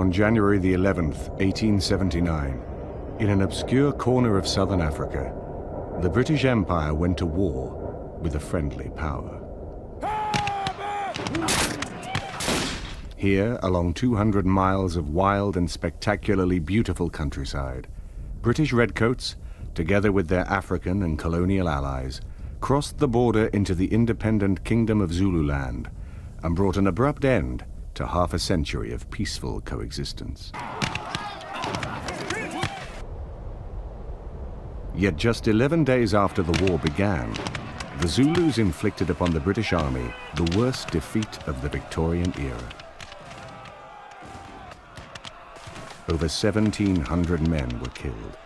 on January the 11th, 1879, in an obscure corner of southern Africa, the British Empire went to war with a friendly power. Here, along 200 miles of wild and spectacularly beautiful countryside, British redcoats, together with their African and colonial allies, crossed the border into the independent Kingdom of Zululand and brought an abrupt end to half a century of peaceful coexistence. Yet just 11 days after the war began, the Zulus inflicted upon the British Army the worst defeat of the Victorian era. Over 1,700 men were killed,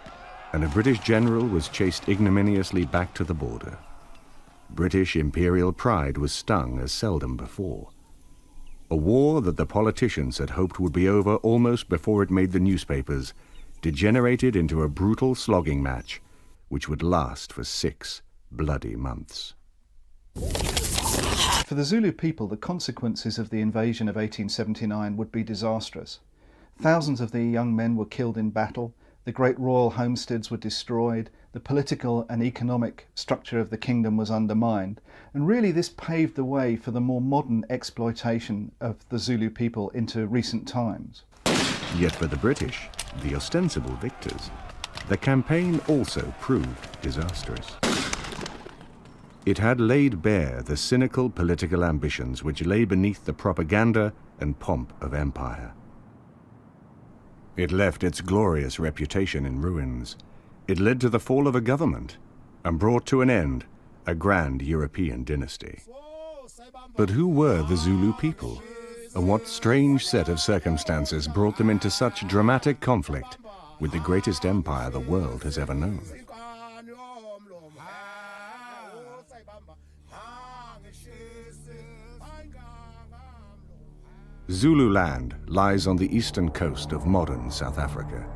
and a British general was chased ignominiously back to the border. British imperial pride was stung as seldom before. A war that the politicians had hoped would be over almost before it made the newspapers degenerated into a brutal slogging match which would last for 6 bloody months. For the Zulu people, the consequences of the invasion of 1879 would be disastrous. Thousands of their young men were killed in battle, the great royal homesteads were destroyed, the political and economic structure of the kingdom was undermined, and really this paved the way for the more modern exploitation of the Zulu people into recent times. Yet for the British, the ostensible victors, the campaign also proved disastrous. It had laid bare the cynical political ambitions which lay beneath the propaganda and pomp of empire. It left its glorious reputation in ruins. It led to the fall of a government and brought to an end a grand European dynasty. But who were the Zulu people, and what strange set of circumstances brought them into such dramatic conflict with the greatest empire the world has ever known? Zululand lies on the eastern coast of modern South Africa,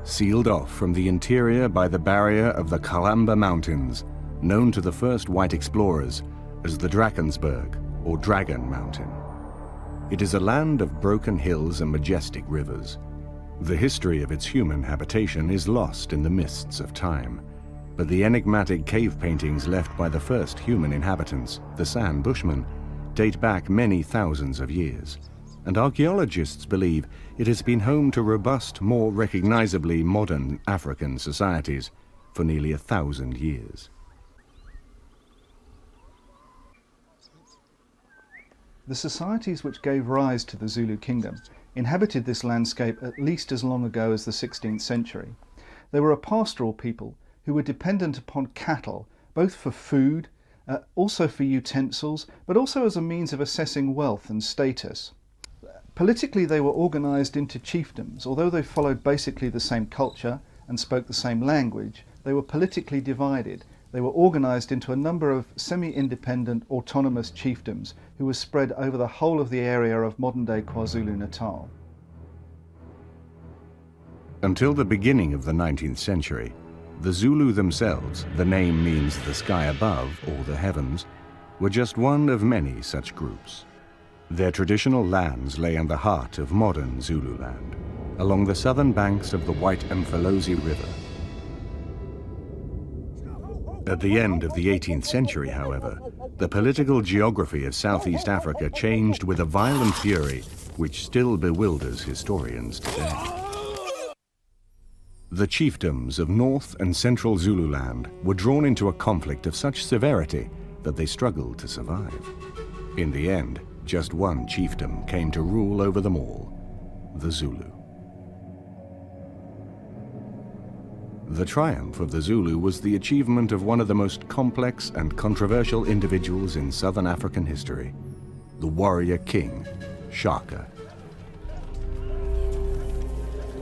sealed off from the interior by the barrier of the Kambula Mountains, known to the first white explorers as the Drakensberg or Dragon Mountain. It is a land of broken hills and majestic rivers. The history of its human habitation is lost in the mists of time, but the enigmatic cave paintings left by the first human inhabitants, the San Bushmen, date back many thousands of years, and archaeologists believe it has been home to robust, more recognizably modern African societies for nearly 1,000 years. The societies which gave rise to the Zulu Kingdom inhabited this landscape at least as long ago as the 16th century. They were a pastoral people who were dependent upon cattle, both for food, also for utensils, but also as a means of assessing wealth and status. Politically, they were organized into chiefdoms. Although they followed basically the same culture and spoke the same language, they were politically divided. They were organized into a number of semi-independent autonomous chiefdoms who were spread over the whole of the area of modern-day KwaZulu-Natal. Until the beginning of the 19th century, the Zulu themselves, the name means the sky above or the heavens, were just one of many such groups. Their traditional lands lay in the heart of modern Zululand, along the southern banks of the White Mfolozi River. At the end of the 18th century, however, the political geography of Southeast Africa changed with a violent fury which still bewilders historians today. The chiefdoms of North and Central Zululand were drawn into a conflict of such severity that they struggled to survive. In the end, just one chiefdom came to rule over them all, the Zulu. The triumph of the Zulu was the achievement of one of the most complex and controversial individuals in Southern African history, the warrior king, Shaka.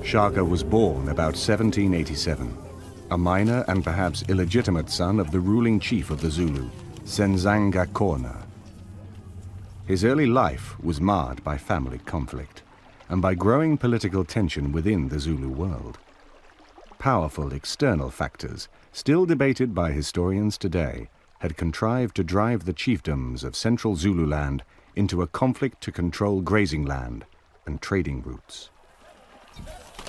Shaka was born about 1787, a minor and perhaps illegitimate son of the ruling chief of the Zulu, Senzanga Kona. His early life was marred by family conflict and by growing political tension within the Zulu world. Powerful external factors, still debated by historians today, had contrived to drive the chiefdoms of central Zululand into a conflict to control grazing land and trading routes.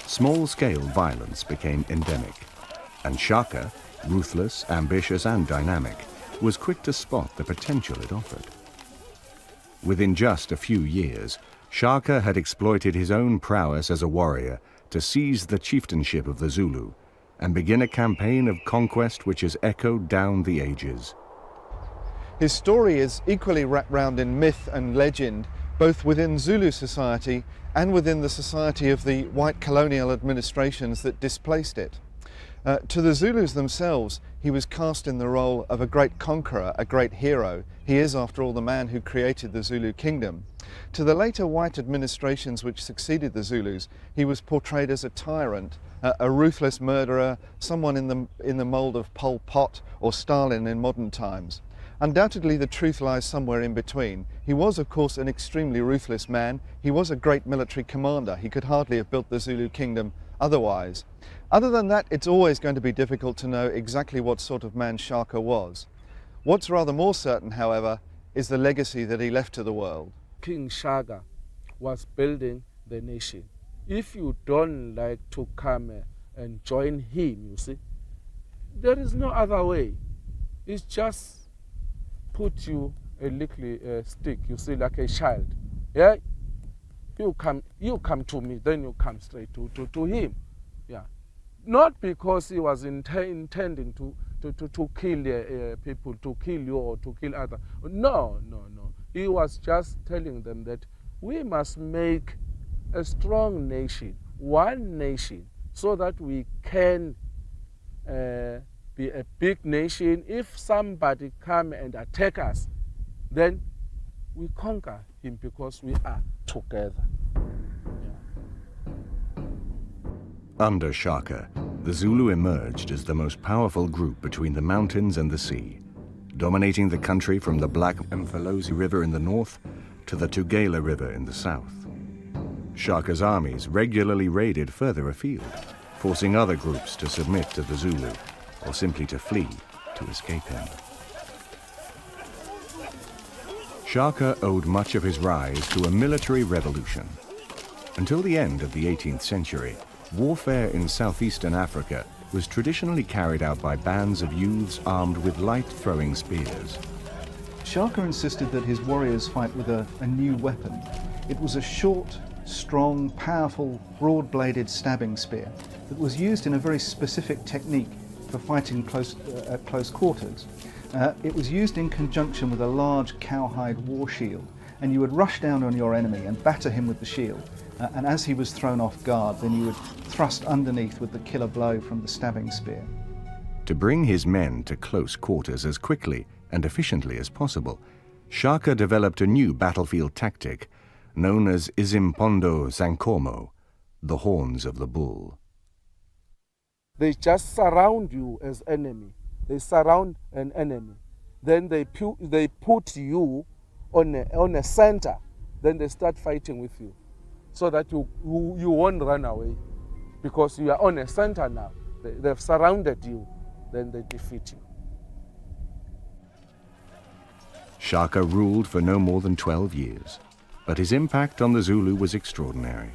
small-scale violence became endemic, and Shaka, ruthless, ambitious and dynamic, was quick to spot the potential it offered. Within just a few years, Shaka had exploited his own prowess as a warrior to seize the chieftainship of the Zulu and begin a campaign of conquest which has echoed down the ages. His story is equally wrapped round in myth and legend, both within Zulu society and within the society of the white colonial administrations that displaced it. To the Zulus themselves, he was cast in the role of a great conqueror, a great hero. He is, after all, the man who created the Zulu Kingdom. To the later white administrations which succeeded the Zulus, he was portrayed as a tyrant, a ruthless murderer, someone in the mould of Pol Pot or Stalin in modern times. Undoubtedly, the truth lies somewhere in between. He was, of course, an extremely ruthless man. He was a great military commander. He could hardly have built the Zulu Kingdom otherwise. Other than that, it's always going to be difficult to know exactly what sort of man Shaka was. What's rather more certain, however, is the legacy that he left to the world. King Shaka was building the nation. If you don't like to come and join him, you see, there is no other way. It's just put you a little stick, you see, like a child. Yeah, you come to me, then you come straight to him. Yeah, not because he was intending to kill people, to kill you or to kill others. No. He was just telling them that we must make a strong nation, one nation, so that we can be a big nation. If somebody come and attack us, then we conquer him because we are together. Under Shaka, the Zulu emerged as the most powerful group between the mountains and the sea, dominating the country from the Black Mfolozi River in the north to the Tugela River in the south. Shaka's armies regularly raided further afield, forcing other groups to submit to the Zulu or simply to flee to escape him. Shaka owed much of his rise to a military revolution. Until the end of the 18th century, warfare in southeastern Africa was traditionally carried out by bands of youths armed with light-throwing spears. Shaka insisted that his warriors fight with a new weapon. It was a short, strong, powerful, broad-bladed stabbing spear that was used in a very specific technique for fighting at close quarters. It was used in conjunction with a large cowhide war shield, and you would rush down on your enemy and batter him with the shield. And as he was thrown off guard, then you would thrust underneath with the killer blow from the stabbing spear. To bring his men to close quarters as quickly and efficiently as possible, Shaka developed a new battlefield tactic known as Izimpondo Zankomo, the horns of the bull. They just surround you as enemy. They surround an enemy. Then they put you on a center. Then they start fighting with you, so that you won't run away, because you are on a center now. They've surrounded you, then they defeat you. Shaka ruled for no more than 12 years, but his impact on the Zulu was extraordinary.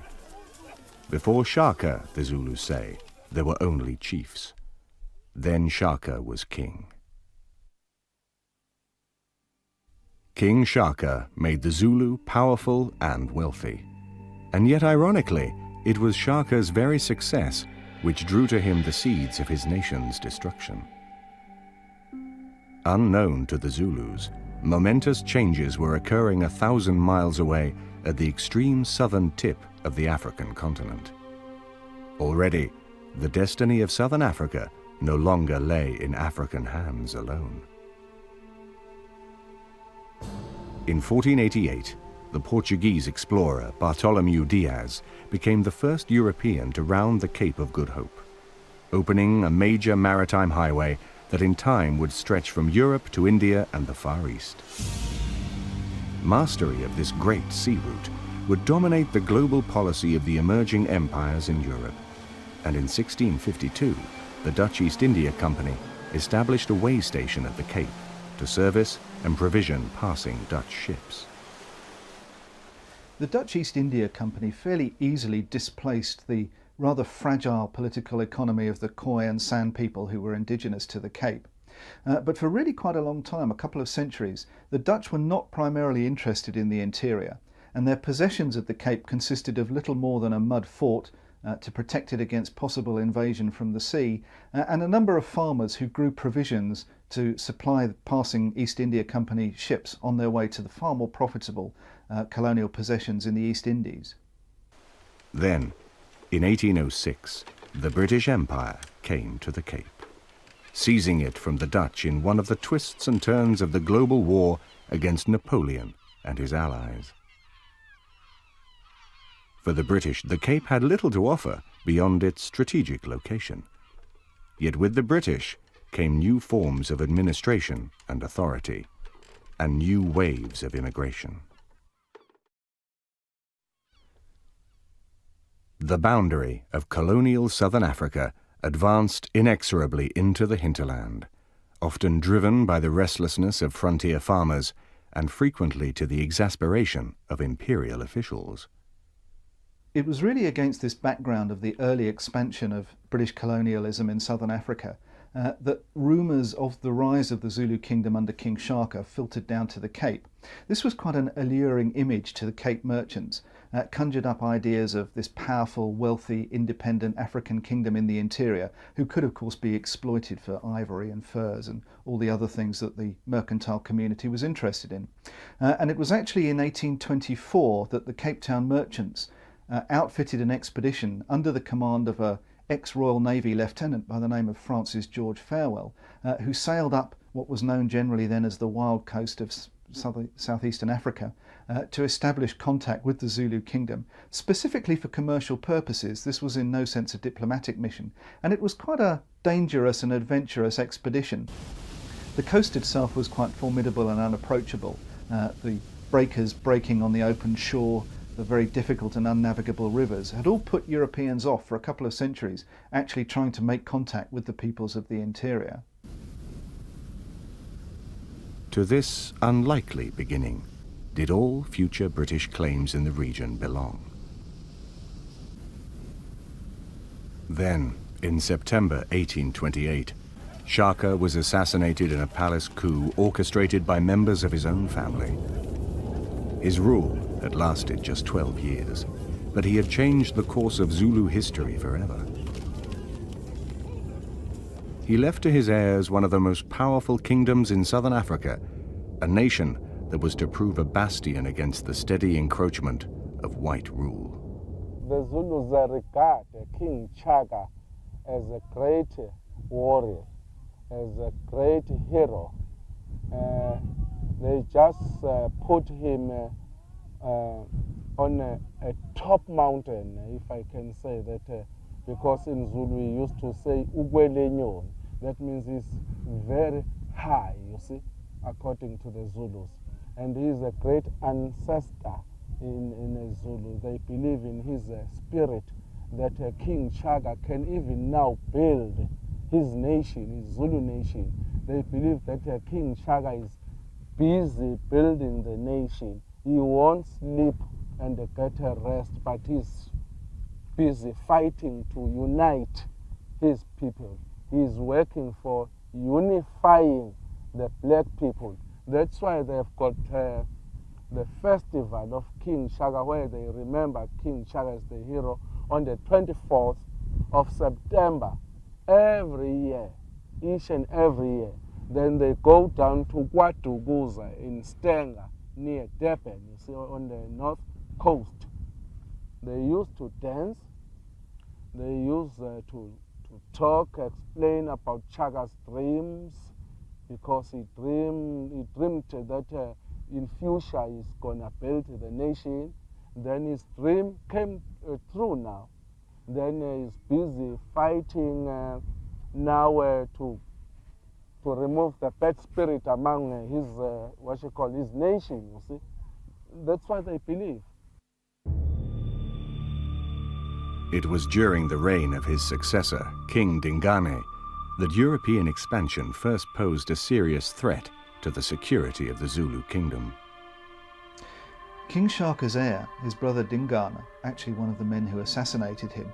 Before Shaka, the Zulus say, there were only chiefs. Then Shaka was king. King Shaka made the Zulu powerful and wealthy. And yet, ironically, it was Shaka's very success which drew to him the seeds of his nation's destruction. Unknown to the Zulus, momentous changes were occurring 1,000 miles away at the extreme southern tip of the African continent. Already, the destiny of southern Africa no longer lay in African hands alone. In 1488, the Portuguese explorer Bartholomew Diaz became the first European to round the Cape of Good Hope, opening a major maritime highway that in time would stretch from Europe to India and the Far East. Mastery of this great sea route would dominate the global policy of the emerging empires in Europe, and in 1652, the Dutch East India Company established a way station at the Cape to service and provision passing Dutch ships. The Dutch East India Company fairly easily displaced the rather fragile political economy of the Khoi and San people who were indigenous to the Cape. But for really quite a long time, a couple of centuries, the Dutch were not primarily interested in the interior, and their possessions at the Cape consisted of little more than a mud fort to protect it against possible invasion from the sea, and a number of farmers who grew provisions to supply the passing East India Company ships on their way to the far more profitable colonial possessions in the East Indies. Then, in 1806, the British Empire came to the Cape, seizing it from the Dutch in one of the twists and turns of the global war against Napoleon and his allies. For the British, the Cape had little to offer beyond its strategic location. Yet with the British came new forms of administration and authority, and new waves of immigration. The boundary of colonial Southern Africa advanced inexorably into the hinterland, often driven by the restlessness of frontier farmers and frequently to the exasperation of imperial officials. It was really against this background of the early expansion of British colonialism in southern Africa that rumours of the rise of the Zulu Kingdom under King Shaka filtered down to the Cape. This was quite an alluring image to the Cape merchants, conjured up ideas of this powerful, wealthy, independent African kingdom in the interior, who could of course be exploited for ivory and furs and all the other things that the mercantile community was interested in. And it was actually in 1824 that the Cape Town merchants outfitted an expedition under the command of a ex-Royal Navy lieutenant by the name of Francis George Farewell, who sailed up what was known generally then as the wild coast of southeastern Africa to establish contact with the Zulu Kingdom, specifically for commercial purposes. This was in no sense a diplomatic mission, and it was quite a dangerous and adventurous expedition. The coast itself was quite formidable and unapproachable, the breakers breaking on the open shore, the very difficult and unnavigable rivers, had all put Europeans off for a couple of centuries actually trying to make contact with the peoples of the interior. To this unlikely beginning did all future British claims in the region belong. Then, in September 1828, Shaka was assassinated in a palace coup orchestrated by members of his own family. His rule had lasted just 12 years, but he had changed the course of Zulu history forever. He left to his heirs one of the most powerful kingdoms in southern Africa, a nation that was to prove a bastion against the steady encroachment of white rule. The Zulus regard King Shaka as a great warrior, as a great hero. They just put him on a top mountain, if I can say that, because in Zulu we used to say Ugwelenyon. That means he's very high, you see, according to the Zulus. And he is a great ancestor in a Zulu. They believe in his spirit, that King Shaka can even now build his nation, his Zulu nation. They believe that King Shaka is busy building the nation. He won't sleep and get a rest, but he's busy fighting to unite his people. He's working for unifying the black people. That's why they've got the festival of King Shaka, where they remember King Shaka as the hero, on the 24th of September every year, each and every year. Then they go down to KwaDukuza in Stenga, near Durban, you see, on the north coast. They used to dance, they used to talk, explain about Shaka's dreams, because he dreamed that in future he's gonna build the nation. Then his dream came true now. Then he's busy fighting now to remove the bad spirit among his his nation, you see. That's what they believe. It was during the reign of his successor, King Dingane, that European expansion first posed a serious threat to the security of the Zulu Kingdom. King Shaka's heir, his brother Dingane, actually one of the men who assassinated him,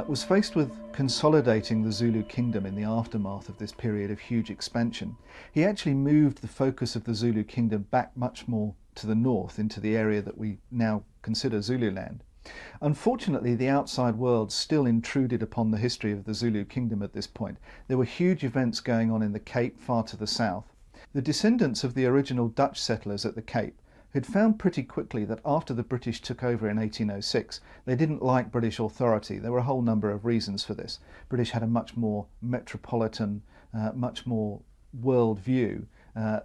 was faced with consolidating the Zulu Kingdom in the aftermath of this period of huge expansion. He actually moved the focus of the Zulu Kingdom back much more to the north, into the area that we now consider Zululand. Unfortunately, the outside world still intruded upon the history of the Zulu Kingdom at this point. There were huge events going on in the Cape, far to the south. The descendants of the original Dutch settlers at the Cape had found pretty quickly that after the British took over in 1806, they didn't like British authority. There were a whole number of reasons for this. British had a much more metropolitan, much more world view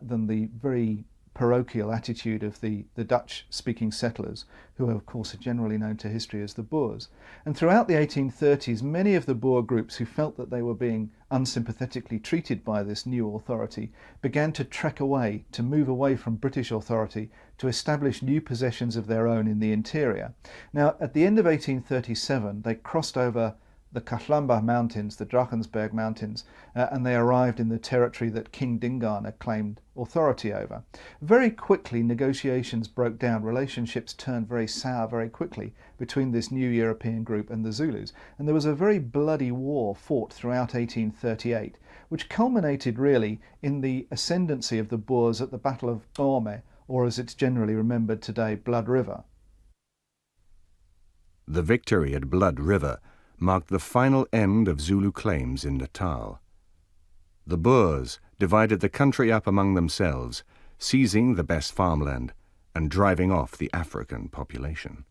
than the very parochial attitude of the Dutch-speaking settlers, who of course are generally known to history as the Boers. And throughout the 1830s, many of the Boer groups who felt that they were being unsympathetically treated by this new authority began to trek away, to move away from British authority, to establish new possessions of their own in the interior. Now, at the end of 1837, they crossed over the Kambula Mountains, the Drakensberg Mountains, and they arrived in the territory that King Dingaan claimed authority over. Very quickly, negotiations broke down. Relationships turned very sour very quickly between this new European group and the Zulus. And there was a very bloody war fought throughout 1838, which culminated really in the ascendancy of the Boers at the Battle of Hlobane, or as it's generally remembered today, Blood River. The victory at Blood River marked the final end of Zulu claims in Natal. The Boers divided the country up among themselves, seizing the best farmland and driving off the African population.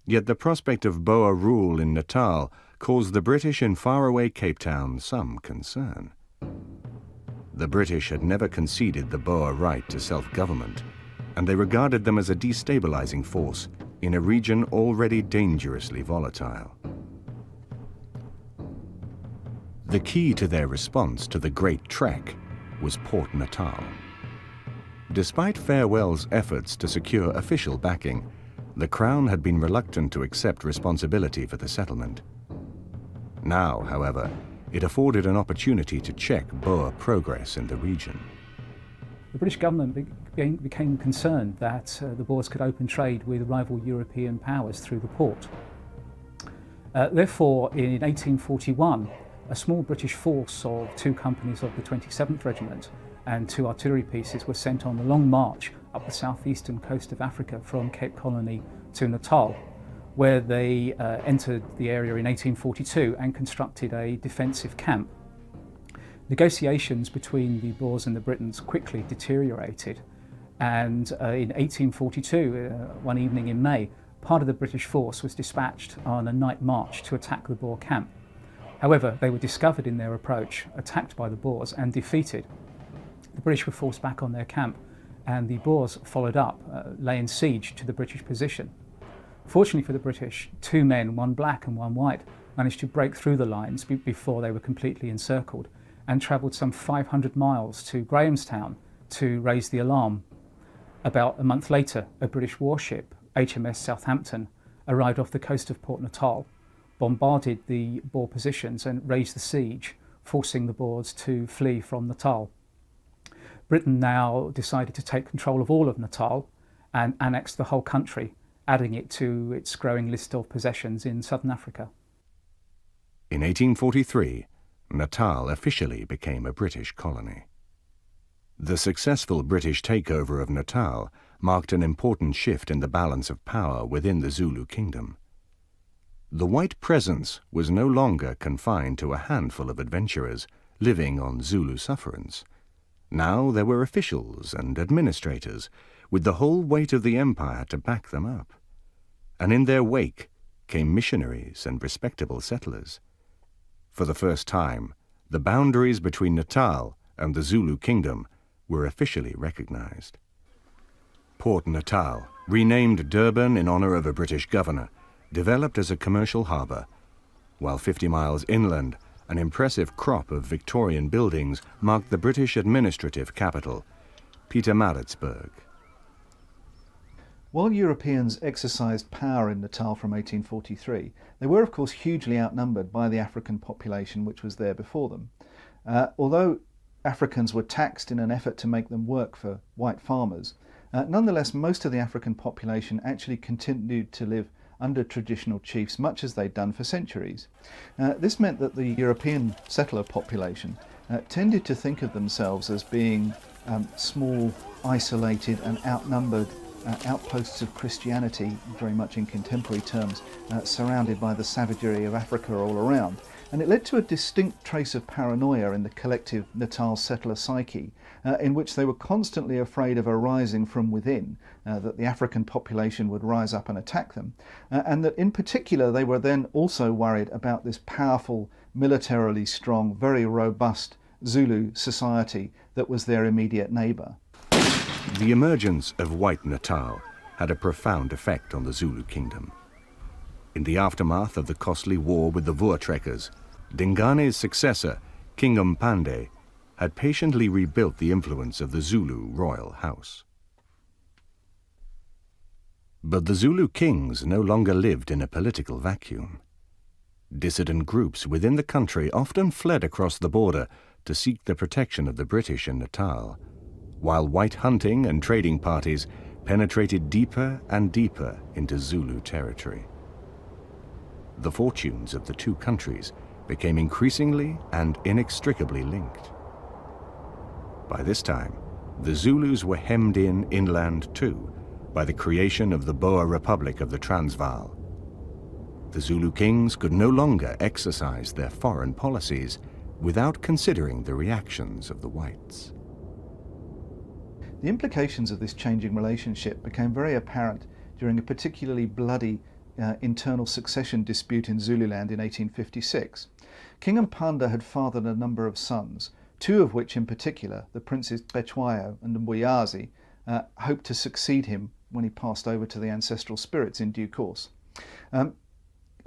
Yet the prospect of Boer rule in Natal caused the British in faraway Cape Town some concern. The British had never conceded the Boer right to self-government, and they regarded them as a destabilizing force in a region already dangerously volatile. The key to their response to the Great Trek was Port Natal. Despite Farewell's efforts to secure official backing, the Crown had been reluctant to accept responsibility for the settlement. Now, however, it afforded an opportunity to check Boer progress in the region. The British government became concerned that the Boers could open trade with rival European powers through the port. Therefore, in 1841, a small British force of 2 companies of the 27th Regiment and 2 artillery pieces were sent on a long march up the southeastern coast of Africa from Cape Colony to Natal, where they entered the area in 1842 and constructed a defensive camp. Negotiations between the Boers and the Britons quickly deteriorated, and in 1842, one evening in May, part of the British force was dispatched on a night march to attack the Boer camp. However, they were discovered in their approach, attacked by the Boers and defeated. The British were forced back on their camp, and the Boers followed up, laying siege to the British position. Fortunately for the British, 2 men, one black and one white, managed to break through the lines before they were completely encircled, and travelled some 500 miles to Grahamstown to raise the alarm. About a month later, a British warship, HMS Southampton, arrived off the coast of Port Natal, bombarded the Boer positions and raised the siege, forcing the Boers to flee from Natal. Britain now decided to take control of all of Natal and annex the whole country, adding it to its growing list of possessions in southern Africa. In 1843, Natal officially became a British colony. The successful British takeover of Natal marked an important shift in the balance of power within the Zulu Kingdom. The white presence was no longer confined to a handful of adventurers living on Zulu sufferance. Now there were officials and administrators with the whole weight of the empire to back them up. And in their wake came missionaries and respectable settlers. For the first time, the boundaries between Natal and the Zulu Kingdom were officially recognized. Port Natal, renamed Durban in honor of a British governor, developed as a commercial harbor, while 50 miles inland, an impressive crop of Victorian buildings marked the British administrative capital, Pietermaritzburg. While Europeans exercised power in Natal from 1843, they were of course hugely outnumbered by the African population which was there before them. Although Africans were taxed in an effort to make them work for white farmers, nonetheless most of the African population actually continued to live under traditional chiefs, much as they'd done for centuries. This meant that the European settler population tended to think of themselves as being small, isolated and outnumbered outposts of Christianity, very much in contemporary terms, surrounded by the savagery of Africa all around. And it led to a distinct trace of paranoia in the collective Natal settler psyche, in which they were constantly afraid of a rising from within, that the African population would rise up and attack them, and that in particular they were then also worried about this powerful, militarily strong, very robust Zulu society that was their immediate neighbour. The emergence of white Natal had a profound effect on the Zulu Kingdom. In the aftermath of the costly war with the Boer Trekkers, Dingane's successor, King Mpande, had patiently rebuilt the influence of the Zulu royal house. But the Zulu kings no longer lived in a political vacuum. Dissident groups within the country often fled across the border to seek the protection of the British in Natal, while white hunting and trading parties penetrated deeper and deeper into Zulu territory. The fortunes of the two countries became increasingly and inextricably linked. By this time, the Zulus were hemmed in inland too by the creation of the Boer Republic of the Transvaal. The Zulu kings could no longer exercise their foreign policies without considering the reactions of the whites. The implications of this changing relationship became very apparent during a particularly bloody internal succession dispute in Zululand in 1856. King Mpanda had fathered a number of sons, two of which in particular, the Princes Cetshwayo and Mbuyazi, hoped to succeed him when he passed over to the ancestral spirits in due course.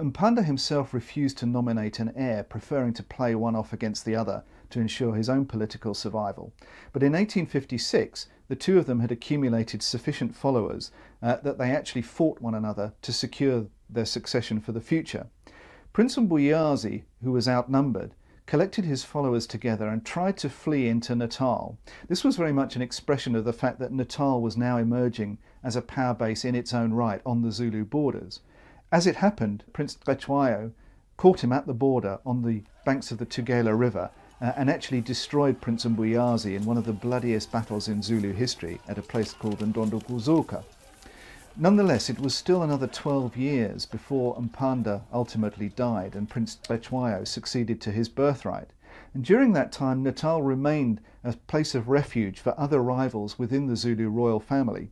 Mpanda himself refused to nominate an heir, preferring to play one off against the other to ensure his own political survival. But in 1856, the two of them had accumulated sufficient followers that they actually fought one another to secure their succession for the future. Prince Mbuyazi, who was outnumbered, collected his followers together and tried to flee into Natal. This was very much an expression of the fact that Natal was now emerging as a power base in its own right on the Zulu borders. As it happened, Prince Cetshwayo caught him at the border on the banks of the Tugela River and actually destroyed Prince Mbuyazi in one of the bloodiest battles in Zulu history at a place called Ndondokuzuka. Nonetheless, it was still another 12 years before Mpanda ultimately died and Prince Cetshwayo succeeded to his birthright. And during that time, Natal remained a place of refuge for other rivals within the Zulu royal family.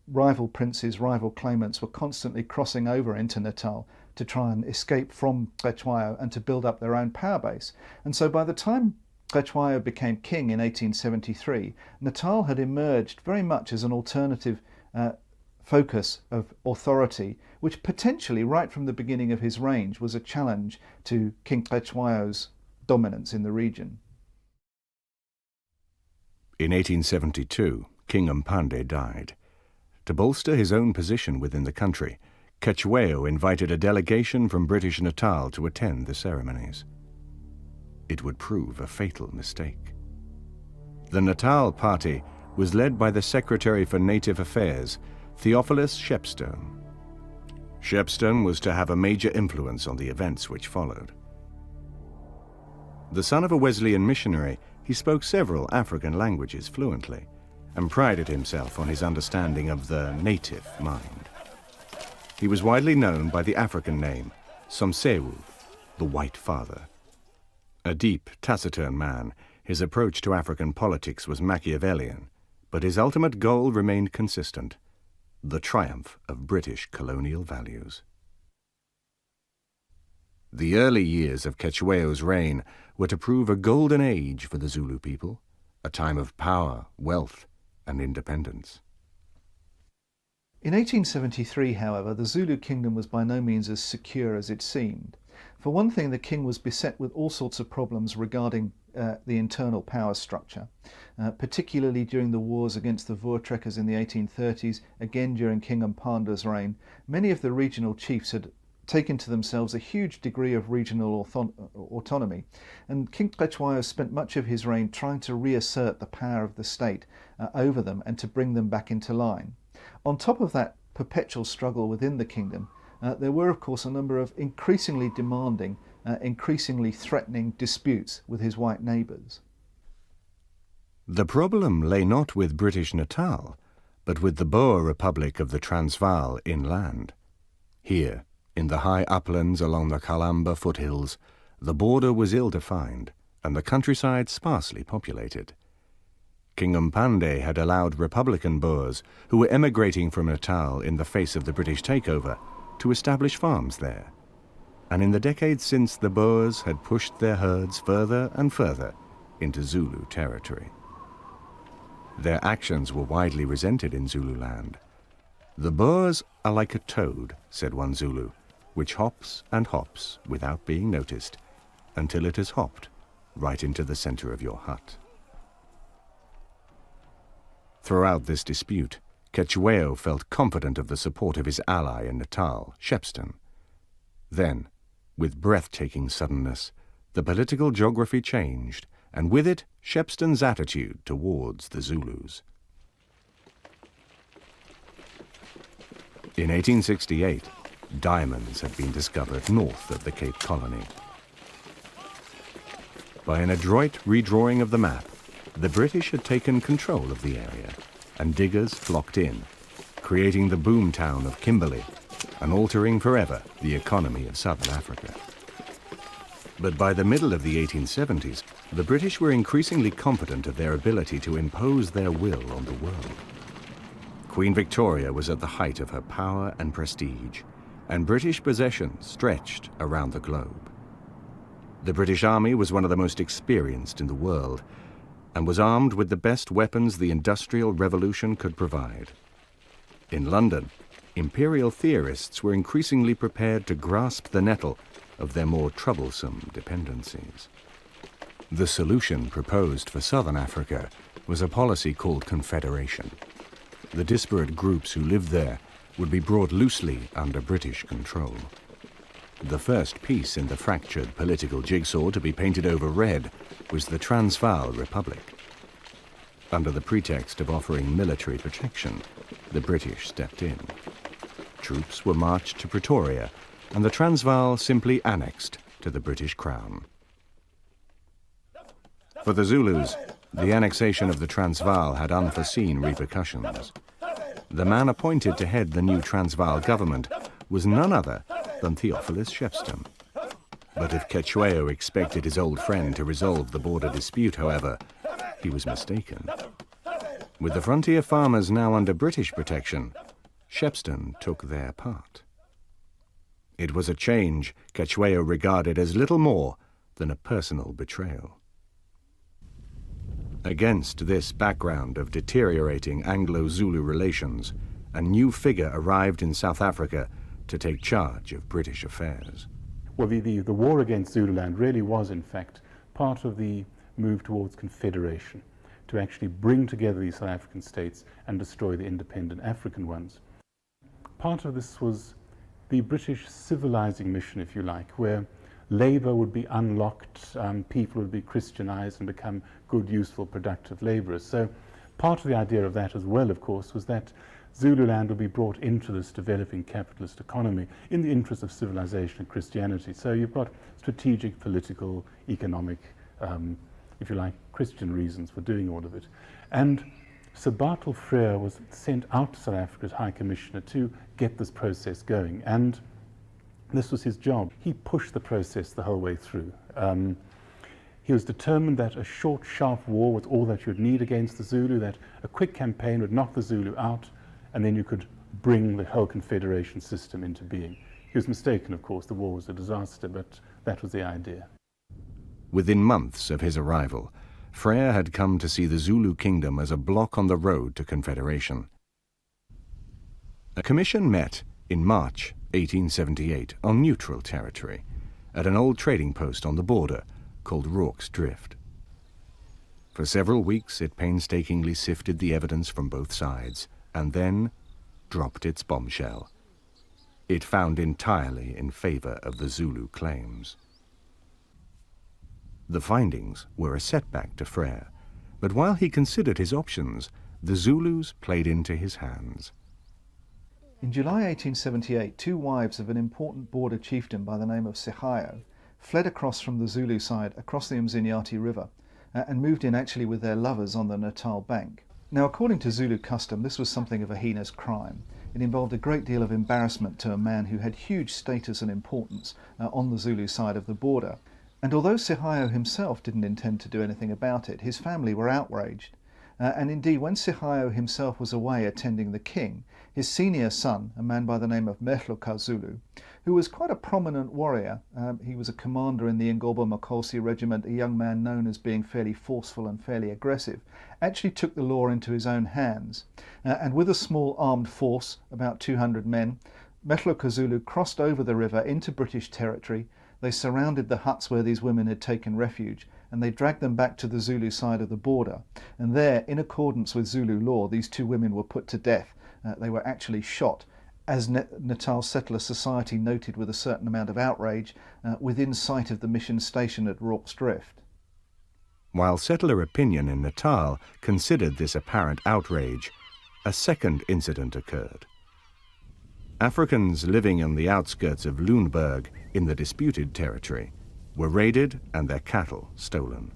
Rival princes, rival claimants were constantly crossing over into Natal to try and escape from Cetshwayo and to build up their own power base. And so by the time Cetshwayo became king in 1873, Natal had emerged very much as an alternative focus of authority, which potentially, right from the beginning of his reign, was a challenge to King Cetshwayo's dominance in the region. In 1872, King Mpande died. To bolster his own position within the country, Cetshwayo invited a delegation from British Natal to attend the ceremonies. It would prove a fatal mistake. The Natal party was led by the Secretary for Native Affairs, Theophilus Shepstone. Shepstone was to have a major influence on the events which followed. The son of a Wesleyan missionary, he spoke several African languages fluently and prided himself on his understanding of the native mind. He was widely known by the African name, Somsewu, the White Father. A deep, taciturn man, his approach to African politics was Machiavellian, but his ultimate goal remained consistent: the triumph of British colonial values. The early years of Cetshwayo's reign were to prove a golden age for the Zulu people, a time of power, wealth, and independence. In 1873, however, the Zulu Kingdom was by no means as secure as it seemed. For one thing, the king was beset with all sorts of problems regarding the internal power structure, particularly during the wars against the Boer Trekkers in the 1830s, again during King Mpanda's reign. Many of the regional chiefs had taken to themselves a huge degree of regional autonomy, and King Cetshwayo spent much of his reign trying to reassert the power of the state over them and to bring them back into line. On top of that perpetual struggle within the kingdom, there were of course a number of increasingly demanding, increasingly threatening disputes with his white neighbours. The problem lay not with British Natal, but with the Boer Republic of the Transvaal inland. Here, in the high uplands along the Kalamba foothills, the border was ill-defined and the countryside sparsely populated. King Mpande had allowed Republican Boers who were emigrating from Natal in the face of the British takeover to establish farms there. And in the decades since, the Boers had pushed their herds further and further into Zulu territory. Their actions were widely resented in Zululand. "The Boers are like a toad," said one Zulu, "which hops and hops without being noticed until it has hopped right into the center of your hut." Throughout this dispute, Cetshwayo felt confident of the support of his ally in Natal, Shepstone. Then, with breathtaking suddenness, the political geography changed, and with it, Shepstone's attitude towards the Zulus. In 1868, diamonds had been discovered north of the Cape Colony. By an adroit redrawing of the map, the British had taken control of the area, and diggers flocked in, creating the boom town of Kimberley and altering forever the economy of southern Africa. But by the middle of the 1870s, the British were increasingly confident of their ability to impose their will on the world. Queen Victoria was at the height of her power and prestige, and British possessions stretched around the globe. The British Army was one of the most experienced in the world, and was armed with the best weapons the Industrial Revolution could provide. In London, imperial theorists were increasingly prepared to grasp the nettle of their more troublesome dependencies. The solution proposed for southern Africa was a policy called confederation. The disparate groups who lived there would be brought loosely under British control. The first piece in the fractured political jigsaw to be painted over red was the Transvaal Republic. Under the pretext of offering military protection, the British stepped in. Troops were marched to Pretoria, and the Transvaal simply annexed to the British Crown. For the Zulus, the annexation of the Transvaal had unforeseen repercussions. The man appointed to head the new Transvaal government was none other than Theophilus Shepstone. But if Cetshwayo expected his old friend to resolve the border dispute, however, he was mistaken. With the frontier farmers now under British protection, Shepstone took their part. It was a change Cetshwayo regarded as little more than a personal betrayal. Against this background of deteriorating Anglo-Zulu relations, a new figure arrived in South Africa to take charge of British affairs. Well, the war against Zululand really was, in fact, part of the move towards confederation, to actually bring together these South African states and destroy the independent African ones. Part of this was the British civilizing mission, if you like, where labor would be unlocked, people would be Christianized and become good, useful, productive laborers. So part of the idea of that as well, of course, was that Zululand would be brought into this developing capitalist economy in the interest of civilization and Christianity. So you've got strategic, political, economic, if you like, Christian reasons for doing all of it. And Sir Bartle Frere was sent out to South Africa's High Commissioner to get this process going, and this was his job. He pushed the process the whole way through. He was determined that a short, sharp war was all that you'd need against the Zulu, that a quick campaign would knock the Zulu out, and then you could bring the whole confederation system into being. He was mistaken, of course. The war was a disaster, but that was the idea. Within months of his arrival, Frere had come to see the Zulu Kingdom as a block on the road to confederation. A commission met in March 1878 on neutral territory at an old trading post on the border called Rorke's Drift. For several weeks it painstakingly sifted the evidence from both sides and then dropped its bombshell. It found entirely in favor of the Zulu claims. The findings were a setback to Frere, but while he considered his options, the Zulus played into his hands. In July 1878, two wives of an important border chieftain by the name of Cetshwayo fled across from the Zulu side across the Mzinyati River and moved in actually with their lovers on the Natal bank. Now, according to Zulu custom, this was something of a heinous crime. It involved a great deal of embarrassment to a man who had huge status and importance on the Zulu side of the border. And although Cetshwayo himself didn't intend to do anything about it, his family were outraged. And indeed, when Cetshwayo himself was away attending the king, his senior son, a man by the name of Mehloka Zulu, who was quite a prominent warrior, he was a commander in the Ngobo Makhosi regiment, a young man known as being fairly forceful and fairly aggressive, actually took the law into his own hands. And with a small armed force, about 200 men, Mehloka Zulu crossed over the river into British territory. They surrounded the huts where these women had taken refuge, and they dragged them back to the Zulu side of the border. And there, in accordance with Zulu law, these two women were put to death. They were actually shot, as Natal settler society noted with a certain amount of outrage, within sight of the mission station at Rorke's Drift. While settler opinion in Natal considered this apparent outrage, a second incident occurred. Africans living on the outskirts of Hlobane in the disputed territory were raided and their cattle stolen.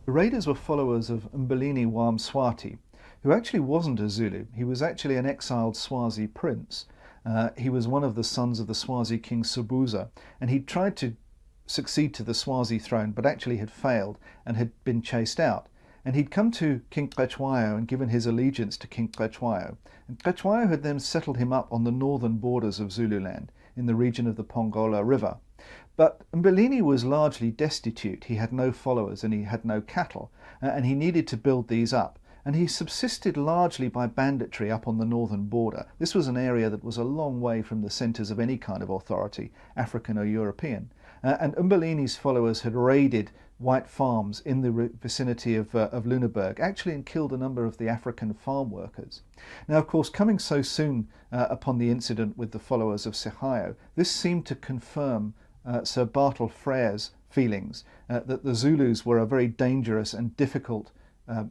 The raiders were followers of Mbeleni wa Mswati, who actually wasn't a Zulu. He was actually an exiled Swazi prince. He was one of the sons of the Swazi king Sobhuza, and he tried to succeed to the Swazi throne, but actually had failed and had been chased out. And he'd come to King Cetshwayo and given his allegiance to King Cetshwayo. And Cetshwayo had then settled him up on the northern borders of Zululand, in the region of the Pongola River. But Mbeleni was largely destitute. He had no followers and he had no cattle, and he needed to build these up. And he subsisted largely by banditry up on the northern border. This was an area that was a long way from the centres of any kind of authority, African or European. And Mbeleni's followers had raided white farms in the vicinity of Hlobane, actually, and killed a number of the African farm workers. Now, of course, coming so soon upon the incident with the followers of Cetshwayo, this seemed to confirm Sir Bartle Frere's feelings that the Zulus were a very dangerous and difficult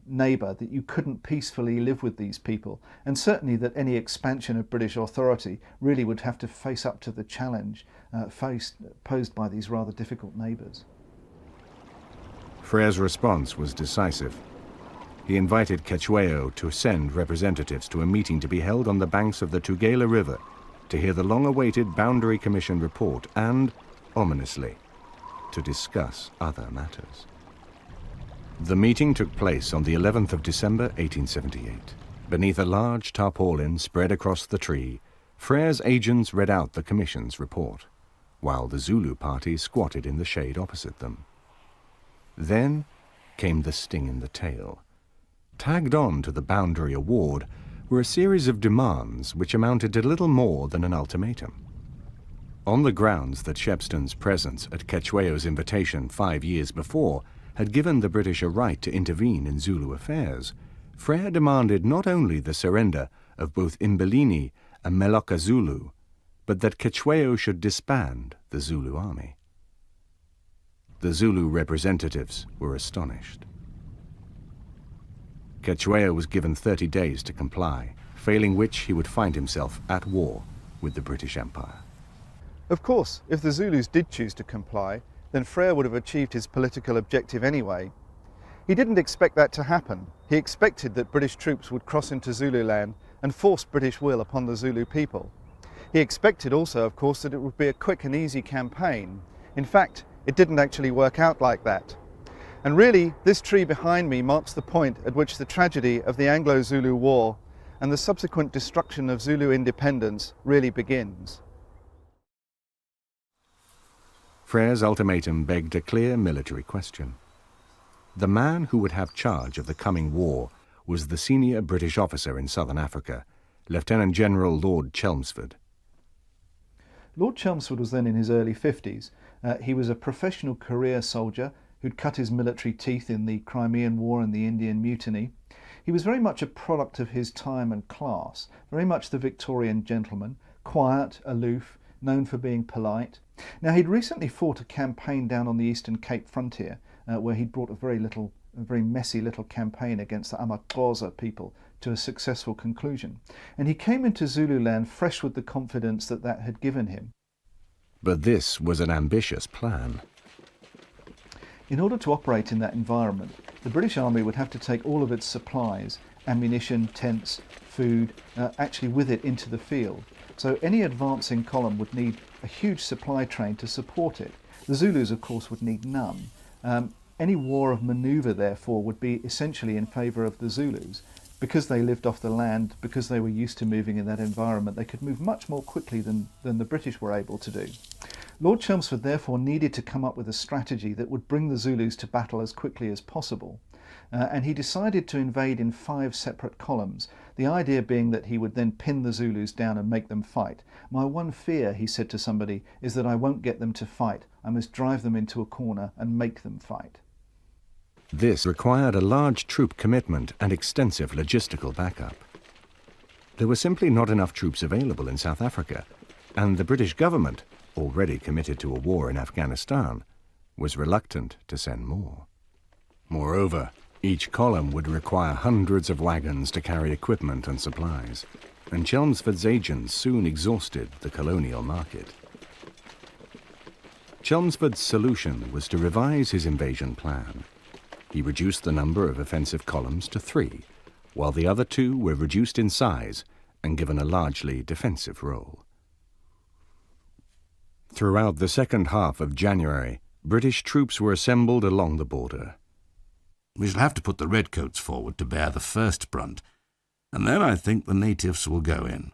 neighbour, that you couldn't peacefully live with these people, and certainly that any expansion of British authority really would have to face up to the challenge posed by these rather difficult neighbours. Frere's response was decisive. He invited Cetshwayo to send representatives to a meeting to be held on the banks of the Tugela River to hear the long-awaited Boundary Commission report and, ominously, to discuss other matters. The meeting took place on the 11th of December 1878. Beneath a large tarpaulin spread across the tree, Frere's agents read out the Commission's report, while the Zulu party squatted in the shade opposite them. Then came the sting in the tail. Tagged on to the Boundary Award were a series of demands which amounted to little more than an ultimatum. On the grounds that Shepstone's presence at Cetshwayo's invitation 5 years before had given the British a right to intervene in Zulu affairs, Frere demanded not only the surrender of both Mbeleni and Mehloka Zulu, but that Cetshwayo should disband the Zulu army. The Zulu representatives were astonished. Cetshwayo was given 30 days to comply, failing which he would find himself at war with the British Empire. Of course, if the Zulus did choose to comply, then Frere would have achieved his political objective anyway. He didn't expect that to happen. He expected that British troops would cross into Zululand and force British will upon the Zulu people. He expected also, of course, that it would be a quick and easy campaign. In fact, it didn't actually work out like that. And really, this tree behind me marks the point at which the tragedy of the Anglo-Zulu War and the subsequent destruction of Zulu independence really begins. Frere's ultimatum begged a clear military question. The man who would have charge of the coming war was the senior British officer in southern Africa, Lieutenant General Lord Chelmsford. Lord Chelmsford was then in his early 50s. He was a professional career soldier who'd cut his military teeth in the Crimean War and the Indian Mutiny. He was very much a product of his time and class, very much the Victorian gentleman, quiet, aloof, known for being polite. Now, he'd recently fought a campaign down on the Eastern Cape frontier, where he'd brought a very messy little campaign against the Amaxhosa people to a successful conclusion, and he came into Zululand fresh with the confidence that that had given him. But this was an ambitious plan. In order to operate in that environment, the British Army would have to take all of its supplies, ammunition, tents, food, actually with it into the field. So any advancing column would need a huge supply train to support it. The Zulus, of course, would need none. Any war of manoeuvre, therefore, would be essentially in favour of the Zulus. Because they lived off the land, because they were used to moving in that environment, they could move much more quickly than the British were able to do. Lord Chelmsford therefore needed to come up with a strategy that would bring the Zulus to battle as quickly as possible. And he decided to invade in 5 separate columns, the idea being that he would then pin the Zulus down and make them fight. "My one fear," he said to somebody, "is that I won't get them to fight. I must drive them into a corner and make them fight." This required a large troop commitment and extensive logistical backup. There were simply not enough troops available in South Africa, and the British government, already committed to a war in Afghanistan, was reluctant to send more. Moreover, each column would require hundreds of wagons to carry equipment and supplies, and Chelmsford's agents soon exhausted the colonial market. Chelmsford's solution was to revise his invasion plan. He reduced the number of offensive columns to 3, while the other 2 were reduced in size and given a largely defensive role. Throughout the second half of January, British troops were assembled along the border. "We shall have to put the redcoats forward to bear the first brunt, and then I think the natives will go in.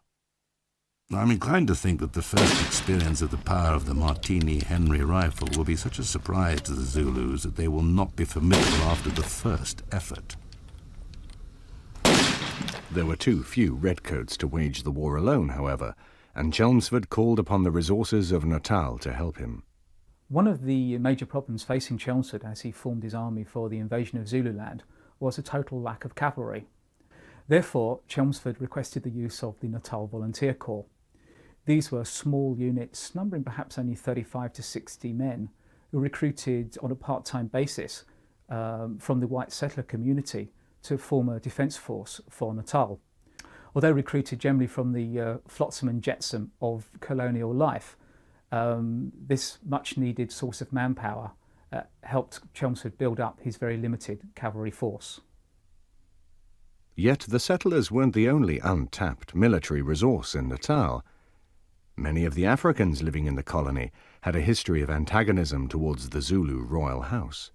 I'm inclined to think that the first experience of the power of the Martini Henry rifle will be such a surprise to the Zulus that they will not be formidable after the first effort." There were too few redcoats to wage the war alone, however, and Chelmsford called upon the resources of Natal to help him. One of the major problems facing Chelmsford as he formed his army for the invasion of Zululand was a total lack of cavalry. Therefore, Chelmsford requested the use of the Natal Volunteer Corps. These were small units, numbering perhaps only 35 to 60 men, who recruited on a part-time basis from the white settler community to form a defence force for Natal. Although recruited generally from the flotsam and jetsam of colonial life, this much-needed source of manpower helped Chelmsford build up his very limited cavalry force. Yet the settlers weren't the only untapped military resource in Natal. Many of the Africans living in the colony had a history of antagonism towards the Zulu royal house.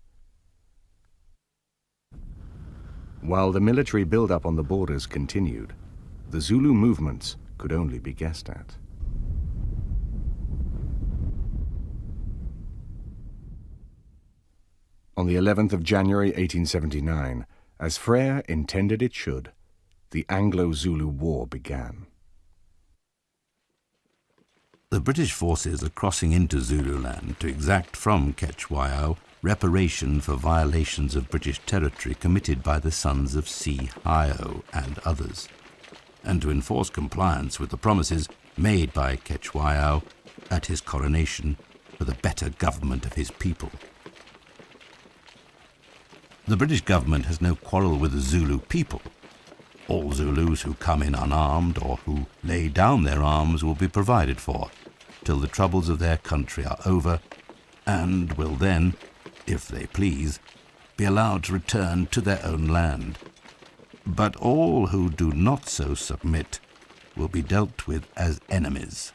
While the military build-up on the borders continued, the Zulu movements could only be guessed at. On the 11th of January 1879, as Frere intended it should, the Anglo-Zulu War began. The British forces are crossing into Zululand to exact from Cetshwayo reparation for violations of British territory committed by the sons of Cetshwayo and others, and to enforce compliance with the promises made by Cetshwayo at his coronation for the better government of his people. The British government has no quarrel with the Zulu people. All Zulus who come in unarmed or who lay down their arms will be provided for till the troubles of their country are over, and will then, if they please, be allowed to return to their own land. But all who do not so submit will be dealt with as enemies.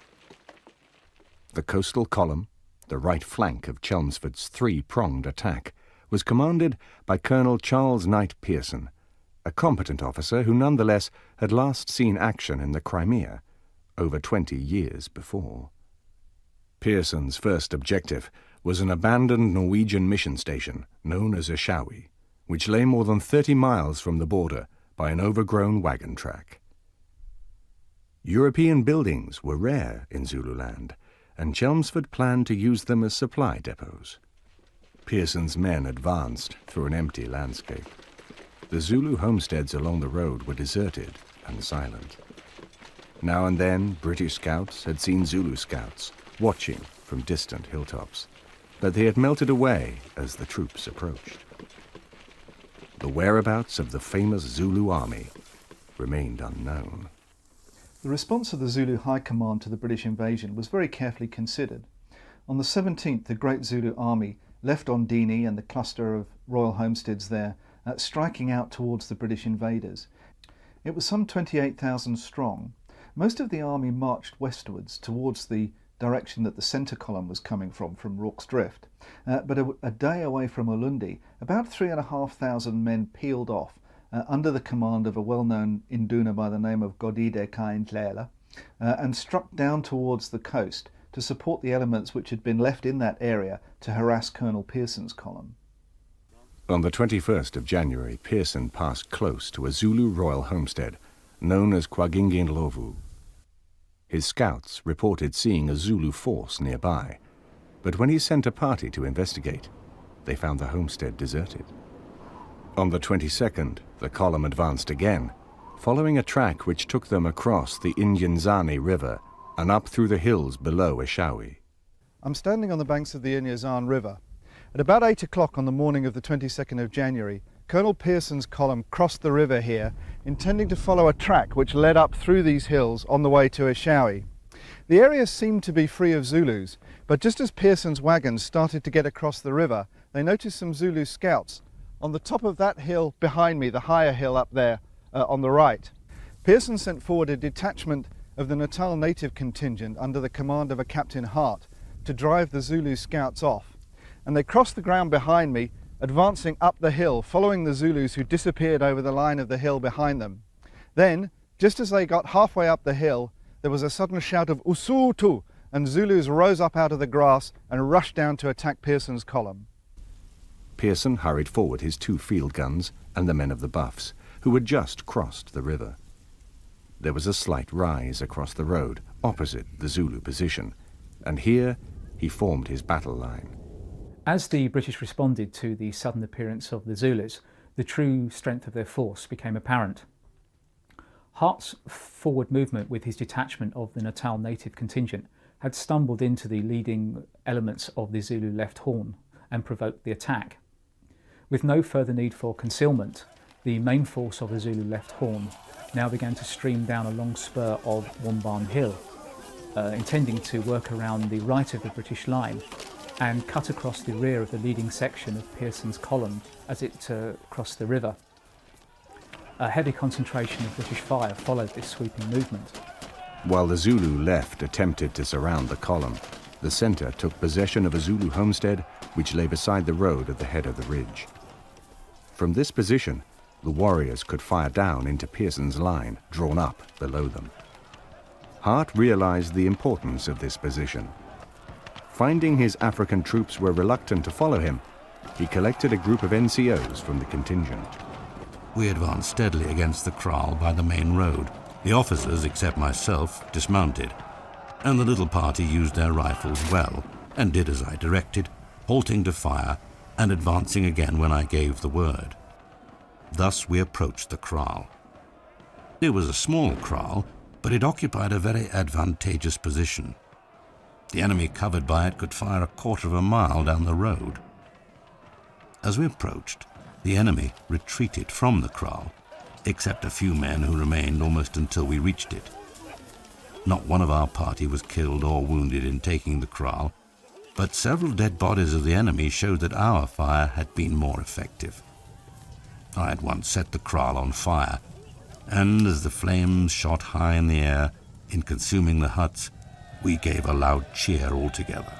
The coastal column, the right flank of Chelmsford's 3-pronged attack, was commanded by Colonel Charles Knight Pearson, a competent officer who nonetheless had last seen action in the Crimea over 20 years before. Pearson's first objective was an abandoned Norwegian mission station known as Eshowe, which lay more than 30 miles from the border by an overgrown wagon track. European buildings were rare in Zululand, and Chelmsford planned to use them as supply depots. Pearson's men advanced through an empty landscape. The Zulu homesteads along the road were deserted and silent. Now and then, British scouts had seen Zulu scouts watching from distant hilltops, but they had melted away as the troops approached. The whereabouts of the famous Zulu army remained unknown. The response of the Zulu High Command to the British invasion was very carefully considered. On the 17th, the Great Zulu Army left Ondini and the cluster of royal homesteads there, striking out towards the British invaders. It was some 28,000 strong. Most of the army marched westwards towards the direction that the centre column was coming from Rorke's Drift. But a day away from Ulundi, about 3,500 men peeled off under the command of a well-known Induna by the name of Godide Kaindlela, and struck down towards the coast to support the elements which had been left in that area to harass Colonel Pearson's column. On the 21st of January, Pearson passed close to a Zulu royal homestead, known as Gingindlovu. His scouts reported seeing a Zulu force nearby, but when he sent a party to investigate, they found the homestead deserted. On the 22nd, the column advanced again, following a track which took them across the Inyezane River and up through the hills below Eshowe. I'm standing on the banks of the Inyezane River. At about 8 o'clock on the morning of the 22nd of January, Colonel Pearson's column crossed the river here, intending to follow a track which led up through these hills on the way to Eshowe. The area seemed to be free of Zulus, but just as Pearson's wagons started to get across the river, they noticed some Zulu scouts on the top of that hill behind me, the higher hill up there on the right. Pearson sent forward a detachment of the Natal native contingent under the command of a Captain Hart to drive the Zulu scouts off. And they crossed the ground behind me, advancing up the hill, following the Zulus who disappeared over the line of the hill behind them. Then, just as they got halfway up the hill, there was a sudden shout of "Usutu!" and Zulus rose up out of the grass and rushed down to attack Pearson's column. Pearson hurried forward his 2 field guns and the men of the Buffs, who had just crossed the river. There was a slight rise across the road, opposite the Zulu position, and here he formed his battle line. As the British responded to the sudden appearance of the Zulus, the true strength of their force became apparent. Hart's forward movement with his detachment of the Natal native contingent had stumbled into the leading elements of the Zulu left horn and provoked the attack. With no further need for concealment, the main force of the Zulu left horn now began to stream down a long spur of Hlobane Hill, intending to work around the right of the British line and cut across the rear of the leading section of Pearson's column as it crossed the river. A heavy concentration of British fire followed this sweeping movement. While the Zulu left attempted to surround the column, the centre took possession of a Zulu homestead which lay beside the road at the head of the ridge. From this position, the warriors could fire down into Pearson's line, drawn up below them. Hart realized the importance of this position. Finding his African troops were reluctant to follow him, he collected a group of NCOs from the contingent. We advanced steadily against the kraal by the main road. The officers, except myself, dismounted, and the little party used their rifles well and did as I directed, halting to fire and advancing again when I gave the word. Thus we approached the kraal. It was a small kraal, but it occupied a very advantageous position. The enemy covered by it could fire a quarter of a mile down the road. As we approached, the enemy retreated from the kraal, except a few men who remained almost until we reached it. Not one of our party was killed or wounded in taking the kraal, but several dead bodies of the enemy showed that our fire had been more effective. I at once set the kraal on fire, and as the flames shot high in the air, in consuming the huts, we gave a loud cheer altogether.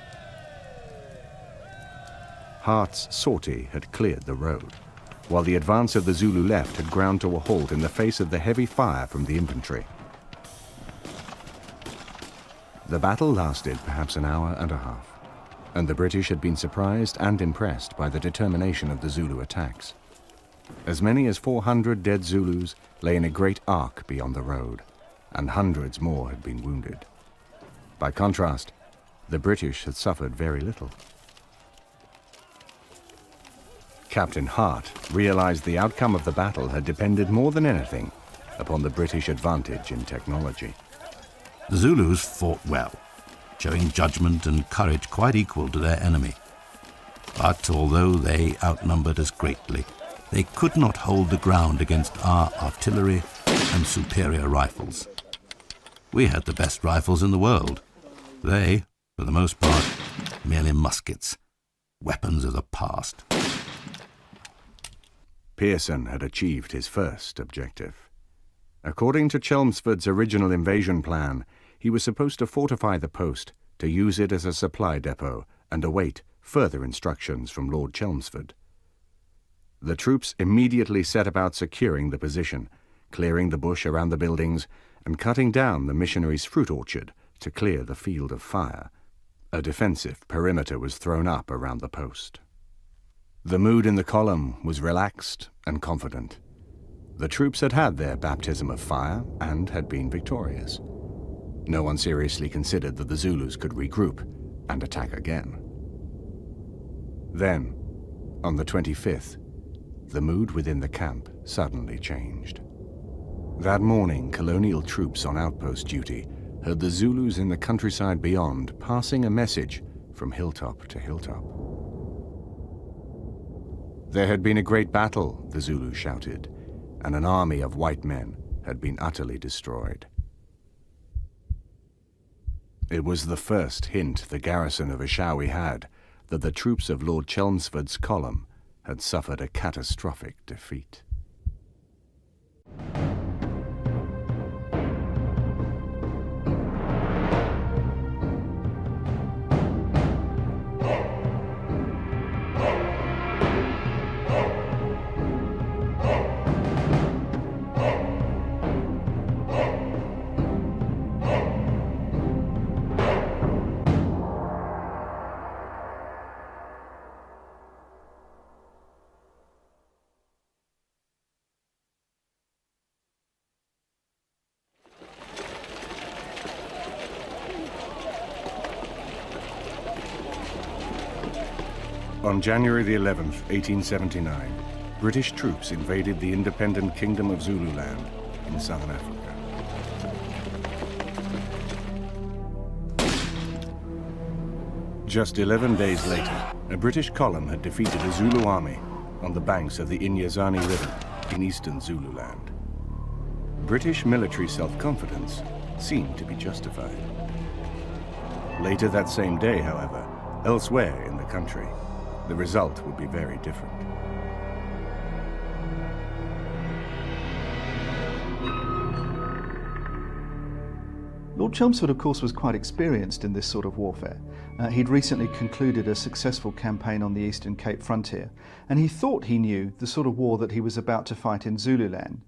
Hart's sortie had cleared the road, while the advance of the Zulu left had ground to a halt in the face of the heavy fire from the infantry. The battle lasted perhaps an hour and a half, and the British had been surprised and impressed by the determination of the Zulu attacks. As many as 400 dead Zulus lay in a great arc beyond the road, and hundreds more had been wounded. By contrast, the British had suffered very little. Captain Hart realized the outcome of the battle had depended more than anything upon the British advantage in technology. The Zulus fought well, showing judgment and courage quite equal to their enemy. But although they outnumbered us greatly, they could not hold the ground against our artillery and superior rifles. We had the best rifles in the world. They, for the most part, merely muskets, weapons of the past. Pearson had achieved his first objective. According to Chelmsford's original invasion plan, he was supposed to fortify the post, to use it as a supply depot, and await further instructions from Lord Chelmsford. The troops immediately set about securing the position, clearing the bush around the buildings, and cutting down the missionaries' fruit orchard to clear the field of fire. A defensive perimeter was thrown up around the post. The mood in the column was relaxed and confident. The troops had had their baptism of fire and had been victorious. No one seriously considered that the Zulus could regroup and attack again. Then, on the 25th, the mood within the camp suddenly changed. That morning, colonial troops on outpost duty heard the Zulus in the countryside beyond passing a message from hilltop to hilltop. There had been a great battle, the Zulus shouted, and an army of white men had been utterly destroyed. It was the first hint the garrison of Eshowe had that the troops of Lord Chelmsford's column had suffered a catastrophic defeat. On January the 11th, 1879, British troops invaded the independent Kingdom of Zululand in southern Africa. Just 11 days later, a British column had defeated a Zulu army on the banks of the Inyezane River in eastern Zululand. British military self-confidence seemed to be justified. Later that same day, however, elsewhere in the country, the result would be very different. Lord Chelmsford, of course, was quite experienced in this sort of warfare. He'd recently concluded a successful campaign on the Eastern Cape frontier, and he thought he knew the sort of war that he was about to fight in Zululand.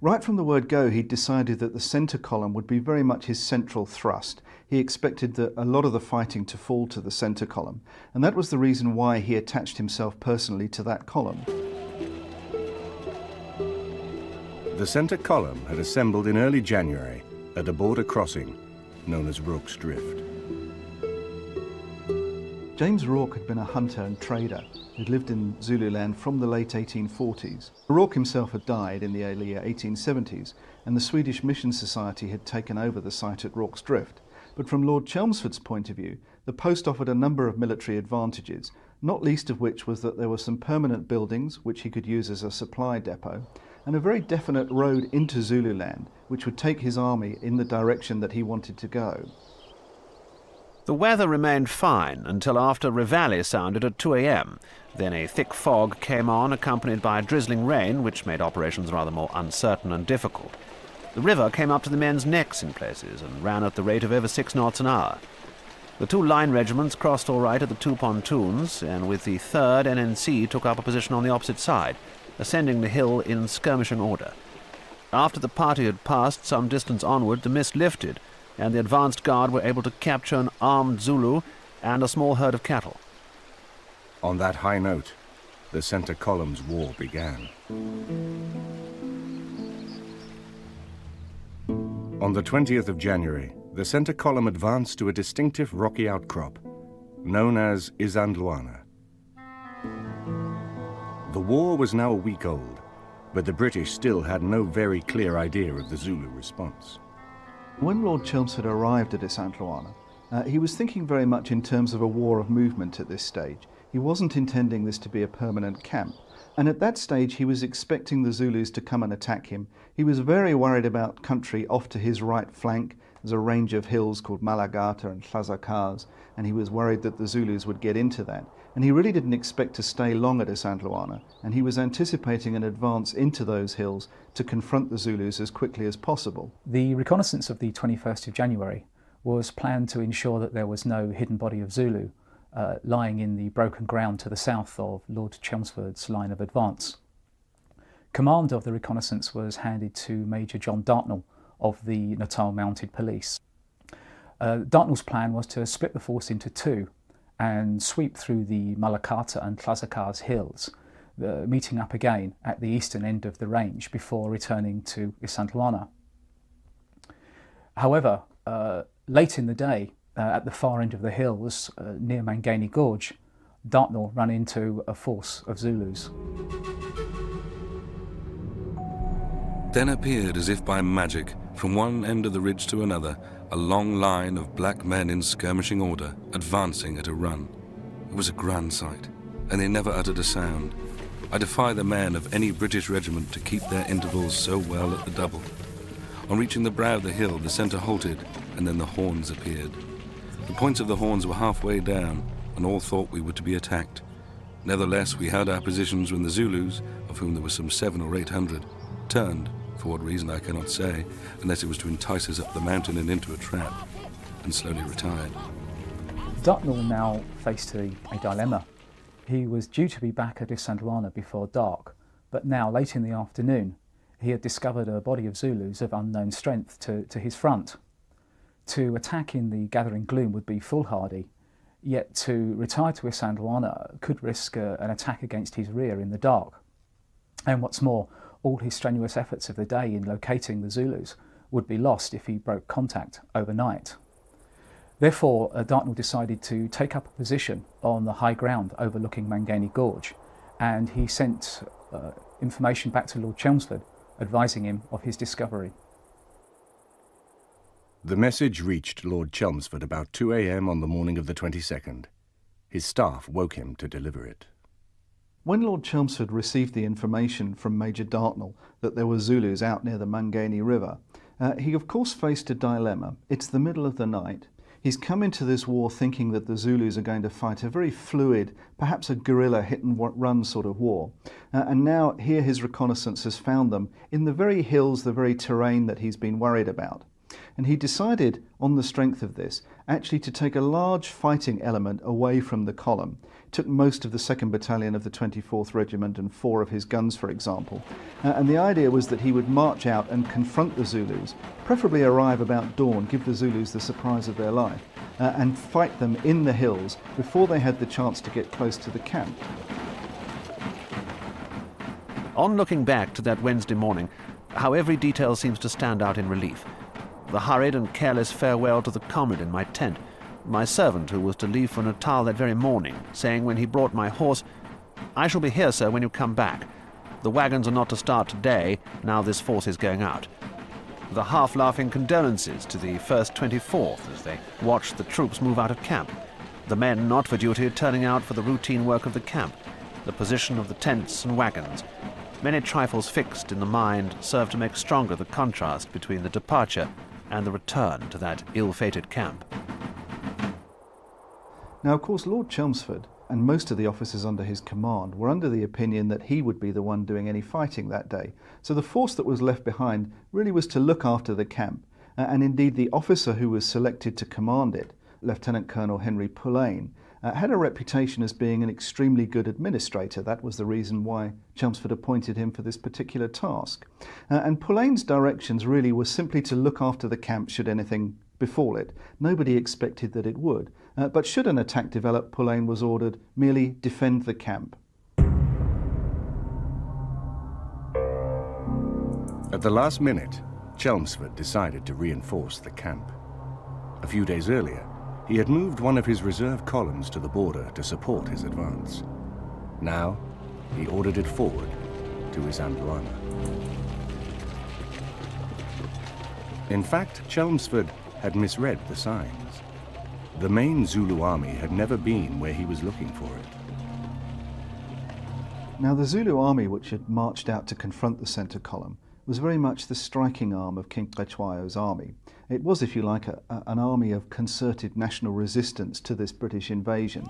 Right from the word go, he'd decided that the centre column would be very much his central thrust. He expected that a lot of the fighting to fall to the centre column, and that was the reason why he attached himself personally to that column. The centre column had assembled in early January at a border crossing known as Rorke's Drift. James Rorke had been a hunter and trader who'd lived in Zululand from the late 1840s. Rorke himself had died in the early 1870s, and the Swedish Mission Society had taken over the site at Rorke's Drift. But from Lord Chelmsford's point of view, the post offered a number of military advantages, not least of which was that there were some permanent buildings which he could use as a supply depot, and a very definite road into Zululand which would take his army in the direction that he wanted to go. The weather remained fine until after reveille sounded at 2 a.m. Then a thick fog came on, accompanied by drizzling rain, which made operations rather more uncertain and difficult. The river came up to the men's necks in places and ran at the rate of over 6 knots an hour. The 2 line regiments crossed all right at the 2 pontoons, and with the 3rd NNC took up a position on the opposite side, ascending the hill in skirmishing order. After the party had passed some distance onward, the mist lifted, and the advanced guard were able to capture an armed Zulu and a small herd of cattle. On that high note, the centre column's war began. On the 20th of January, the centre column advanced to a distinctive rocky outcrop, known as Isandlwana. The war was now a week old, but the British still had no very clear idea of the Zulu response. When Lord Chelmsford arrived at Isandlwana, he was thinking very much in terms of a war of movement at this stage. He wasn't intending this to be a permanent camp. And at that stage he was expecting the Zulus to come and attack him. He was very worried about country off to his right flank. There's a range of hills called Malagata and Hlazakaz, and he was worried that the Zulus would get into that. And he really didn't expect to stay long at Isandlwana, and he was anticipating an advance into those hills to confront the Zulus as quickly as possible. The reconnaissance of the 21st of January was planned to ensure that there was no hidden body of Zulu lying in the broken ground to the south of Lord Chelmsford's line of advance. Command of the reconnaissance was handed to Major John Dartnell of the Natal Mounted Police. Dartnell's plan was to split the force into two and sweep through the Malakata and Hlazakaz hills, meeting up again at the eastern end of the range before returning to Isandlwana. However, late in the day, at the far end of the hills near Mangani Gorge, Dartnell ran into a force of Zulus. Then appeared, as if by magic, from one end of the ridge to another, a long line of black men in skirmishing order, advancing at a run. It was a grand sight, and they never uttered a sound. I defy the men of any British regiment to keep their intervals so well at the double. On reaching the brow of the hill, the centre halted, and then the horns appeared. The points of the horns were halfway down, and all thought we were to be attacked. Nevertheless, we held our positions when the Zulus, of whom there were some 700 or 800, turned, for what reason I cannot say, unless it was to entice us up the mountain and into a trap, and slowly retired. Dartnell now faced a dilemma. He was due to be back at Isandlwana before dark, but now, late in the afternoon, he had discovered a body of Zulus of unknown strength to his front. To attack in the gathering gloom would be foolhardy, yet to retire to Isandlwana could risk an attack against his rear in the dark. And what's more, all his strenuous efforts of the day in locating the Zulus would be lost if he broke contact overnight. Therefore, Dartnell decided to take up a position on the high ground overlooking Mangani Gorge, and he sent information back to Lord Chelmsford, advising him of his discovery. The message reached Lord Chelmsford about 2 a.m. on the morning of the 22nd. His staff woke him to deliver it. When Lord Chelmsford received the information from Major Dartnell that there were Zulus out near the Mangani River, he of course faced a dilemma. It's the middle of the night. He's come into this war thinking that the Zulus are going to fight a very fluid, perhaps a guerrilla hit-and-run sort of war. And now here his reconnaissance has found them in the very hills, the very terrain that he's been worried about. And he decided, on the strength of this, actually to take a large fighting element away from the column. Took most of the 2nd Battalion of the 24th Regiment and 4 of his guns, for example. And the idea was that he would march out and confront the Zulus, preferably arrive about dawn, give the Zulus the surprise of their life, and fight them in the hills before they had the chance to get close to the camp. On looking back to that Wednesday morning, how every detail seems to stand out in relief. The hurried and careless farewell to the comrade in my tent, my servant who was to leave for Natal that very morning, saying when he brought my horse, "I shall be here, sir, when you come back. The wagons are not to start today, now this force is going out." The half-laughing condolences to the 1st 24th as they watched the troops move out of camp. The men not for duty turning out for the routine work of the camp. The position of the tents and wagons. Many trifles fixed in the mind serve to make stronger the contrast between the departure and the return to that ill-fated camp. Now, of course, Lord Chelmsford and most of the officers under his command were under the opinion that he would be the one doing any fighting that day. So the force that was left behind really was to look after the camp. And indeed, the officer who was selected to command it, Lieutenant Colonel Henry Hlobane, had a reputation as being an extremely good administrator. That was the reason why Chelmsford appointed him for this particular task. And Hlobaine's directions really were simply to look after the camp should anything befall it. Nobody expected that it would. But should an attack develop, Hlobane was ordered merely defend the camp. At the last minute, Chelmsford decided to reinforce the camp. A few days earlier, he had moved one of his reserve columns to the border to support his advance. Now, he ordered it forward to Isandlwana. In fact, Chelmsford had misread the signs. The main Zulu army had never been where he was looking for it. Now the Zulu army, which had marched out to confront the centre column, was very much the striking arm of King Cetshwayo's army. It was, if you like, an army of concerted national resistance to this British invasion.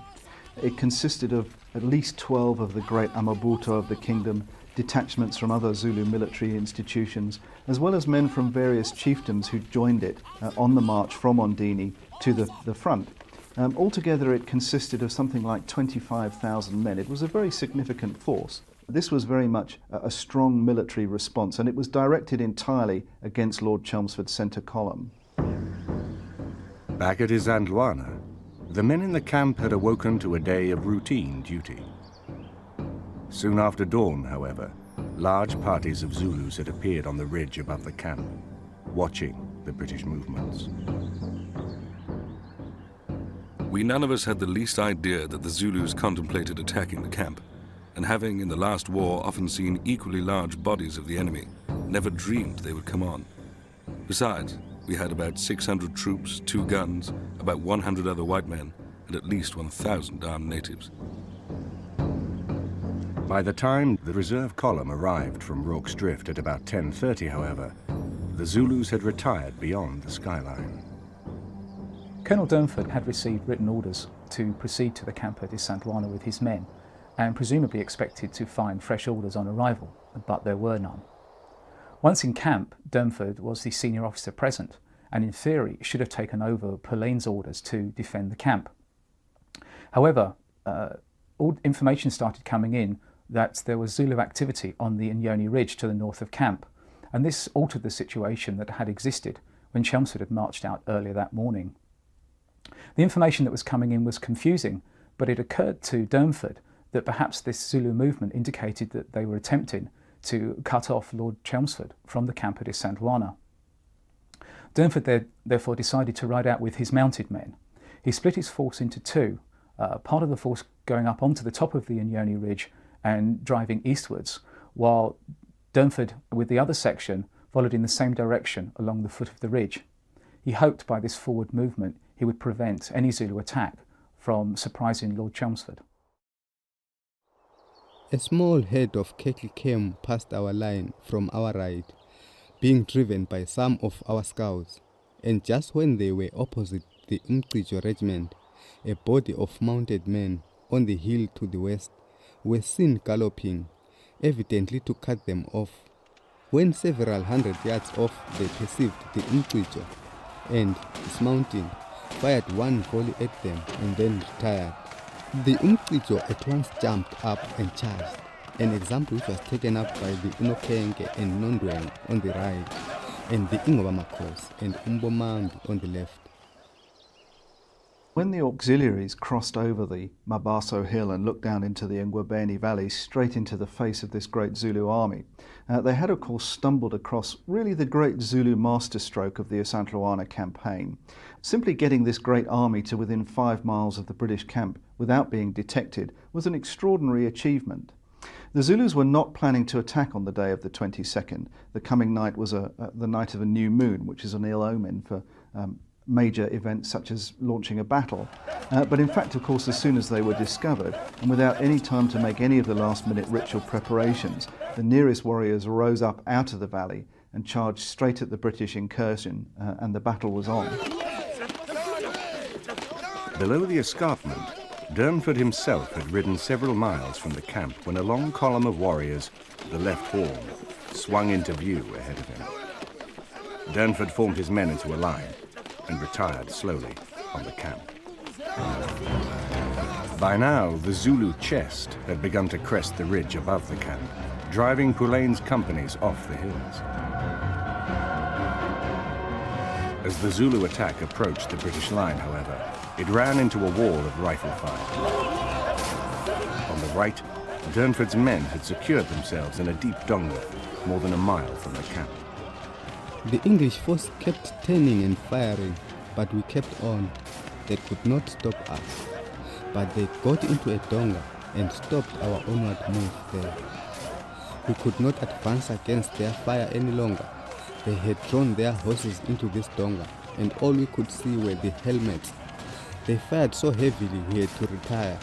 It consisted of at least 12 of the great amabuto of the kingdom, detachments from other Zulu military institutions, as well as men from various chiefdoms who joined it on the march from Ondini to the front. Altogether it consisted of something like 25,000 men. It was a very significant force. This was very much a strong military response, and it was directed entirely against Lord Chelmsford's centre column. Back at Isandlwana, the men in the camp had awoken to a day of routine duty. Soon after dawn, however, large parties of Zulus had appeared on the ridge above the camp, watching the British movements. We none of us had the least idea that the Zulus contemplated attacking the camp, and having in the last war often seen equally large bodies of the enemy, never dreamed they would come on. Besides, we had about 600 troops, 2 guns, about 100 other white men, and at least 1,000 armed natives. By the time the reserve column arrived from Rorke's Drift at about 10:30, however, the Zulus had retired beyond the skyline. Colonel Durnford had received written orders to proceed to the camp at Isandlwana with his men, and presumably expected to find fresh orders on arrival, but there were none. Once in camp, Durnford was the senior officer present, and in theory should have taken over Pauline's orders to defend the camp. However, all information started coming in that there was Zulu activity on the Inyezane ridge to the north of camp, and this altered the situation that had existed when Chelmsford had marched out earlier that morning. The information that was coming in was confusing, but it occurred to Durnford that perhaps this Zulu movement indicated that they were attempting to cut off Lord Chelmsford from the camp at Isandlwana. Durnford therefore decided to ride out with his mounted men. He split his force into 2, part of the force going up onto the top of the Inyezane ridge and driving eastwards, while Durnford, with the other section, followed in the same direction along the foot of the ridge. He hoped by this forward movement he would prevent any Zulu attack from surprising Lord Chelmsford. A small herd of cattle came past our line from our right, being driven by some of our scouts, and just when they were opposite the Umcijo regiment, a body of mounted men on the hill to the west were seen galloping, evidently to cut them off. When several hundred yards off, they perceived the Umcijo and, dismounting, fired one volley at them and then retired. The Umcijo at once jumped up and charged, an example which was taken up by the Unokenge and Nondweni on the right, and the Ingobamakos and Umbomambi on the left. When the auxiliaries crossed over the Mabaso Hill and looked down into the Hlobane Valley, straight into the face of this great Zulu army, they had of course stumbled across really the great Zulu masterstroke of the Isandlwana campaign. Simply getting this great army to within 5 miles of the British camp without being detected was an extraordinary achievement. The Zulus were not planning to attack on the day of the 22nd. The coming night was the night of a new moon, which is an ill omen for major events such as launching a battle. But in fact, of course, as soon as they were discovered, and without any time to make any of the last-minute ritual preparations, the nearest warriors rose up out of the valley and charged straight at the British incursion, and the battle was on. Below the escarpment, Durnford himself had ridden several miles from the camp when a long column of warriors, the left horn, swung into view ahead of him. Durnford formed his men into a line and retired slowly on the camp. By now, the Zulu chest had begun to crest the ridge above the camp, driving Pauline's companies off the hills. As the Zulu attack approached the British line, however, it ran into a wall of rifle fire. On the right, Durnford's men had secured themselves in a deep donga, more than a mile from the camp. The English force kept turning and firing, but we kept on. They could not stop us, but they got into a donga and stopped our onward move there. We could not advance against their fire any longer. They had drawn their horses into this donga, and all we could see were the helmets. They fired so heavily we had to retire.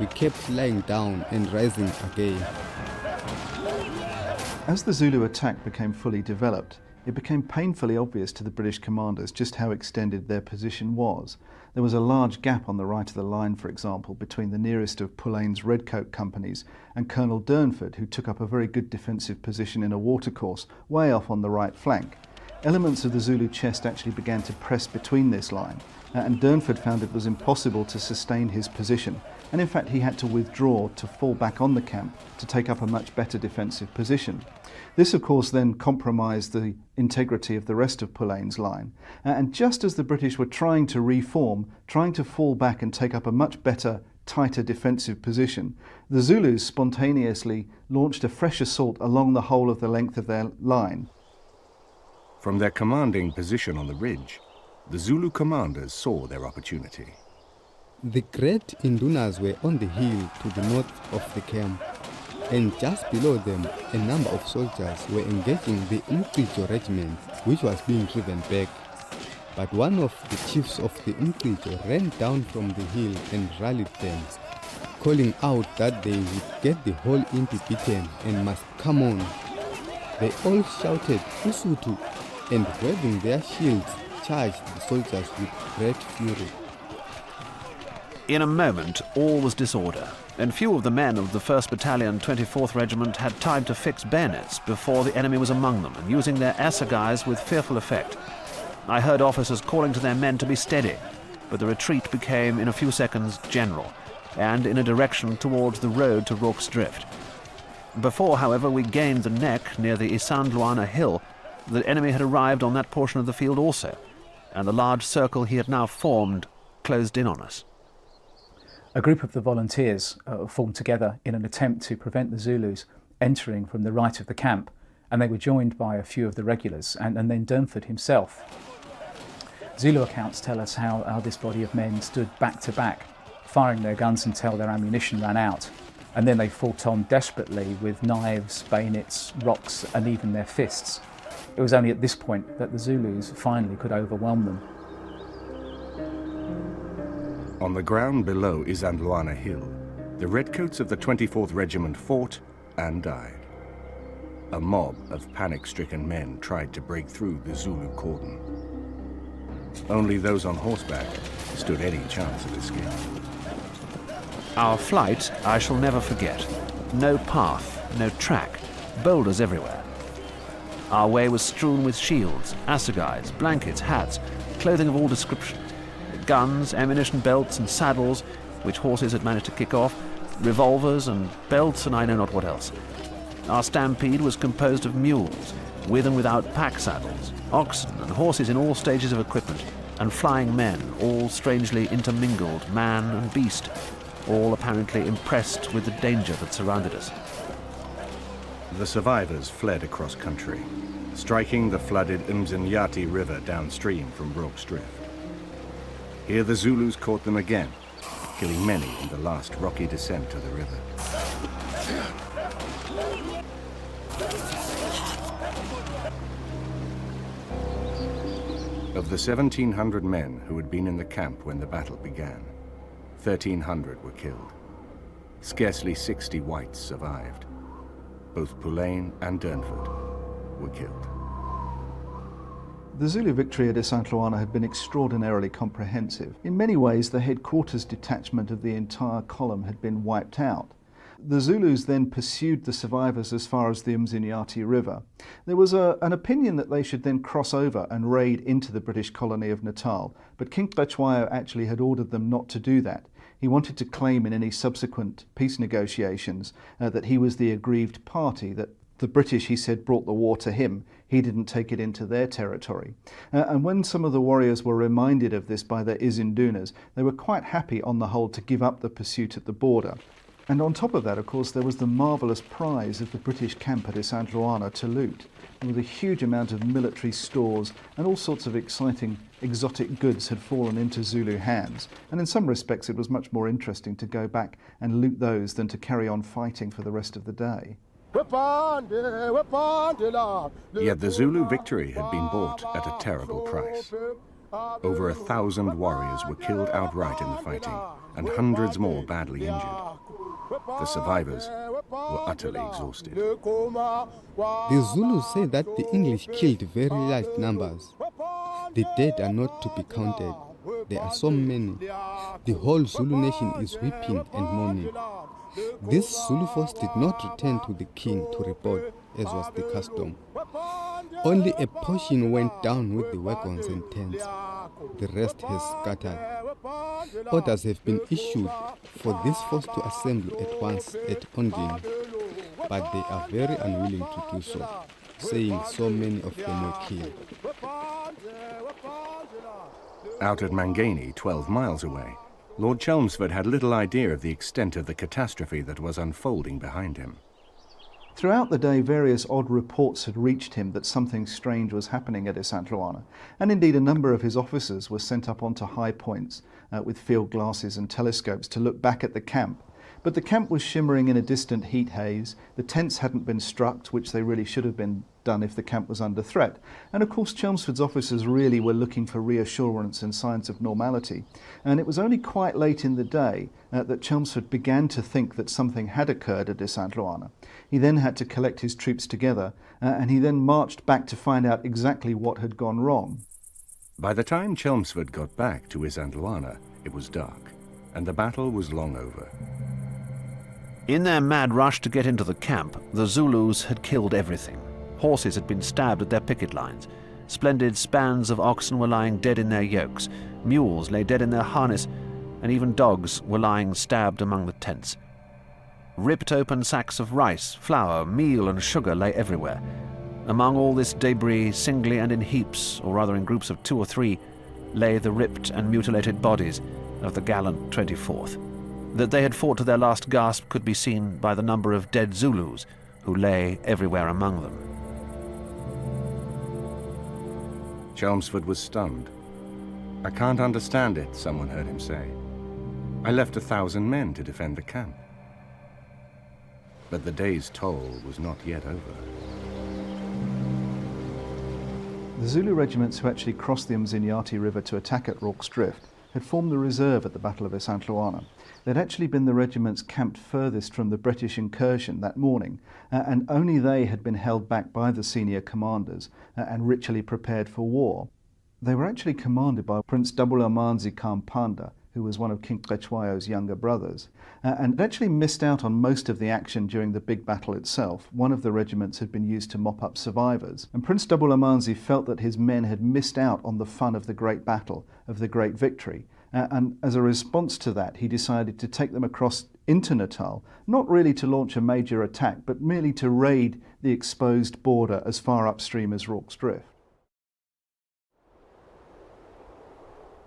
we kept lying down and rising again. As the Zulu attack became fully developed, it became painfully obvious to the British commanders just how extended their position was. There was a large gap on the right of the line, for example, between the nearest of Pulane's redcoat companies and Colonel Durnford, who took up a very good defensive position in a watercourse way off on the right flank. Elements of the Zulu chest actually began to press between this line, and Durnford found it was impossible to sustain his position, and in fact he had to withdraw to fall back on the camp to take up a much better defensive position. This of course then compromised the integrity of the rest of Pulane's line, and just as the British were trying to reform, trying to fall back and take up a much better, tighter defensive position, the Zulus spontaneously launched a fresh assault along the whole of the length of their line. From their commanding position on the ridge, the Zulu commanders saw their opportunity. The great Indunas were on the hill to the north of the camp, and just below them a number of soldiers were engaging the Umqijo regiment, which was being driven back. But one of the chiefs of the Umqijo ran down from the hill and rallied them, calling out that they would get the whole Impi beaten and must come on. They all shouted Usutu, and waving their shields charged the soldiers with great fury. In a moment, all was disorder, and few of the men of the 1st Battalion 24th Regiment had time to fix bayonets before the enemy was among them and using their assegais with fearful effect. I heard officers calling to their men to be steady, but the retreat became in a few seconds general, and in a direction towards the road to Rorke's Drift. Before, however, we gained the neck near the Isandlwana hill, the enemy had arrived on that portion of the field also, and the large circle he had now formed closed in on us. A group of the volunteers formed together in an attempt to prevent the Zulus entering from the right of the camp, and they were joined by a few of the regulars and then Durnford himself. Zulu accounts tell us how this body of men stood back to back, firing their guns until their ammunition ran out, and then they fought on desperately with knives, bayonets, rocks and even their fists. It was only at this point that the Zulus finally could overwhelm them. On the ground below Isandlwana Hill, the redcoats of the 24th Regiment fought and died. A mob of panic-stricken men tried to break through the Zulu cordon. Only those on horseback stood any chance of escape. Our flight I shall never forget. No path, no track, boulders everywhere. Our way was strewn with shields, assegais, blankets, hats, clothing of all descriptions, guns, ammunition belts and saddles, which horses had managed to kick off, revolvers and belts and I know not what else. Our stampede was composed of mules, with and without pack saddles, oxen and horses in all stages of equipment, and flying men, all strangely intermingled, man and beast, all apparently impressed with the danger that surrounded us. The survivors fled across country, striking the flooded Umzinyathi River downstream from Rorke's Drift. Here the Zulus caught them again, killing many in the last rocky descent to the river. Of the 1,700 men who had been in the camp when the battle began, 1,300 were killed. Scarcely 60 whites survived. Both Pulane and Durnford were killed. The Zulu victory at Isandlwana had been extraordinarily comprehensive. In many ways, the headquarters detachment of the entire column had been wiped out. The Zulus then pursued the survivors as far as the Umzinyathi River. There was an opinion that they should then cross over and raid into the British colony of Natal, but King Cetshwayo actually had ordered them not to do that. He wanted to claim in any subsequent peace negotiations that he was the aggrieved party, that the British, he said, brought the war to him. He didn't take it into their territory. And when some of the warriors were reminded of this by their Izindunas, they were quite happy on the whole to give up the pursuit at the border. And on top of that, of course, there was the marvellous prize of the British camp at Isandlwana to loot. There was a huge amount of military stores and all sorts of exciting exotic goods had fallen into Zulu hands. And in some respects, it was much more interesting to go back and loot those than to carry on fighting for the rest of the day. Yet the Zulu victory had been bought at a terrible price. Over 1,000 warriors were killed outright in the fighting, and hundreds more badly injured. The survivors were utterly exhausted. The Zulus say that the English killed very large numbers. The dead are not to be counted. There are so many. The whole Zulu nation is weeping and mourning. This Zulu force did not return to the king to report, as was the custom. Only a portion went down with the wagons and tents. The rest has scattered. Orders have been issued for this force to assemble at once at Ondini, but they are very unwilling to do so, saying so many of them were killed. Out at Mangani, 12 miles away, Lord Chelmsford had little idea of the extent of the catastrophe that was unfolding behind him. Throughout the day, various odd reports had reached him that something strange was happening at Isandlwana, and indeed a number of his officers were sent up onto high points with field glasses and telescopes to look back at the camp. But the camp was shimmering in a distant heat haze, the tents hadn't been struck, which they really should have been done if the camp was under threat, and of course Chelmsford's officers really were looking for reassurance and signs of normality. And it was only quite late in the day that Chelmsford began to think that something had occurred at Isandlwana. He then had to collect his troops together, and he then marched back to find out exactly what had gone wrong. By the time Chelmsford got back to Isandlwana, it was dark, and the battle was long over. In their mad rush to get into the camp, the Zulus had killed everything. Horses had been stabbed at their picket lines. Splendid spans of oxen were lying dead in their yokes. Mules lay dead in their harness, and even dogs were lying stabbed among the tents. Ripped open sacks of rice, flour, meal and sugar lay everywhere. Among all this debris, singly and in heaps, or rather in groups of 2 or 3, lay the ripped and mutilated bodies of the gallant 24th. That they had fought to their last gasp could be seen by the number of dead Zulus who lay everywhere among them. Chelmsford was stunned. "I can't understand it," someone heard him say. "I left 1,000 men to defend the camp." But the day's toll was not yet over. The Zulu regiments who actually crossed the Umzinyathi River to attack at Rorke's Drift had formed the reserve at the Battle of Isandlwana. They'd actually been the regiments camped furthest from the British incursion that morning, and only they had been held back by the senior commanders and ritually prepared for war. They were actually commanded by Prince Dabulamanzi Kampanda, who was one of King Cetshwayo's younger brothers, and actually missed out on most of the action during the big battle itself. One of the regiments had been used to mop up survivors, and Prince Dabulamanzi felt that his men had missed out on the fun of the great battle, of the great victory, and as a response to that he decided to take them across into Natal, not really to launch a major attack, but merely to raid the exposed border as far upstream as Rorke's Drift.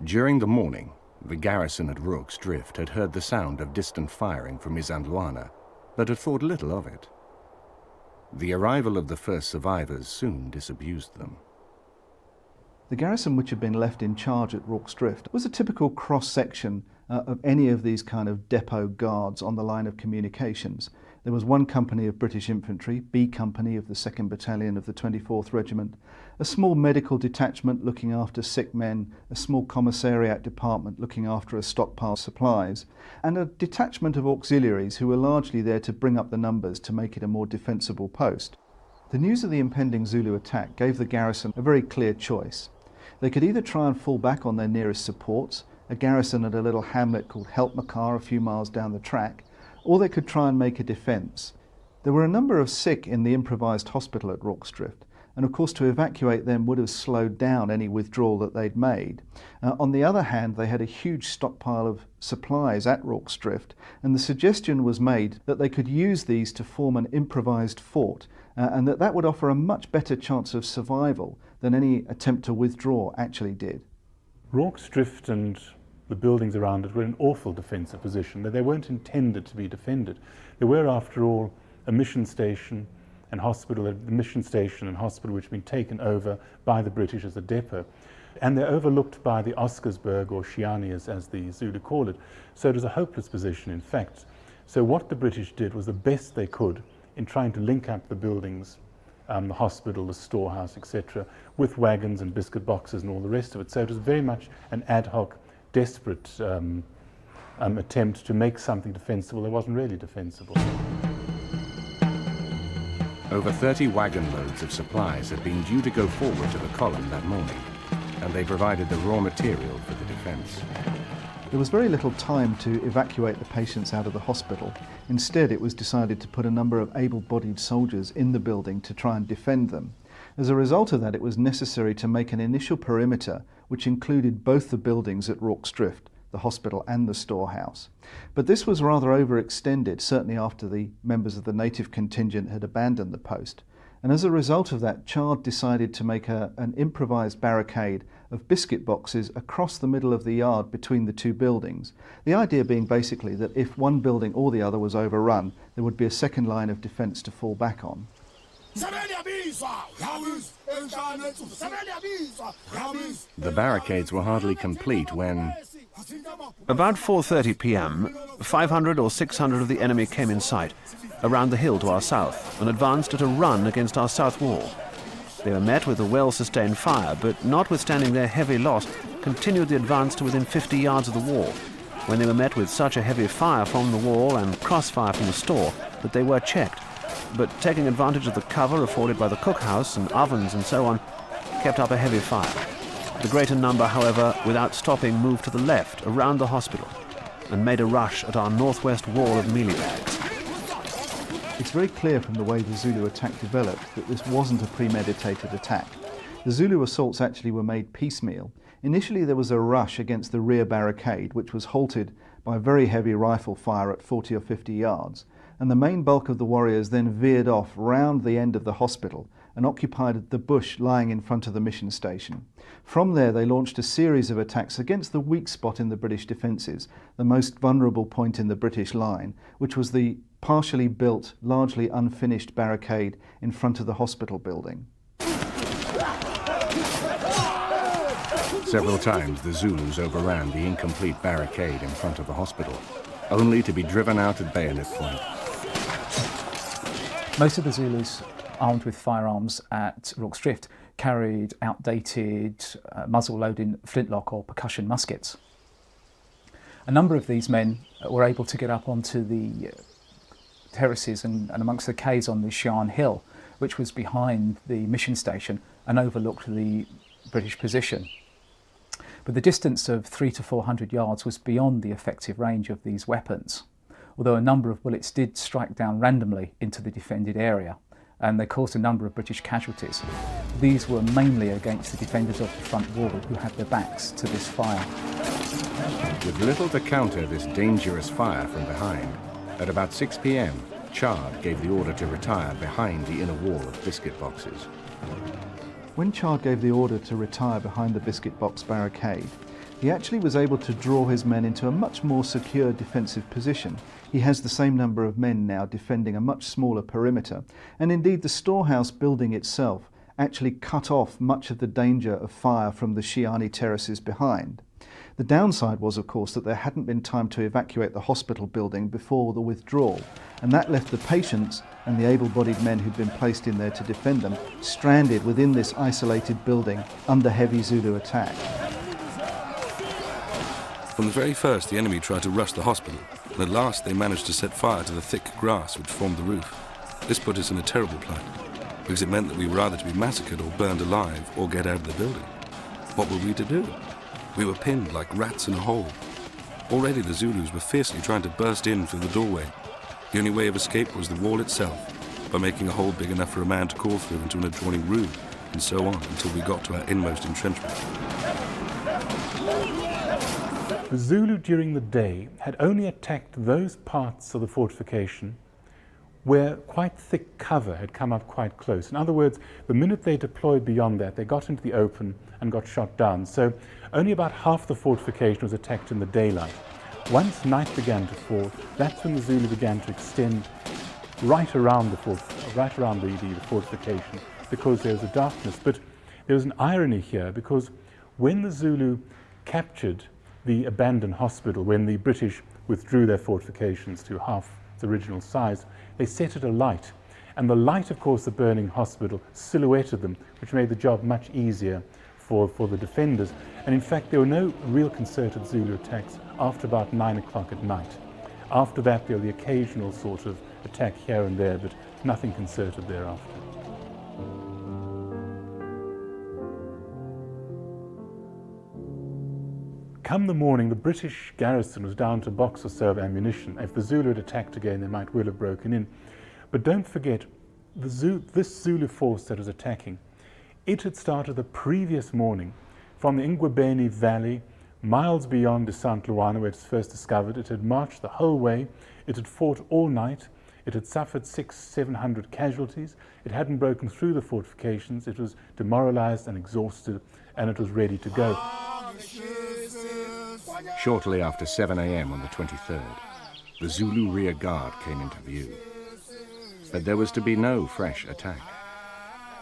During the morning, the garrison at Rorke's Drift had heard the sound of distant firing from Isandlwana, but had thought little of it. The arrival of the first survivors soon disabused them. The garrison which had been left in charge at Rorke's Drift was a typical cross-section of any of these kind of depot guards on the line of communications. There was one company of British infantry, B Company of the 2nd Battalion of the 24th Regiment, a small medical detachment looking after sick men, a small commissariat department looking after a stockpile of supplies, and a detachment of auxiliaries who were largely there to bring up the numbers to make it a more defensible post. The news of the impending Zulu attack gave the garrison a very clear choice. They could either try and fall back on their nearest supports, a garrison at a little hamlet called Helpmakar a few miles down the track, or they could try and make a defence. There were a number of sick in the improvised hospital at Rorke's Drift, and of course to evacuate them would have slowed down any withdrawal that they'd made. On the other hand, they had a huge stockpile of supplies at Rorke's Drift, and the suggestion was made that they could use these to form an improvised fort, and that would offer a much better chance of survival than any attempt to withdraw actually did. Rorke's Drift and the buildings around it were in an awful defensive position. They weren't intended to be defended. They were, after all, a mission station and hospital, a mission station and hospital which had been taken over by the British as a depot. And they're overlooked by the Oscarsburg, or Shiani as the Zulu call it. So it was a hopeless position, in fact. So what the British did was the best they could in trying to link up the buildings, the hospital, the storehouse, etc., with wagons and biscuit boxes and all the rest of it. So it was very much an ad hoc, desperate attempt to make something defensible that wasn't really defensible. Over 30 wagon loads of supplies had been due to go forward to the column that morning, and they provided the raw material for the defence. There was very little time to evacuate the patients out of the hospital. Instead, it was decided to put a number of able-bodied soldiers in the building to try and defend them. As a result of that, it was necessary to make an initial perimeter which included both the buildings at Rorke's Drift, the hospital and the storehouse. But this was rather overextended, certainly after the members of the native contingent had abandoned the post. And as a result of that, Chard decided to make an improvised barricade of biscuit boxes across the middle of the yard between the two buildings. The idea being basically that if one building or the other was overrun, there would be a second line of defence to fall back on. The barricades were hardly complete when... About 4:30 p.m, 500 or 600 of the enemy came in sight, around the hill to our south, and advanced at a run against our south wall. They were met with a well-sustained fire, but notwithstanding their heavy loss, continued the advance to within 50 yards of the wall, when they were met with such a heavy fire from the wall and crossfire from the store that they were checked, but taking advantage of the cover afforded by the cookhouse and ovens and so on, kept up a heavy fire. The greater number, however, without stopping, moved to the left, around the hospital, and made a rush at our northwest wall of mealie bags. It's very clear from the way the Zulu attack developed that this wasn't a premeditated attack. The Zulu assaults actually were made piecemeal. Initially there was a rush against the rear barricade, which was halted by very heavy rifle fire at 40 or 50 yards, and the main bulk of the warriors then veered off round the end of the hospital and occupied the bush lying in front of the mission station. From there they launched a series of attacks against the weak spot in the British defences, the most vulnerable point in the British line, which was the partially built, largely unfinished barricade in front of the hospital building. Several times the Zulus overran the incomplete barricade in front of the hospital, only to be driven out at bayonet point. Most of the Zulus armed with firearms at Rorke's Drift carried outdated muzzle-loading flintlock or percussion muskets. A number of these men were able to get up onto the terraces and amongst the caves on the Shan Hill, which was behind the mission station and overlooked the British position. But the distance of 300 to 400 yards was beyond the effective range of these weapons, although a number of bullets did strike down randomly into the defended area, and they caused a number of British casualties. These were mainly against the defenders of the front wall who had their backs to this fire. With little to counter this dangerous fire from behind, at about 6 p.m, Chard gave the order to retire behind the inner wall of biscuit boxes. When Chard gave the order to retire behind the biscuit box barricade, he actually was able to draw his men into a much more secure defensive position. He has the same number of men now defending a much smaller perimeter, and indeed the storehouse building itself actually cut off much of the danger of fire from the Shiani terraces behind. The downside was, of course, that there hadn't been time to evacuate the hospital building before the withdrawal, and that left the patients and the able-bodied men who'd been placed in there to defend them stranded within this isolated building under heavy Zulu attack. From the very first, the enemy tried to rush the hospital, and at last they managed to set fire to the thick grass which formed the roof. This put us in a terrible plight, because it meant that we were either to be massacred or burned alive or get out of the building. What were we to do? We were pinned like rats in a hole. Already the Zulus were fiercely trying to burst in through the doorway. The only way of escape was the wall itself, by making a hole big enough for a man to crawl through into an adjoining room, and so on until we got to our inmost entrenchment. The Zulu during the day had only attacked those parts of the fortification where quite thick cover had come up quite close. In other words, the minute they deployed beyond that, they got into the open and got shot down. So only about half the fortification was attacked in the daylight. Once night began to fall, that's when the Zulu began to extend right around the fortification, because there was a darkness. But there was an irony here, because when the Zulu captured the abandoned hospital, when the British withdrew their fortifications to half its original size, they set it alight. And the light, of course, the burning hospital silhouetted them, which made the job much easier for the defenders. And in fact, there were no real concerted Zulu attacks after about 9 o'clock at night. After that, there were the occasional sort of attack here and there, but nothing concerted thereafter. Come the morning, the British garrison was down to a box or so of ammunition. If the Zulu had attacked again, they might well have broken in. But don't forget, this Zulu force that was attacking, it had started the previous morning from the Hlobane Valley, miles beyond Isandlwana, where it was first discovered. It had marched the whole way. It had fought all night. It had suffered 600-700 casualties. It hadn't broken through the fortifications. It was demoralized and exhausted, and it was ready to go. Shortly after 7 a.m. on the 23rd, the Zulu rear guard came into view. But there was to be no fresh attack,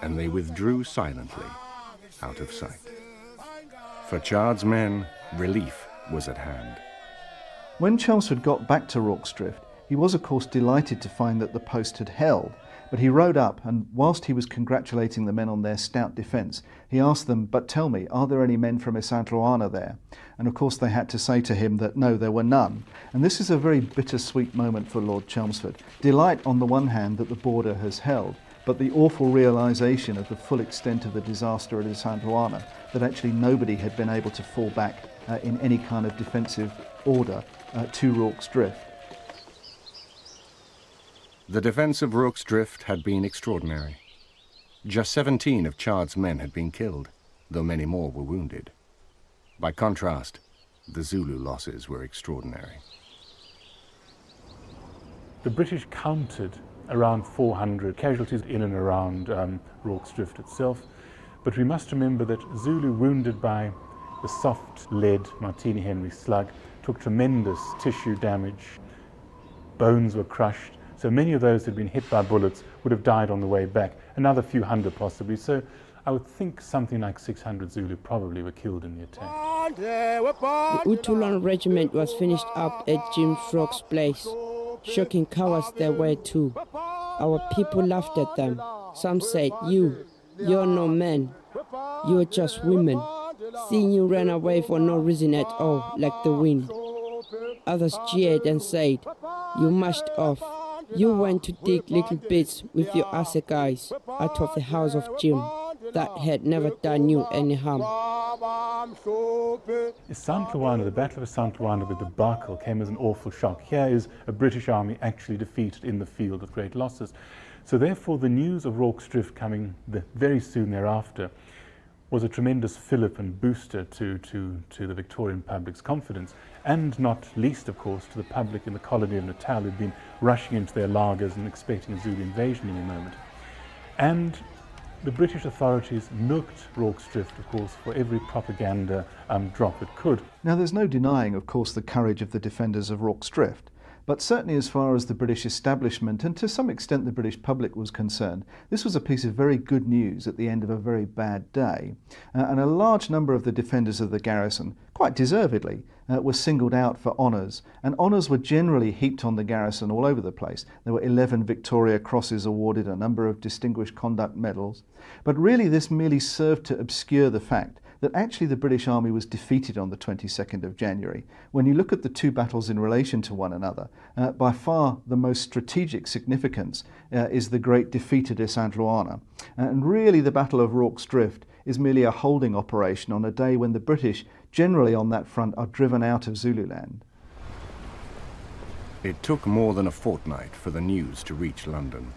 and they withdrew silently out of sight. For Chard's men, relief was at hand. When Chelmsford got back to Rorke's Drift, he was of course delighted to find that the post had held, but he rode up, and whilst he was congratulating the men on their stout defence, he asked them, "But tell me, are there any men from Isandlwana there?" And of course they had to say to him that no, there were none. And this is a very bittersweet moment for Lord Chelmsford. Delight on the one hand that the border has held, but the awful realisation of the full extent of the disaster at Isandlwana, that actually nobody had been able to fall back in any kind of defensive order to Rorke's Drift. The defence of Rorke's Drift had been extraordinary. Just 17 of Chard's men had been killed, though many more were wounded. By contrast, the Zulu losses were extraordinary. The British counted around 400 casualties in and around Rorke's Drift itself, but we must remember that Zulu wounded by the soft lead Martini Henry slug took tremendous tissue damage, bones were crushed, so many of those who had been hit by bullets would have died on the way back, another few hundred possibly. So I would think something like 600 Zulu probably were killed in the attack. The Ulundi regiment was finished up at Jim Frog's place. Shocking cowards they were too. Our people laughed at them. Some said, you're no men. You're just women. Seeing you ran away for no reason at all, like the wind. Others jeered and said, you marched off. You went to dig little bits with your assegais out of the house of Jim that had never done you any harm. Isandlwana, the Battle of Isandlwana with the debacle came as an awful shock. Here is a British army actually defeated in the field with great losses. So therefore the news of Rorke's Drift coming very soon thereafter was a tremendous fillip and booster to the Victorian public's confidence, and not least, of course, to the public in the colony of Natal who'd been rushing into their lagers and expecting a Zulu invasion any moment. And the British authorities milked Rorke's Drift, of course, for every propaganda drop it could. Now there's no denying, of course, the courage of the defenders of Rorke's Drift. But certainly as far as the British establishment and to some extent the British public was concerned, this was a piece of very good news at the end of a very bad day. And a large number of the defenders of the garrison, quite deservedly, were singled out for honours. And honours were generally heaped on the garrison all over the place. There were 11 Victoria Crosses awarded, a number of Distinguished Conduct Medals. But really this merely served to obscure the fact that actually the British Army was defeated on the 22nd of January. When you look at the two battles in relation to one another, by far the most strategic significance is the great defeat at Isandlwana. And really the Battle of Rorke's Drift is merely a holding operation on a day when the British, generally on that front, are driven out of Zululand. It took more than a fortnight for the news to reach London.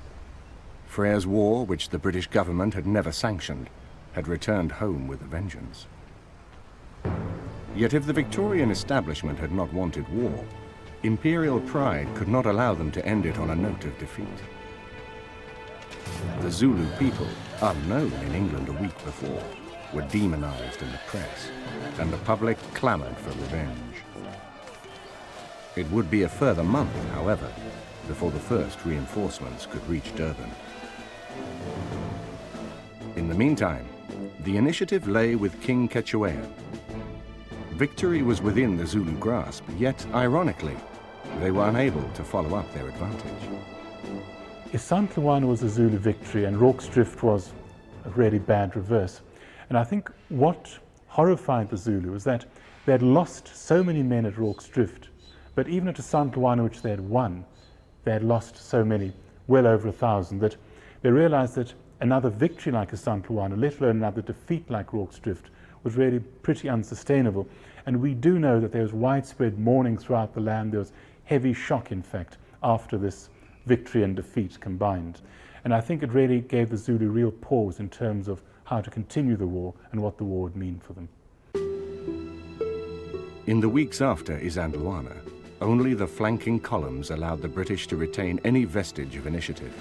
Frere's war, which the British government had never sanctioned, had returned home with a vengeance. Yet if the Victorian establishment had not wanted war, imperial pride could not allow them to end it on a note of defeat. The Zulu people, unknown in England a week before, were demonized in the press, and the public clamored for revenge. It would be a further month, however, before the first reinforcements could reach Durban. In the meantime, the initiative lay with King Cetshwayo. Victory was within the Zulu grasp, yet, ironically, they were unable to follow up their advantage. Isandlwana was a Zulu victory and Rorke's Drift was a really bad reverse. And I think what horrified the Zulu was that they had lost so many men at Rorke's Drift, but even at Isandlwana, which they had won, they had lost so many, well over 1,000, that they realized that another victory like Isandlwana, let alone another defeat like Rorke's Drift, was really pretty unsustainable. And we do know that there was widespread mourning throughout the land. There was heavy shock, in fact, after this victory and defeat combined. And I think it really gave the Zulu real pause in terms of how to continue the war and what the war would mean for them. In the weeks after Isandlwana, only the flanking columns allowed the British to retain any vestige of initiative.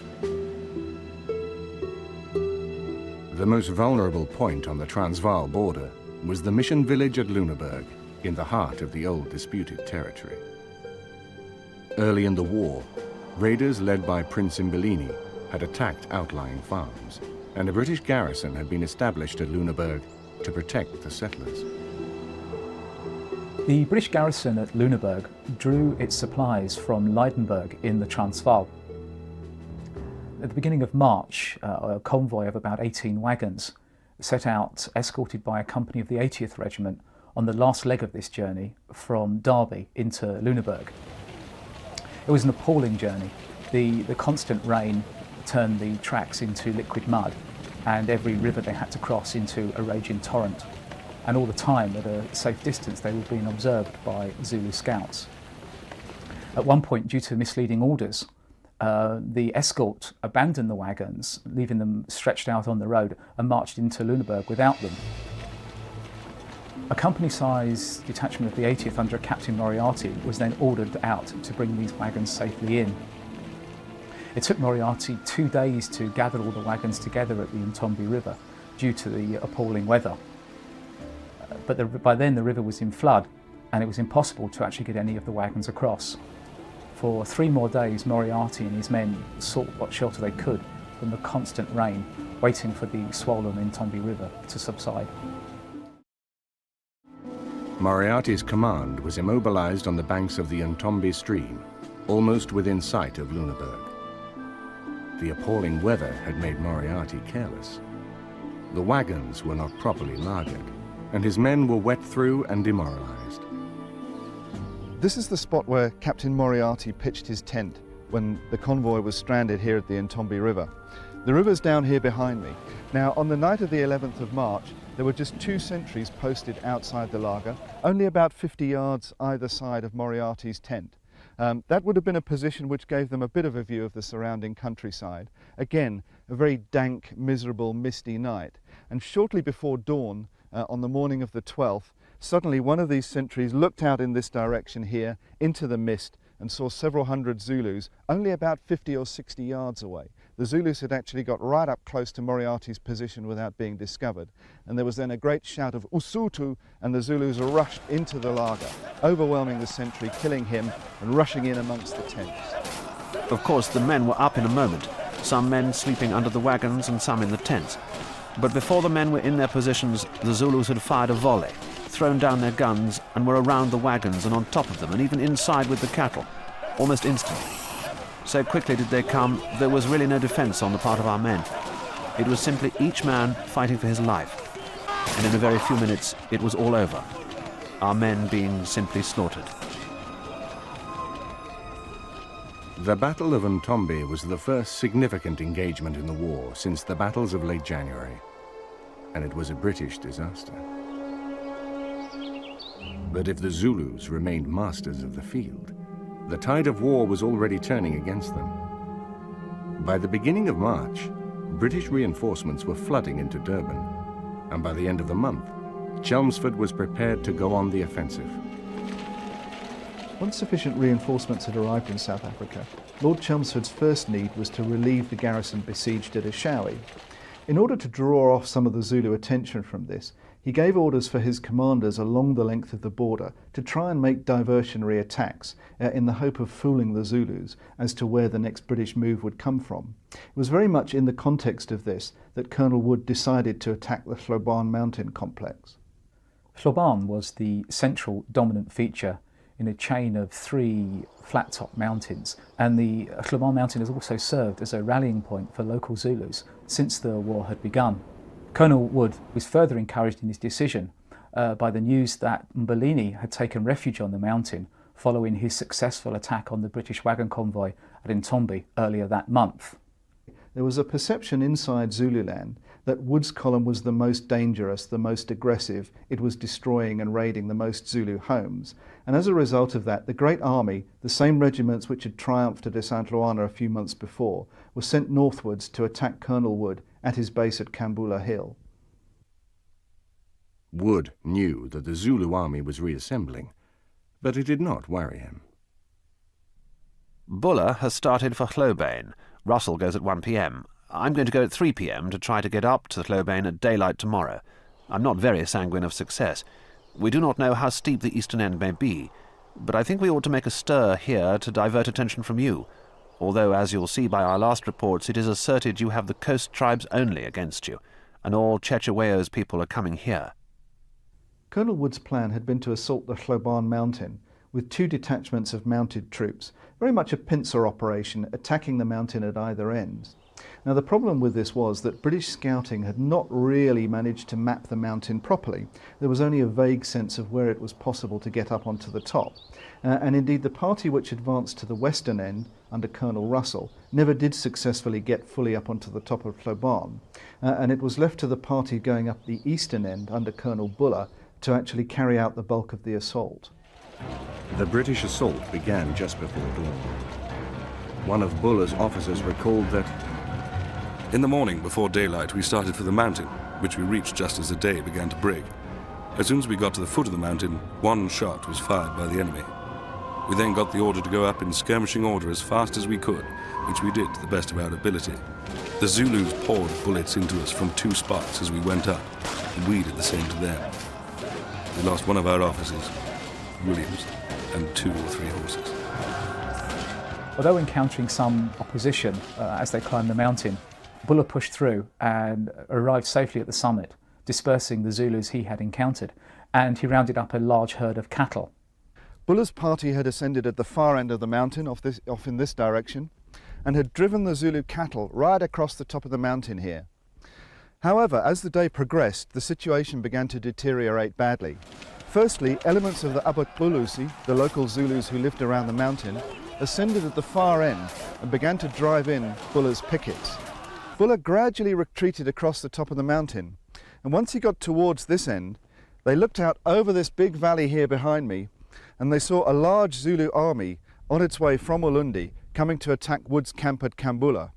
The most vulnerable point on the Transvaal border was the mission village at Lunenburg, in the heart of the old disputed territory. Early in the war, raiders led by Prince Imperial had attacked outlying farms, and a British garrison had been established at Lunenburg to protect the settlers. The British garrison at Lunenburg drew its supplies from Leidenburg in the Transvaal. At the beginning of March, a convoy of about 18 wagons set out, escorted by a company of the 80th Regiment, on the last leg of this journey from Derby into Lunenburg. It was an appalling journey. The constant rain turned the tracks into liquid mud, and every river they had to cross into a raging torrent. And all the time, at a safe distance, they were being observed by Zulu scouts. At one point, due to misleading orders, the escort abandoned the wagons, leaving them stretched out on the road, and marched into Lunenburg without them. A company-sized detachment of the 80th under Captain Moriarty was then ordered out to bring these wagons safely in. It took Moriarty 2 days to gather all the wagons together at the Intombi River due to the appalling weather. But by then the river was in flood, and it was impossible to actually get any of the wagons across. For 3 more days, Moriarty and his men sought what shelter they could from the constant rain, waiting for the swollen Intombi River to subside. Moriarty's command was immobilized on the banks of the Intombi stream, almost within sight of Lunenburg. The appalling weather had made Moriarty careless. The wagons were not properly lagered, and his men were wet through and demoralized. This is the spot where Captain Moriarty pitched his tent when the convoy was stranded here at the Intombi River. The river's down here behind me. Now, on the night of the 11th of March, there were just 2 sentries posted outside the laager, only about 50 yards either side of Moriarty's tent. That would have been a position which gave them a bit of a view of the surrounding countryside. Again, a very dank, miserable, misty night. And shortly before dawn, on the morning of the 12th, suddenly one of these sentries looked out in this direction here into the mist and saw several hundred Zulus only about 50 or 60 yards away. The Zulus had actually got right up close to Moriarty's position without being discovered, and there was then a great shout of Usutu, and the Zulus rushed into the laager, overwhelming the sentry, killing him and rushing in amongst the tents. Of course, the men were up in a moment, some men sleeping under the wagons and some in the tents. But before the men were in their positions, the Zulus had fired a volley, thrown down their guns, and were around the wagons and on top of them, and even inside with the cattle, almost instantly. So quickly did they come, there was really no defence on the part of our men. It was simply each man fighting for his life. And in a very few minutes, it was all over, our men being simply slaughtered. The Battle of Intombi was the first significant engagement in the war since the battles of late January, and it was a British disaster. But if the Zulus remained masters of the field, the tide of war was already turning against them. By the beginning of March, British reinforcements were flooding into Durban, and by the end of the month, Chelmsford was prepared to go on the offensive. Once sufficient reinforcements had arrived in South Africa, Lord Chelmsford's first need was to relieve the garrison besieged at Eshowe. In order to draw off some of the Zulu attention from this, he gave orders for his commanders along the length of the border to try and make diversionary attacks in the hope of fooling the Zulus as to where the next British move would come from. It was very much in the context of this that Colonel Wood decided to attack the Hlobane mountain complex. Hlobane was the central dominant feature in a chain of 3 flat-top mountains, and the Hlobane mountain has also served as a rallying point for local Zulus since the war had begun. Colonel Wood was further encouraged in his decision by the news that Mbeleni had taken refuge on the mountain following his successful attack on the British wagon convoy at Intombi earlier that month. There was a perception inside Zululand that Wood's column was the most dangerous, the most aggressive. It was destroying and raiding the most Zulu homes. And as a result of that, the Great Army, the same regiments which had triumphed at Isandlwana a few months before, were sent northwards to attack Colonel Wood at his base at Kambula Hill. Wood knew that the Zulu army was reassembling, but it did not worry him. Buller has started for Hlobane. Russell goes at 1 p.m. I'm going to go at 3 p.m. to try to get up to Hlobane at daylight tomorrow. I'm not very sanguine of success. We do not know how steep the eastern end may be, but I think we ought to make a stir here to divert attention from you, although, as you'll see by our last reports, it is asserted you have the coast tribes only against you, and all Cetshwayo's people are coming here. Colonel Wood's plan had been to assault the Hlobane mountain with 2 detachments of mounted troops, very much a pincer operation, attacking the mountain at either end. Now the problem with this was that British scouting had not really managed to map the mountain properly. There was only a vague sense of where it was possible to get up onto the top. And indeed the party which advanced to the western end under Colonel Russell never did successfully get fully up onto the top of Hlobane. And it was left to the party going up the eastern end under Colonel Buller to actually carry out the bulk of the assault. The British assault began just before dawn. One of Buller's officers recalled that In the morning, before daylight, we started for the mountain, which we reached just as the day began to break. As soon as we got to the foot of the mountain, 1 shot was fired by the enemy. We then got the order to go up in skirmishing order as fast as we could, which we did to the best of our ability. The Zulus poured bullets into us from 2 spots as we went up, and we did the same to them. We lost one of our officers, Williams, and 2 or 3 horses. Although encountering some opposition as they climbed the mountain, Buller pushed through and arrived safely at the summit, dispersing the Zulus he had encountered, and he rounded up a large herd of cattle. Buller's party had ascended at the far end of the mountain, off in this direction, and had driven the Zulu cattle right across the top of the mountain here. However, as the day progressed, the situation began to deteriorate badly. Firstly, elements of the Abakbulusi, the local Zulus who lived around the mountain, ascended at the far end and began to drive in Buller's pickets. Buller gradually retreated across the top of the mountain, and once he got towards this end, they looked out over this big valley here behind me, and they saw a large Zulu army on its way from Ulundi coming to attack Wood's camp at Kambula.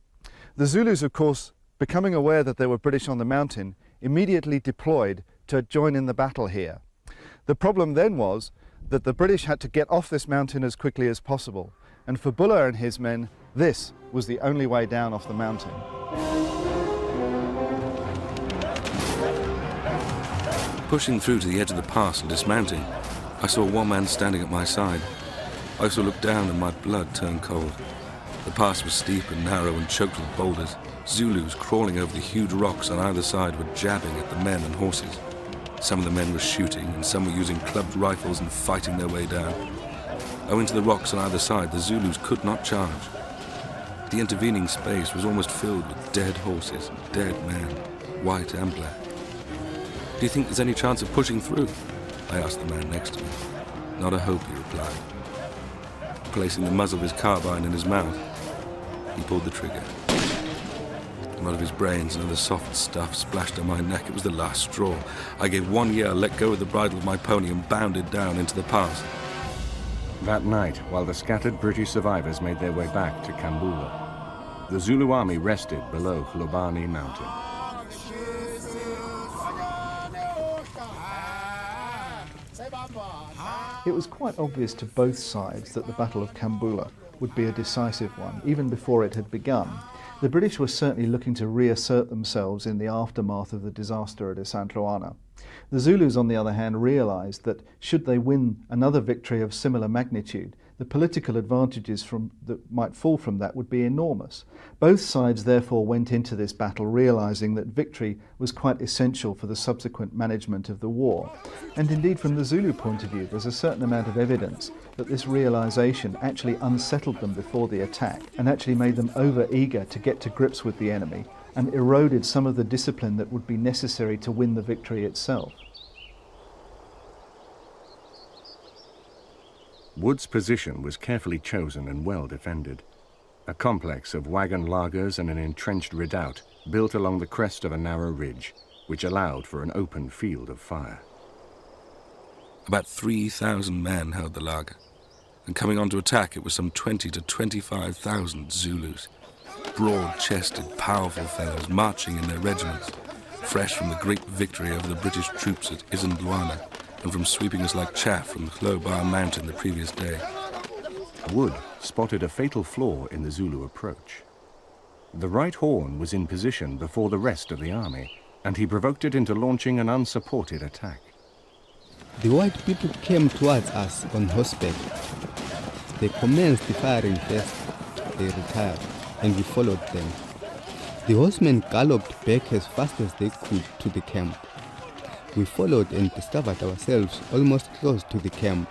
The Zulus, of course, becoming aware that there were British on the mountain, immediately deployed to join in the battle here. The problem then was that the British had to get off this mountain as quickly as possible, and for Buller and his men, this was the only way down off the mountain. Pushing through to the edge of the pass and dismounting, I saw one man standing at my side. I also looked down and my blood turned cold. The pass was steep and narrow and choked with boulders. Zulus crawling over the huge rocks on either side were jabbing at the men and horses. Some of the men were shooting and some were using clubbed rifles and fighting their way down. Owing to the rocks on either side, the Zulus could not charge. The intervening space was almost filled with dead horses, dead men, white and black. "Do you think there's any chance of pushing through?" I asked the man next to me. "Not a hope," he replied. Placing the muzzle of his carbine in his mouth, he pulled the trigger. A lot of his brains and other soft stuff splashed on my neck. It was the last straw. I gave one yell, let go of the bridle of my pony, and bounded down into the pass. That night, while the scattered British survivors made their way back to Kambula, the Zulu army rested below Hlobane mountain. It was quite obvious to both sides that the Battle of Kambula would be a decisive one, even before it had begun. The British were certainly looking to reassert themselves in the aftermath of the disaster at Isandlwana. The Zulus, on the other hand, realised that should they win another victory of similar magnitude, the political advantages that might fall from that would be enormous. Both sides therefore went into this battle realising that victory was quite essential for the subsequent management of the war. And indeed, from the Zulu point of view, there's a certain amount of evidence that this realisation actually unsettled them before the attack and actually made them over-eager to get to grips with the enemy and eroded some of the discipline that would be necessary to win the victory itself. Wood's position was carefully chosen and well defended. A complex of wagon lagers and an entrenched redoubt built along the crest of a narrow ridge, which allowed for an open field of fire. About 3,000 men held the lager, and coming on to attack it was some 20 to 25,000 Zulus. Broad-chested, powerful fellows marching in their regiments, fresh from the great victory over the British troops at Isandlwana and from sweeping us like chaff from the Hlobane mountain the previous day. Wood spotted a fatal flaw in the Zulu approach. The right horn was in position before the rest of the army, and he provoked it into launching an unsupported attack. The white people came towards us on horseback. They commenced firing first, they retired, and we followed them. The horsemen galloped back as fast as they could to the camp. We followed and discovered ourselves almost close to the camp,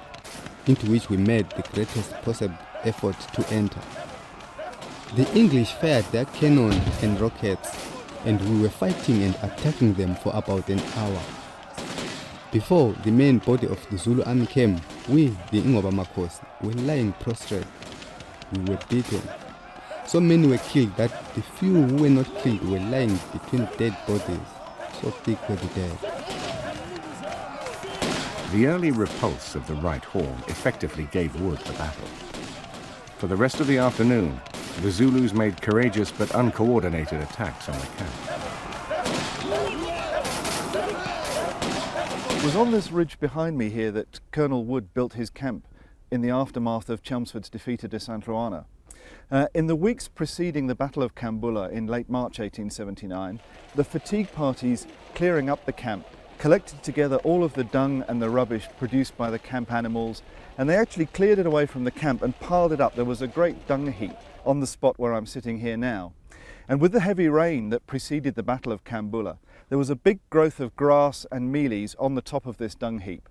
into which we made the greatest possible effort to enter. The English fired their cannon and rockets, and we were fighting and attacking them for about an hour. Before the main body of the Zulu army came, we, the Ingoba, were lying prostrate. We were beaten. So many were killed that the few who were not killed were lying between dead bodies. So thick were the dead. The early repulse of the right horn effectively gave Wood the battle. For the rest of the afternoon, the Zulus made courageous but uncoordinated attacks on the camp. It was on this ridge behind me here that Colonel Wood built his camp in the aftermath of Chelmsford's defeat at Isandlwana. In the weeks preceding the Battle of Kambula in late March 1879, the fatigue parties clearing up the camp collected together all of the dung and the rubbish produced by the camp animals, and they actually cleared it away from the camp and piled it up. There was a great dung heap on the spot where I'm sitting here now. And with the heavy rain that preceded the Battle of Kambula, there was a big growth of grass and mealies on the top of this dung heap.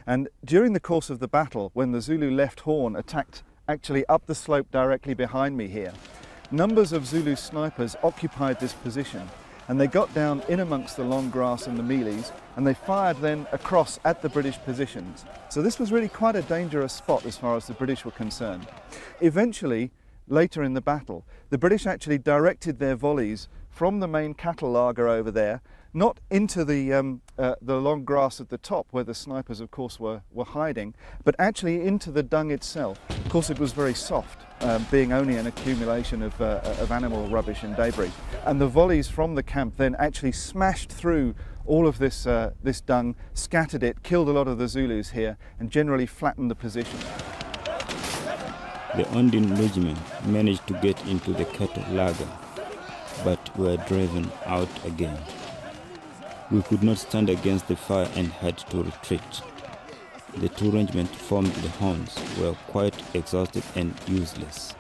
And during the course of the battle, when the Zulu left horn attacked actually up the slope directly behind me here, numbers of Zulu snipers occupied this position, and they got down in amongst the long grass and the mealies, and they fired then across at the British positions. So this was really quite a dangerous spot as far as the British were concerned. Eventually, later in the battle, the British actually directed their volleys from the main cattle lager over there, not into the long grass at the top where the snipers of course were hiding, but actually into the dung itself. Of course it was very soft, being only an accumulation of animal rubbish and debris. And the volleys from the camp then actually smashed through all of this dung, scattered it, killed a lot of the Zulus here, and generally flattened the position. The Undine regiment managed to get into the cattle lager, but were driven out again. We could not stand against the fire and had to retreat. The two regiments formed the horns were quite exhausted and useless,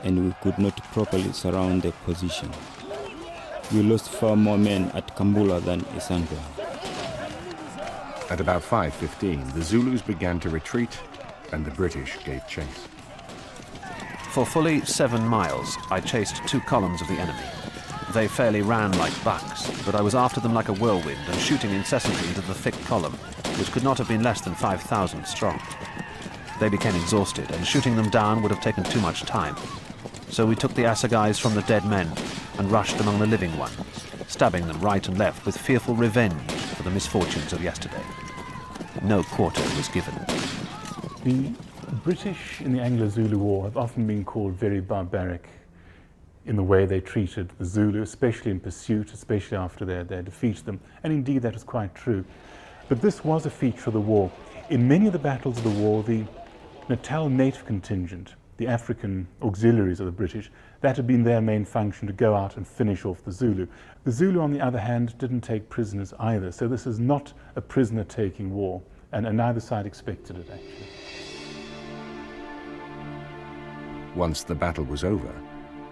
and we could not properly surround the position. We lost far more men at Kambula than Isandlwana. At about 5:15, the Zulus began to retreat, and the British gave chase. For fully 7 miles, I chased 2 columns of the enemy. They fairly ran like bucks, but I was after them like a whirlwind and shooting incessantly into the thick column, which could not have been less than 5,000 strong. They became exhausted, and shooting them down would have taken too much time. So we took the assegais from the dead men and rushed among the living ones, stabbing them right and left with fearful revenge for the misfortunes of yesterday. No quarter was given. The British in the Anglo-Zulu War have often been called very barbaric in the way they treated the Zulu, especially in pursuit, especially after they defeated them. And indeed, that is quite true. But this was a feature of the war. In many of the battles of the war, the Natal native contingent, the African auxiliaries of the British, that had been their main function, to go out and finish off the Zulu. The Zulu, on the other hand, didn't take prisoners either. So this is not a prisoner-taking war, and neither side expected it, actually. Once the battle was over,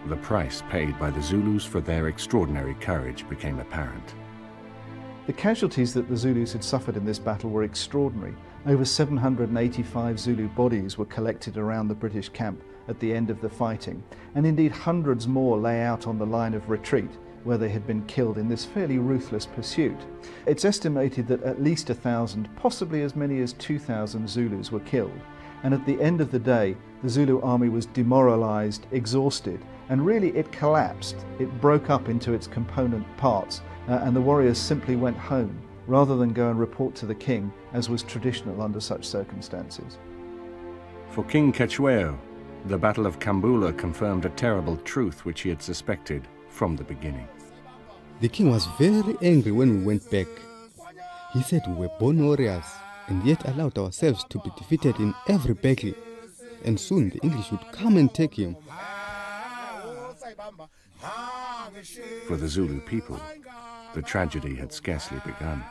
the price paid by the Zulus for their extraordinary courage became apparent. The casualties that the Zulus had suffered in this battle were extraordinary. Over 785 Zulu bodies were collected around the British camp at the end of the fighting, and indeed hundreds more lay out on the line of retreat, where they had been killed in this fairly ruthless pursuit. It's estimated that at least 1,000, possibly as many as 2,000 Zulus were killed. And at the end of the day, the Zulu army was demoralised, exhausted, and really it collapsed. It broke up into its component parts, and the warriors simply went home, rather than go and report to the king, as was traditional under such circumstances. For King Cetshwayo, the Battle of Kambula confirmed a terrible truth which he had suspected from the beginning. The king was very angry when we went back. He said we were born warriors and yet allowed ourselves to be defeated in every battle, and soon the English would come and take him. For the Zulu people, the tragedy had scarcely begun.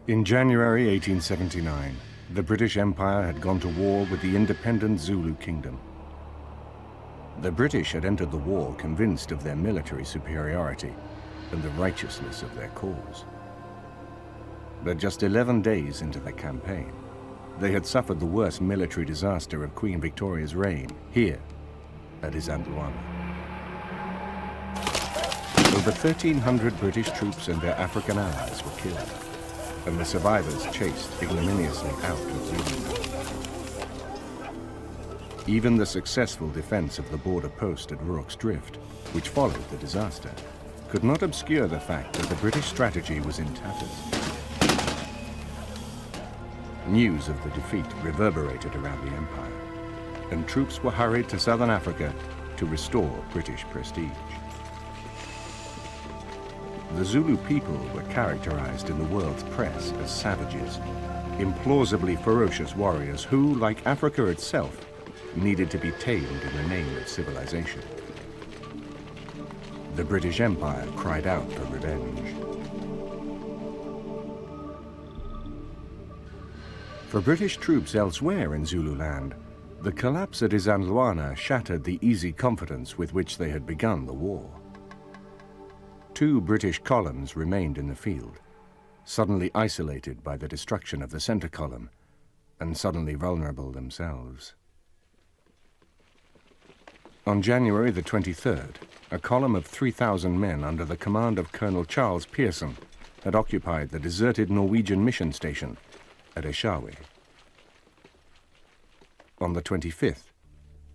In January 1879, the British Empire had gone to war with the independent Zulu Kingdom. The British had entered the war convinced of their military superiority and the righteousness of their cause. But just 11 days into the campaign, they had suffered the worst military disaster of Queen Victoria's reign here at Isandlwana. Over 1,300 British troops and their African allies were killed, and the survivors chased ignominiously out of Zululand. Even the successful defense of the border post at Rorke's Drift, which followed the disaster, could not obscure the fact that the British strategy was in tatters. News of the defeat reverberated around the empire, and troops were hurried to southern Africa to restore British prestige. The Zulu people were characterized in the world's press as savages, implausibly ferocious warriors who, like Africa itself, needed to be tamed in the name of civilization. The British Empire cried out for revenge. For British troops elsewhere in Zululand, the collapse at Isandlwana shattered the easy confidence with which they had begun the war. 2 British columns remained in the field, suddenly isolated by the destruction of the center column, and suddenly vulnerable themselves. On January the 23rd, a column of 3,000 men under the command of Colonel Charles Pearson had occupied the deserted Norwegian mission station at Eshowe. On the 25th,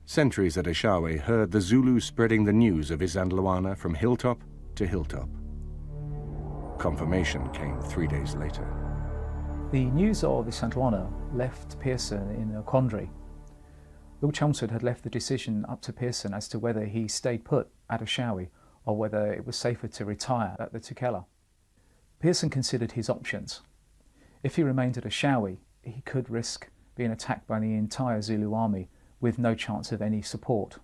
sentries at Eshowe heard the Zulus spreading the news of Isandlwana from hilltop to hilltop. Confirmation came 3 days later. The news of Isandlwana left Pearson in a quandary. Lord Chelmsford had left the decision up to Pearson as to whether he stayed put at Eshowe or whether it was safer to retire at the Tukela. Pearson considered his options. If he remained at Eshowe, he could risk being attacked by the entire Zulu army with no chance of any support.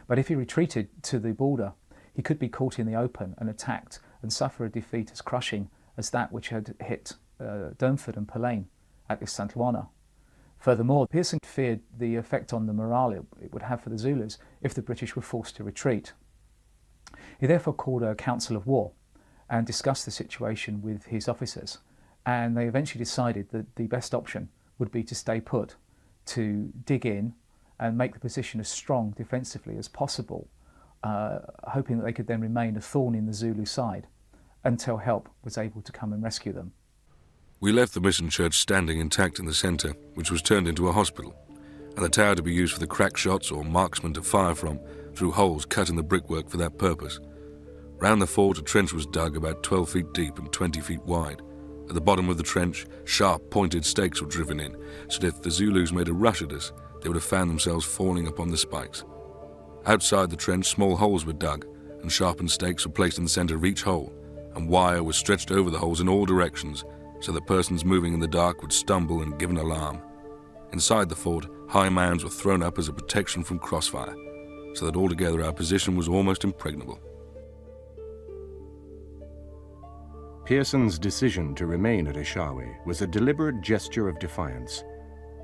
But if he retreated to the border, he could be caught in the open and attacked and suffer a defeat as crushing as that which had hit Durmford and Polaine at Isandlwana. Furthermore, Pearson feared the effect on the morale it would have for the Zulus if the British were forced to retreat. He therefore called a council of war and discussed the situation with his officers, and they eventually decided that the best option would be to stay put, to dig in and make the position as strong defensively as possible, hoping that they could then remain a thorn in the Zulu side until help was able to come and rescue them. We left the mission church standing intact in the centre, which was turned into a hospital, and the tower to be used for the crack shots or marksmen to fire from through holes cut in the brickwork for that purpose. Round the fort, a trench was dug about 12 feet deep and 20 feet wide. At the bottom of the trench, sharp, pointed stakes were driven in, so that if the Zulus made a rush at us, they would have found themselves falling upon the spikes. Outside the trench, small holes were dug, and sharpened stakes were placed in the centre of each hole, and wire was stretched over the holes in all directions, so that persons moving in the dark would stumble and give an alarm. Inside the fort, high mounds were thrown up as a protection from crossfire. so that altogether our position was almost impregnable. Pearson's decision to remain at Eshowe was a deliberate gesture of defiance,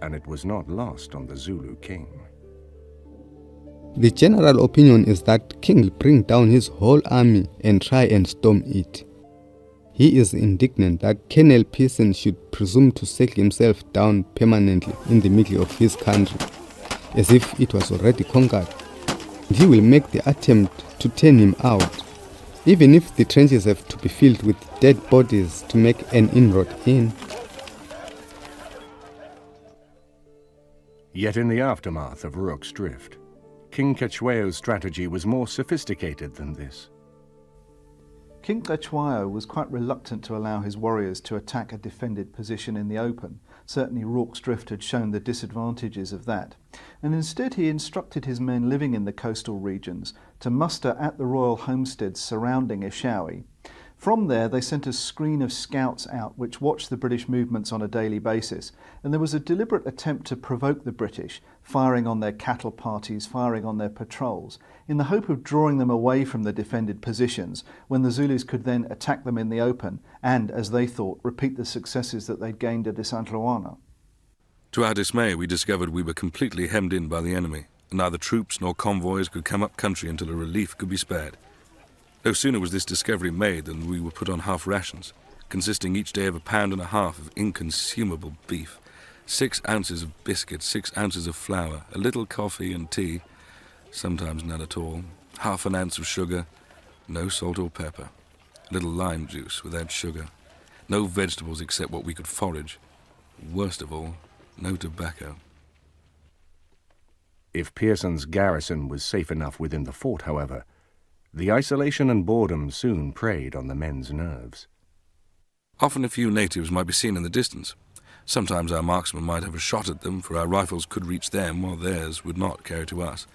and it was not lost on the Zulu king. The general opinion is that King will bring down his whole army and try and storm it. He is indignant that Colonel Pearson should presume to settle himself down permanently in the middle of his country, as if it was already conquered. He will make the attempt to turn him out, even if the trenches have to be filled with dead bodies to make an inroad in. Yet in the aftermath of Rorke's drift, King Cetshwayo's strategy was more sophisticated than this. King Cetshwayo was quite reluctant to allow his warriors to attack a defended position in the open. Certainly Rorke's drift had shown the disadvantages of that, and instead he instructed his men living in the coastal regions to muster at the royal homesteads surrounding Eshowe. From there they sent a screen of scouts out which watched the British movements on a daily basis, and there was a deliberate attempt to provoke the British, firing on their cattle parties, firing on their patrols, in the hope of drawing them away from the defended positions when the Zulus could then attack them in the open and, as they thought, repeat the successes that they'd gained at Isandlwana. To our dismay, we discovered we were completely hemmed in by the enemy, and neither troops nor convoys could come up country until a relief could be spared. No sooner was this discovery made than we were put on half rations, consisting each day of 1.5 pounds of inconsumable beef, 6 ounces of biscuits, 6 ounces of flour, a little coffee and tea, sometimes none at all, 1/2 ounce of sugar, no salt or pepper, a little lime juice without sugar, no vegetables except what we could forage, worst of all, no tobacco. If Pearson's garrison was safe enough within the fort, however, the isolation and boredom soon preyed on the men's nerves. Often a few natives might be seen in the distance. Sometimes our marksmen might have a shot at them, for our rifles could reach them while theirs would not carry to us.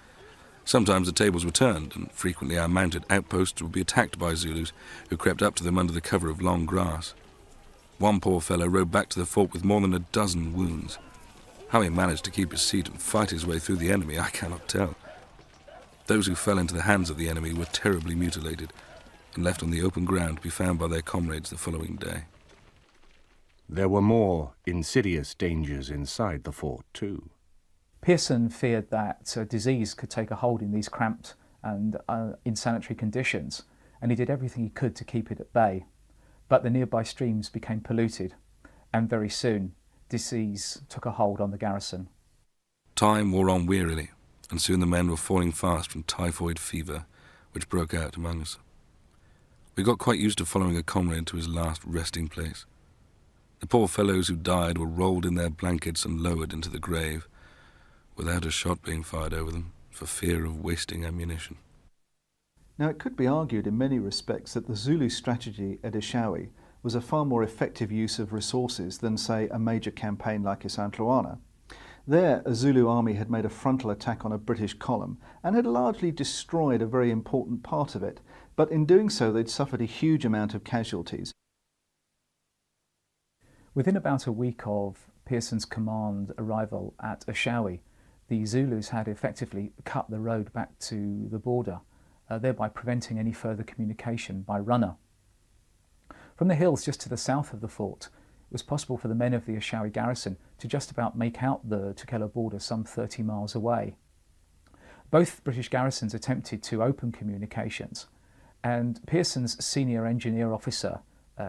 Sometimes the tables were turned, and frequently our mounted outposts would be attacked by Zulus who crept up to them under the cover of long grass. One poor fellow rode back to the fort with more than 12 wounds. How he managed to keep his seat and fight his way through the enemy, I cannot tell. Those who fell into the hands of the enemy were terribly mutilated and left on the open ground to be found by their comrades the following day. There were more insidious dangers inside the fort, too. Pearson feared that disease could take a hold in these cramped and insanitary conditions, and he did everything he could to keep it at bay. But the nearby streams became polluted, and very soon disease took a hold on the garrison. Time wore on wearily, and soon the men were falling fast from typhoid fever, which broke out among us. We got quite used to following a comrade to his last resting place. The poor fellows who died were rolled in their blankets and lowered into the grave, without a shot being fired over them, for fear of wasting ammunition. Now it could be argued in many respects that the Zulu strategy at Eshowe was a far more effective use of resources than, say, a major campaign like Isandlwana. There, a Zulu army had made a frontal attack on a British column and had largely destroyed a very important part of it, but in doing so they'd suffered a huge amount of casualties. Within about a week of Pearson's command arrival at Eshowe, the Zulus had effectively cut the road back to the border, thereby preventing any further communication by runner. From the hills just to the south of the fort, it was possible for the men of the Eshowe garrison to just about make out the Tukela border some 30 miles away. Both British garrisons attempted to open communications, and Pearson's senior engineer officer,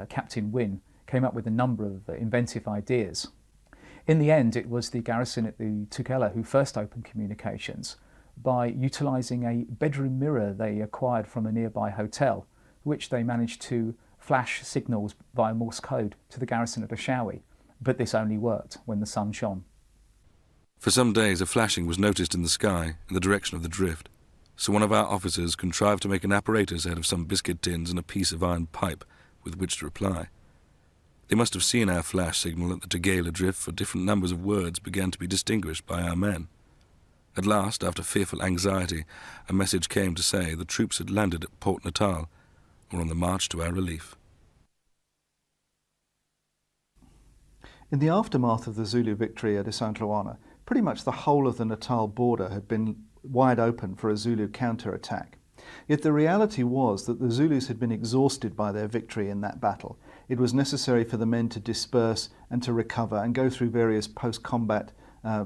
Captain Wynne, came up with a number of inventive ideas. In the end, it was the garrison at the Tukela who first opened communications by utilising a bedroom mirror they acquired from a nearby hotel, which they managed to flash signals via Morse code to the garrison at Eshowe, but this only worked when the sun shone. For some days a flashing was noticed in the sky in the direction of the drift, so one of our officers contrived to make an apparatus out of some biscuit tins and a piece of iron pipe with which to reply. They must have seen our flash signal at the Tukela drift, for different numbers of words began to be distinguished by our men. At last, after fearful anxiety, a message came to say the troops had landed at Port Natal, or on the march to our relief. In the aftermath of the Zulu victory at Isandlwana, pretty much the whole of the Natal border had been wide open for a Zulu counterattack. Yet the reality was that the Zulus had been exhausted by their victory in that battle. It was necessary for the men to disperse and to recover and go through various post-combat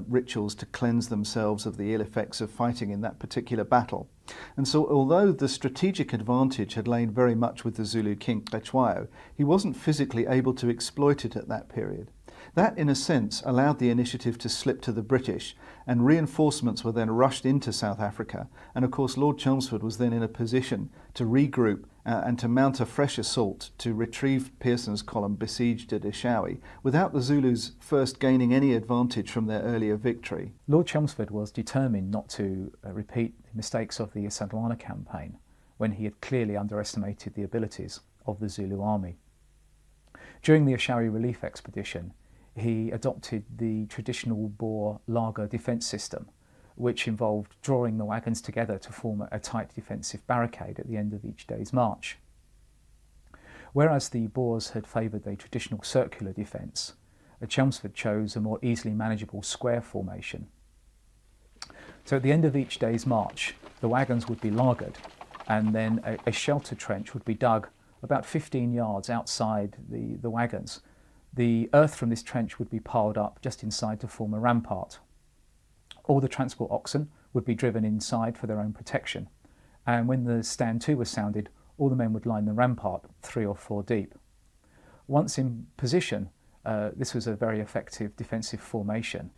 rituals to cleanse themselves of the ill effects of fighting in that particular battle. And so although the strategic advantage had lain very much with the Zulu king Cetshwayo, he wasn't physically able to exploit it at that period. That, in a sense, allowed the initiative to slip to the British, and reinforcements were then rushed into South Africa. And of course, Lord Chelmsford was then in a position to regroup and to mount a fresh assault to retrieve Pearson's column besieged at Eshowe, without the Zulus first gaining any advantage from their earlier victory. Lord Chelmsford was determined not to repeat the mistakes of the Isandlwana campaign, when he had clearly underestimated the abilities of the Zulu army. During the Eshowe relief expedition, he adopted the traditional Boer laager defence system, which involved drawing the wagons together to form a tight defensive barricade at the end of each day's march. Whereas the Boers had favoured a traditional circular defence, Chelmsford chose a more easily manageable square formation. So at the end of each day's march, the wagons would be laagered, and then a shelter trench would be dug about 15 yards outside the wagons. The earth from this trench would be piled up just inside to form a rampart. All the transport oxen would be driven inside for their own protection, and when the stand to was sounded, all the men would line the rampart 3 or 4 deep. Once in position, this was a very effective defensive formation.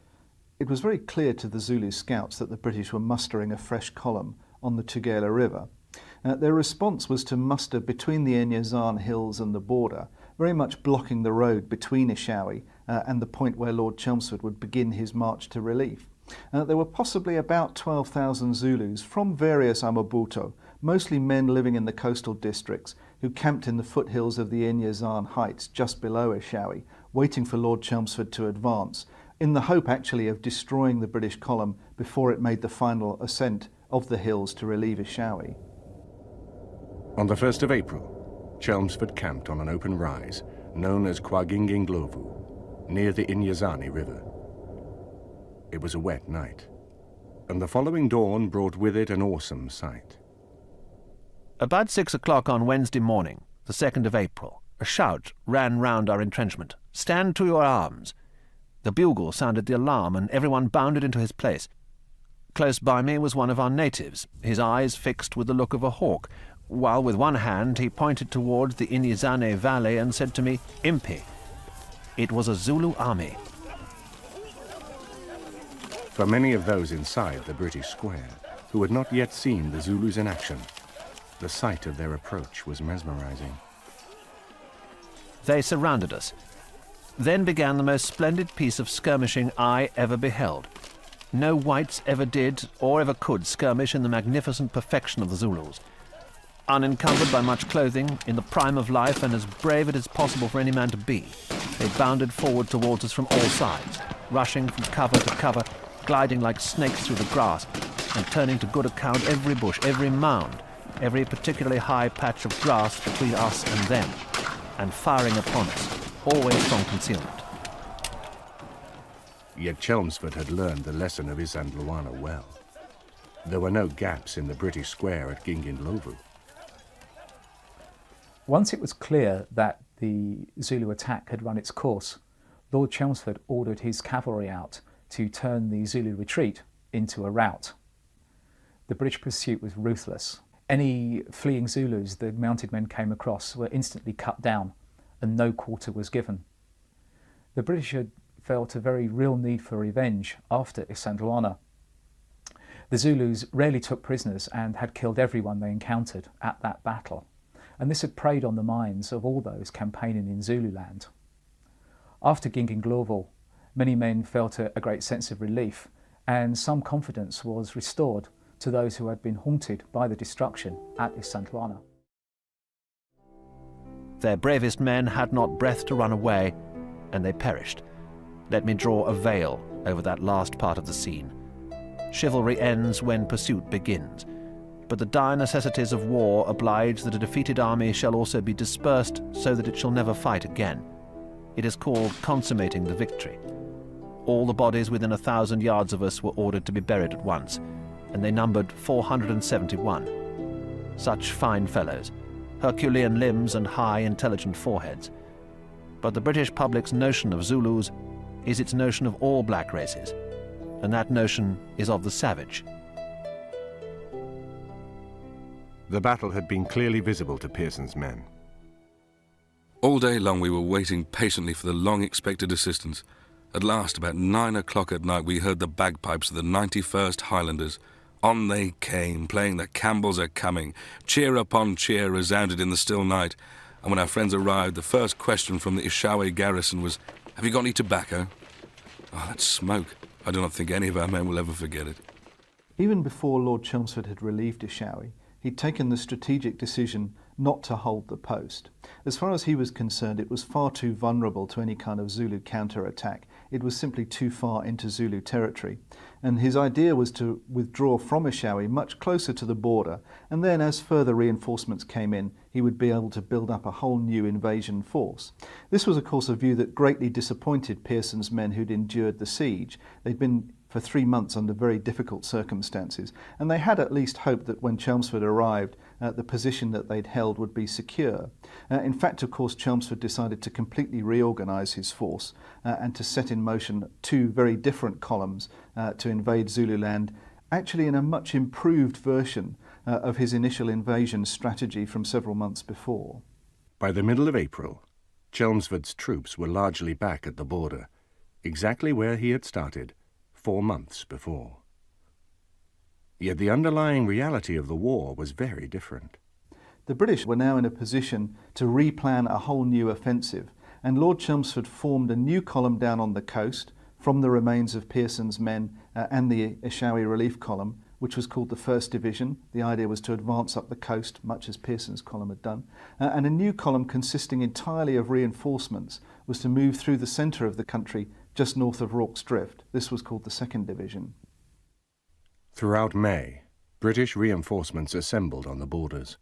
It was very clear to the Zulu scouts that the British were mustering a fresh column on the Tugela River. Their response was to muster between the Inyezane hills and the border, very much blocking the road between Eshowe and the point where Lord Chelmsford would begin his march to relief. There were possibly about 12,000 Zulus from various amabuto, mostly men living in the coastal districts, who camped in the foothills of the Inyezane heights just below Eshowe, waiting for Lord Chelmsford to advance, in the hope actually of destroying the British column before it made the final ascent of the hills to relieve Eshowe. On the 1st of April, Chelmsford camped on an open rise known as Gingindlovu, near the Inyezane River. It was a wet night, and the following dawn brought with it an awesome sight. About 6 o'clock on Wednesday morning, the 2nd of April, a shout ran round our entrenchment. "Stand to your arms!" The bugle sounded the alarm, and everyone bounded into his place. Close by me was one of our natives, his eyes fixed with the look of a hawk, while with one hand he pointed towards the Inyezane valley and said to me, "Impi." It was a Zulu army. For many of those inside the British square, who had not yet seen the Zulus in action, the sight of their approach was mesmerizing. They surrounded us. Then began the most splendid piece of skirmishing I ever beheld. No whites ever did or ever could skirmish in the magnificent perfection of the Zulus. Unencumbered by much clothing, in the prime of life, and as brave as it is possible for any man to be, they bounded forward towards us from all sides, rushing from cover to cover, gliding like snakes through the grass, and turning to good account every bush, every mound, every particularly high patch of grass between us and them, and firing upon us, always from concealment. Yet Chelmsford had learned the lesson of Isandlwana well. There were no gaps in the British square at Gingindlovu. Once it was clear that the Zulu attack had run its course, Lord Chelmsford ordered his cavalry out to turn the Zulu retreat into a rout. The British pursuit was ruthless. Any fleeing Zulus the mounted men came across were instantly cut down, and no quarter was given. The British had felt a very real need for revenge after Isandlwana. The Zulus rarely took prisoners and had killed everyone they encountered at that battle, and this had preyed on the minds of all those campaigning in Zululand. After Gingindlovu, many men felt a great sense of relief, and some confidence was restored to those who had been haunted by the destruction at Isandlwana. Their bravest men had not breath to run away, and they perished. Let me draw a veil over that last part of the scene. Chivalry ends when pursuit begins, but the dire necessities of war oblige that a defeated army shall also be dispersed so that it shall never fight again. It is called consummating the victory. All the bodies within 1,000 yards of us were ordered to be buried at once, and they numbered 471. Such fine fellows, Herculean limbs and high, intelligent foreheads. But the British public's notion of Zulus is its notion of all black races, and that notion is of the savage. The battle had been clearly visible to Pearson's men. All day long we were waiting patiently for the long-expected assistance. At last, about 9 o'clock at night, we heard the bagpipes of the 91st Highlanders. On they came, playing the Campbells Are Coming. Cheer upon cheer resounded in the still night. And when our friends arrived, the first question from the Eshowe garrison was, "Have you got any tobacco?" Oh, that smoke. I do not think any of our men will ever forget it. Even before Lord Chelmsford had relieved Eshowe, he'd taken the strategic decision not to hold the post. As far as he was concerned, it was far too vulnerable to any kind of Zulu counter-attack. It was simply too far into Zulu territory. And his idea was to withdraw from Eshowe much closer to the border, and then as further reinforcements came in, he would be able to build up a whole new invasion force. This was, of course, a view that greatly disappointed Pearson's men who'd endured the siege. They'd been for 3 months under very difficult circumstances, and they had at least hoped that when Chelmsford arrived, the position that they'd held would be secure. In fact, of course, Chelmsford decided to completely reorganise his force and to set in motion 2 very different columns to invade Zululand, actually in a much improved version of his initial invasion strategy from several months before. By the middle of April, Chelmsford's troops were largely back at the border, exactly where he had started 4 months before. Yet the underlying reality of the war was very different. The British were now in a position to replan a whole new offensive, and Lord Chelmsford formed a new column down on the coast from the remains of Pearson's men and the Eshowe Relief Column, which was called the 1st Division. The idea was to advance up the coast, much as Pearson's column had done. And a new column consisting entirely of reinforcements was to move through the centre of the country just north of Rorke's Drift. This was called the 2nd Division. Throughout May, British reinforcements assembled on the borders.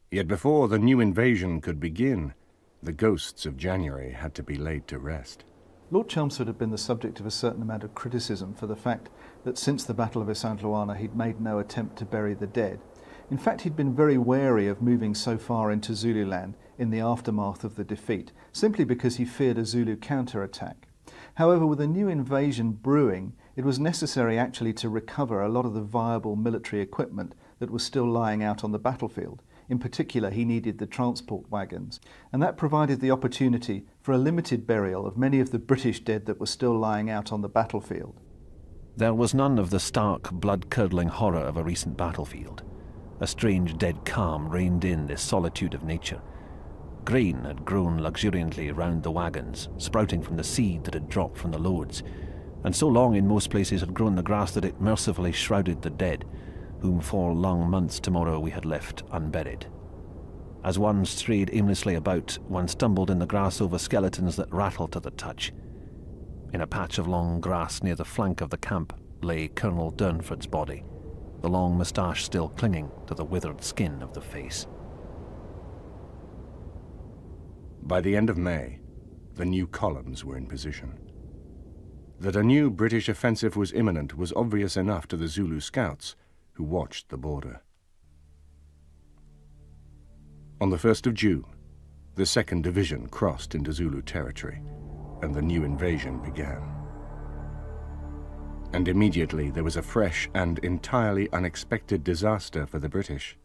Yet before the new invasion could begin, the ghosts of January had to be laid to rest. Lord Chelmsford had been the subject of a certain amount of criticism for the fact that since the Battle of Isandlwana he'd made no attempt to bury the dead. In fact, he'd been very wary of moving so far into Zululand in the aftermath of the defeat, simply because he feared a Zulu counter-attack. However, with a new invasion brewing, it was necessary actually to recover a lot of the viable military equipment that was still lying out on the battlefield. In particular, he needed the transport wagons, and that provided the opportunity for a limited burial of many of the British dead that were still lying out on the battlefield. There was none of the stark, blood-curdling horror of a recent battlefield. A strange dead calm reigned in this solitude of nature. Green had grown luxuriantly round the wagons, sprouting from the seed that had dropped from the loads, and so long in most places had grown the grass that it mercifully shrouded the dead, whom 4 long months tomorrow we had left unburied. As one strayed aimlessly about, one stumbled in the grass over skeletons that rattled to the touch. In a patch of long grass near the flank of the camp lay Colonel Durnford's body, the long moustache still clinging to the withered skin of the face. By the end of May, the new columns were in position. That a new British offensive was imminent was obvious enough to the Zulu scouts who watched the border. On the 1st of June, the 2nd Division crossed into Zulu territory, and the new invasion began. And immediately there was a fresh and entirely unexpected disaster for the British.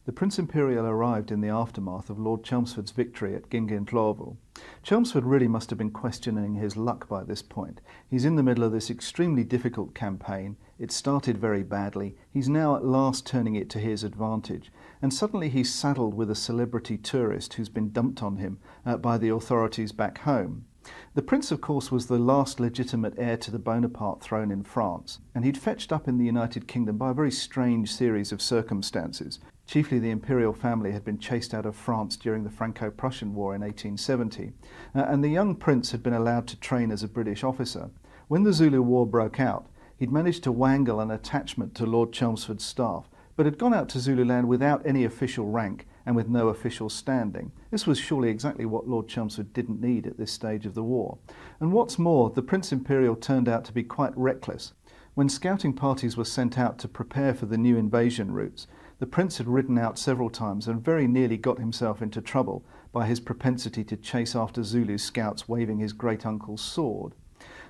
The Prince Imperial arrived in the aftermath of Lord Chelmsford's victory at Gingindlovu. Chelmsford really must have been questioning his luck by this point. He's in the middle of this extremely difficult campaign. It started very badly. He's now at last turning it to his advantage. And suddenly he's saddled with a celebrity tourist who's been dumped on him by the authorities back home. The prince, of course, was the last legitimate heir to the Bonaparte throne in France, and he'd fetched up in the United Kingdom by a very strange series of circumstances. Chiefly the imperial family had been chased out of France during the Franco-Prussian War in 1870, and the young prince had been allowed to train as a British officer. When the Zulu War broke out, he'd managed to wangle an attachment to Lord Chelmsford's staff, but had gone out to Zululand without any official rank and with no official standing. This was surely exactly what Lord Chelmsford didn't need at this stage of the war. And what's more, the Prince Imperial turned out to be quite reckless. When scouting parties were sent out to prepare for the new invasion routes, the Prince had ridden out several times and very nearly got himself into trouble by his propensity to chase after Zulu scouts waving his great-uncle's sword.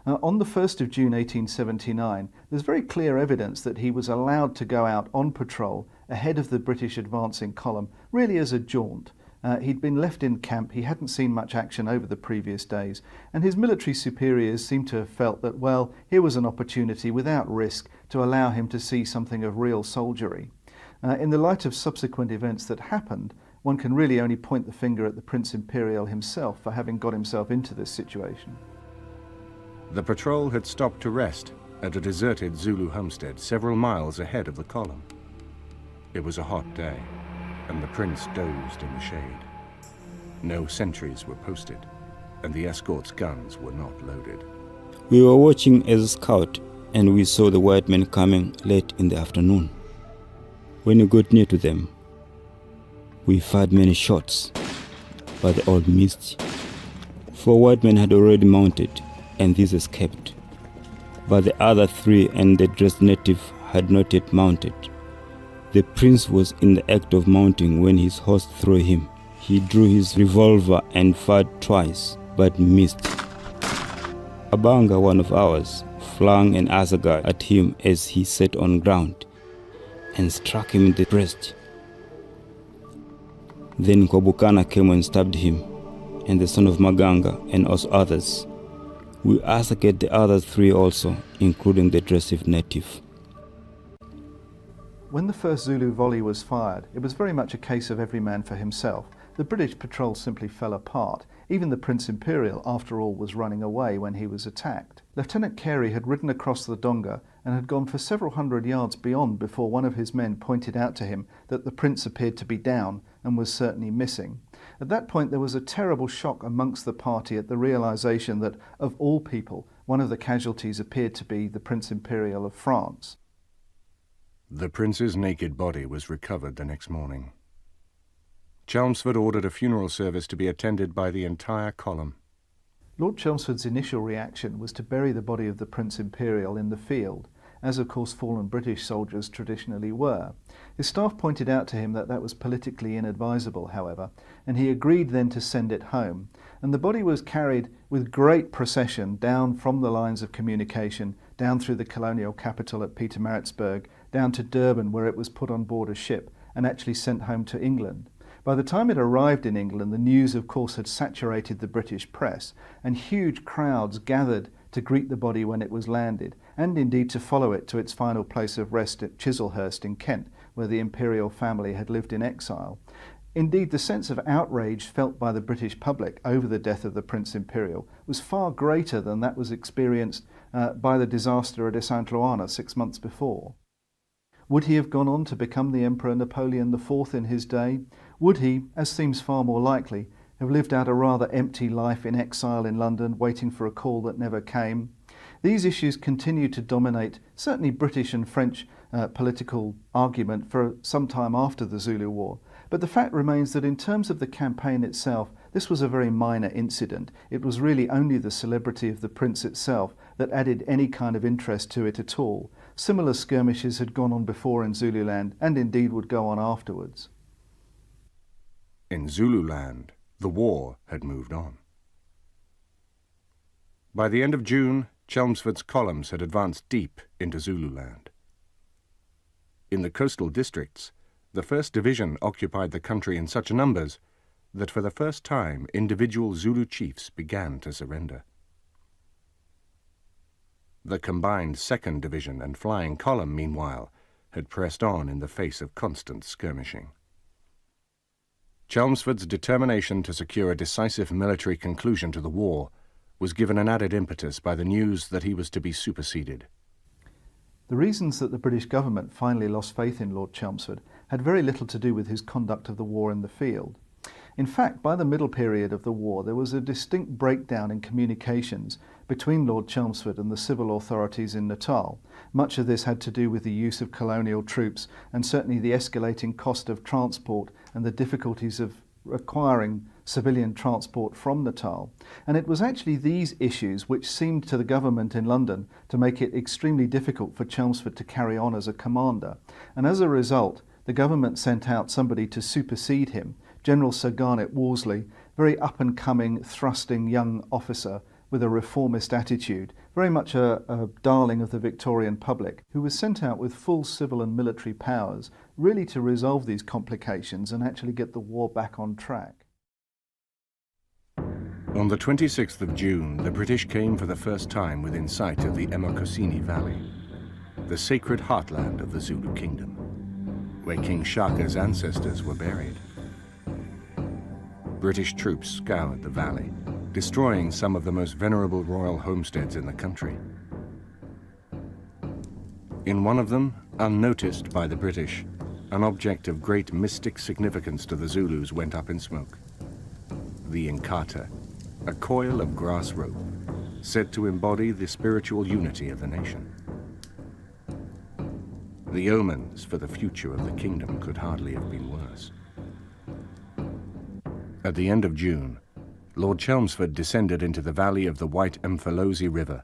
On the 1st of June 1879, there's very clear evidence that he was allowed to go out on patrol ahead of the British advancing column, really as a jaunt. He'd been left in camp, he hadn't seen much action over the previous days, and his military superiors seemed to have felt that, well, here was an opportunity without risk to allow him to see something of real soldiery. In the light of subsequent events that happened, one can really only point the finger at the Prince Imperial himself for having got himself into this situation. The patrol had stopped to rest at a deserted Zulu homestead several miles ahead of the column. It was a hot day, and the Prince dozed in the shade. No sentries were posted, and the escort's guns were not loaded. We were watching as a scout, and we saw the white men coming late in the afternoon. When we got near to them, we fired many shots, but they all missed. 4 white men had already mounted, and these escaped. But the other 3 and the dressed native had not yet mounted. The prince was in the act of mounting when his horse threw him. He drew his revolver and fired twice, but missed. A Banga, one of ours, flung an assegai at him as he sat on ground and struck him in the breast. Then Kobukana came and stabbed him, and the son of Maganga and us others. We assegaied the other 3 also, including the dressive native. When the first Zulu volley was fired, it was very much a case of every man for himself. The British patrol simply fell apart. Even the Prince Imperial, after all, was running away when he was attacked. Lieutenant Carey had ridden across the Donga and had gone for several hundred yards beyond before one of his men pointed out to him that the Prince appeared to be down and was certainly missing. At that point there was a terrible shock amongst the party at the realization that, of all people, one of the casualties appeared to be the Prince Imperial of France. The Prince's naked body was recovered the next morning. Chelmsford ordered a funeral service to be attended by the entire column. Lord Chelmsford's initial reaction was to bury the body of the Prince Imperial in the field, as of course fallen British soldiers traditionally were. His staff pointed out to him that that was politically inadvisable, however, and he agreed then to send it home, and the body was carried with great procession down from the lines of communication, down through the colonial capital at Pietermaritzburg, down to Durban, where it was put on board a ship and actually sent home to England. By the time it arrived in England, the news, of course, had saturated the British press, and huge crowds gathered to greet the body when it was landed, and indeed to follow it to its final place of rest at Chislehurst in Kent, where the imperial family had lived in exile. Indeed, the sense of outrage felt by the British public over the death of the Prince Imperial was far greater than that was experienced by the disaster at Isandlwana 6 months before. Would he have gone on to become the Emperor Napoleon IV in his day? Would he, as seems far more likely, have lived out a rather empty life in exile in London, waiting for a call that never came? These issues continued to dominate certainly British and French political argument for some time after the Zulu War. But the fact remains that in terms of the campaign itself, this was a very minor incident. It was really only the celebrity of the Prince itself that added any kind of interest to it at all. Similar skirmishes had gone on before in Zululand, and indeed would go on afterwards. In Zululand, the war had moved on. By the end of June, Chelmsford's columns had advanced deep into Zululand. In the coastal districts, the 1st Division occupied the country in such numbers that for the first time individual Zulu chiefs began to surrender. The combined 2nd Division and Flying Column, meanwhile, had pressed on in the face of constant skirmishing. Chelmsford's determination to secure a decisive military conclusion to the war was given an added impetus by the news that he was to be superseded. The reasons that the British government finally lost faith in Lord Chelmsford had very little to do with his conduct of the war in the field. In fact, by the middle period of the war, there was a distinct breakdown in communications between Lord Chelmsford and the civil authorities in Natal. Much of this had to do with the use of colonial troops and certainly the escalating cost of transport and the difficulties of acquiring civilian transport from Natal. And it was actually these issues which seemed to the government in London to make it extremely difficult for Chelmsford to carry on as a commander. And as a result, the government sent out somebody to supersede him, General Sir Garnet Wolseley, very up-and-coming, thrusting young officer with a reformist attitude, very much a darling of the Victorian public, who was sent out with full civil and military powers, really to resolve these complications and actually get the war back on track. On the 26th of June, the British came for the first time within sight of the Emakosini Valley, the sacred heartland of the Zulu Kingdom, where King Shaka's ancestors were buried. British troops scoured the valley, destroying some of the most venerable royal homesteads in the country. In one of them, unnoticed by the British, an object of great mystic significance to the Zulus went up in smoke. The Inkata, a coil of grass rope, said to embody the spiritual unity of the nation. The omens for the future of the kingdom could hardly have been worse. At the end of June, Lord Chelmsford descended into the valley of the White Mfolozi River,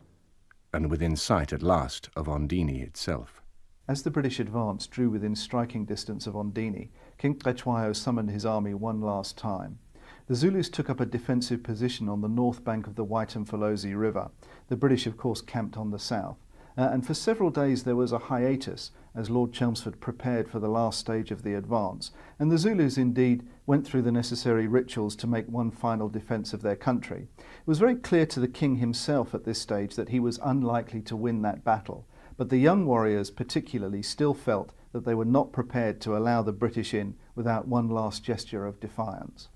and within sight at last of Ondini itself. As the British advance drew within striking distance of Ondini, King Cetshwayo summoned his army one last time. The Zulus took up a defensive position on the north bank of the White Mfolozi River. The British, of course, camped on the south. And for several days there was a hiatus as Lord Chelmsford prepared for the last stage of the advance. And the Zulus indeed went through the necessary rituals to make one final defence of their country. It was very clear to the king himself at this stage that he was unlikely to win that battle. But the young warriors particularly still felt that they were not prepared to allow the British in without one last gesture of defiance.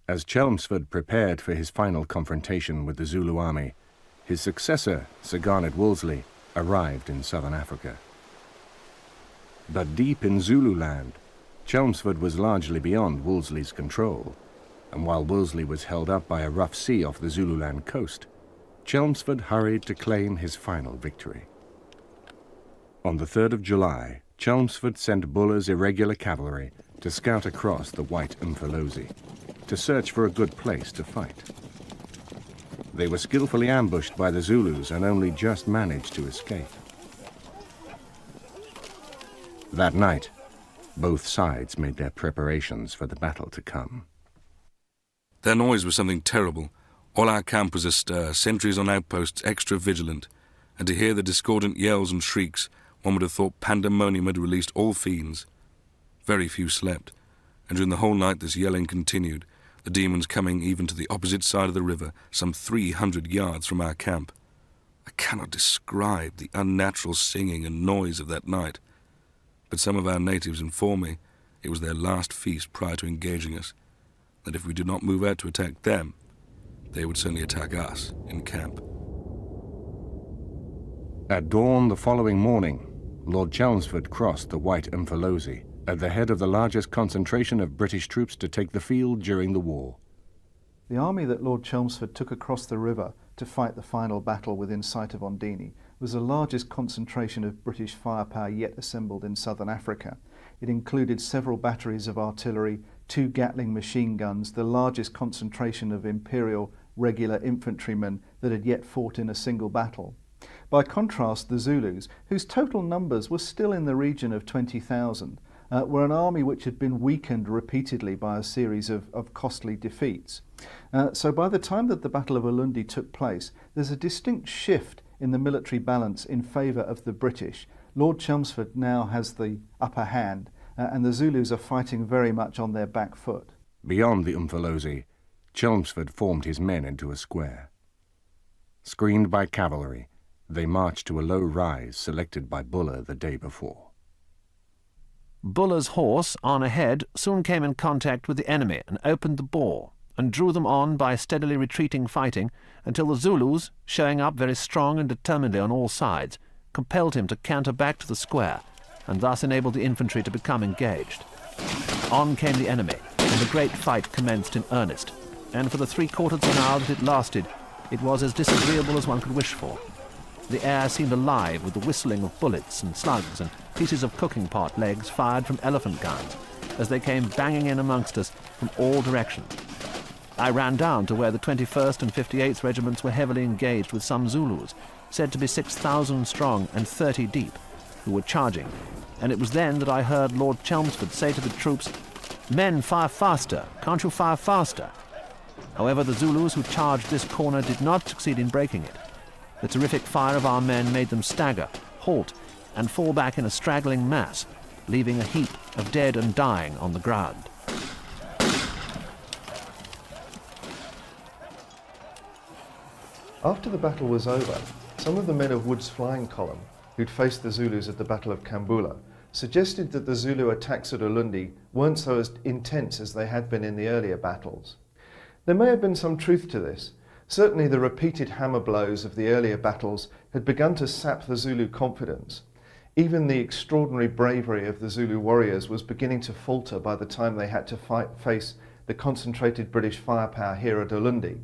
As Chelmsford prepared for his final confrontation with the Zulu army, his successor, Sir Garnet Wolseley, arrived in southern Africa. But deep in Zululand, Chelmsford was largely beyond Wolseley's control, and while Wolseley was held up by a rough sea off the Zululand coast, Chelmsford hurried to claim his final victory. On the 3rd of July, Chelmsford sent Buller's irregular cavalry to scout across the White Mfolozi, to search for a good place to fight. They were skillfully ambushed by the Zulus and only just managed to escape. That night, both sides made their preparations for the battle to come. Their noise was something terrible. All our camp was astir, sentries on outposts extra vigilant, and to hear the discordant yells and shrieks, one would have thought pandemonium had released all fiends. Very few slept, and during the whole night this yelling continued, the demons coming even to the opposite side of the river, some 300 yards from our camp. I cannot describe the unnatural singing and noise of that night, but some of our natives inform me it was their last feast prior to engaging us, that if we did not move out to attack them, they would certainly attack us in camp. At dawn the following morning, Lord Chelmsford crossed the White Mfolozi at the head of the largest concentration of British troops to take the field during the war. The army that Lord Chelmsford took across the river to fight the final battle within sight of Ondini was the largest concentration of British firepower yet assembled in southern Africa. It included several batteries of artillery, 2 Gatling machine guns, the largest concentration of Imperial regular infantrymen that had yet fought in a single battle. By contrast, the Zulus, whose total numbers were still in the region of 20,000, were an army which had been weakened repeatedly by a series of costly defeats. So by the time that the Battle of Ulundi took place, there's a distinct shift in the military balance in favour of the British. Lord Chelmsford now has the upper hand, and the Zulus are fighting very much on their back foot. Beyond the Mfolozi, Chelmsford formed his men into a square. Screened by cavalry, they marched to a low rise selected by Buller the day before. Buller's horse, on ahead, soon came in contact with the enemy and opened the bore, and drew them on by steadily retreating fighting until the Zulus, showing up very strong and determinedly on all sides, compelled him to canter back to the square, and thus enabled the infantry to become engaged. On came the enemy, and the great fight commenced in earnest, and for the 3/4 of an hour that it lasted, it was as disagreeable as one could wish for. The air seemed alive with the whistling of bullets and slugs and pieces of cooking pot legs fired from elephant guns, as they came banging in amongst us from all directions. I ran down to where the 21st and 58th regiments were heavily engaged with some Zulus, said to be 6,000 strong and 30 deep, who were charging, and it was then that I heard Lord Chelmsford say to the troops, "Men, fire faster! Can't you fire faster?" However, the Zulus who charged this corner did not succeed in breaking it. The terrific fire of our men made them stagger, halt, and fall back in a straggling mass, leaving a heap of dead and dying on the ground. After the battle was over, some of the men of Wood's flying column, who'd faced the Zulus at the Battle of Kambula, suggested that the Zulu attacks at Ulundi weren't so as intense as they had been in the earlier battles. There may have been some truth to this. Certainly the repeated hammer blows of the earlier battles had begun to sap the Zulu confidence. Even the extraordinary bravery of the Zulu warriors was beginning to falter by the time they had to face the concentrated British firepower here at Ulundi.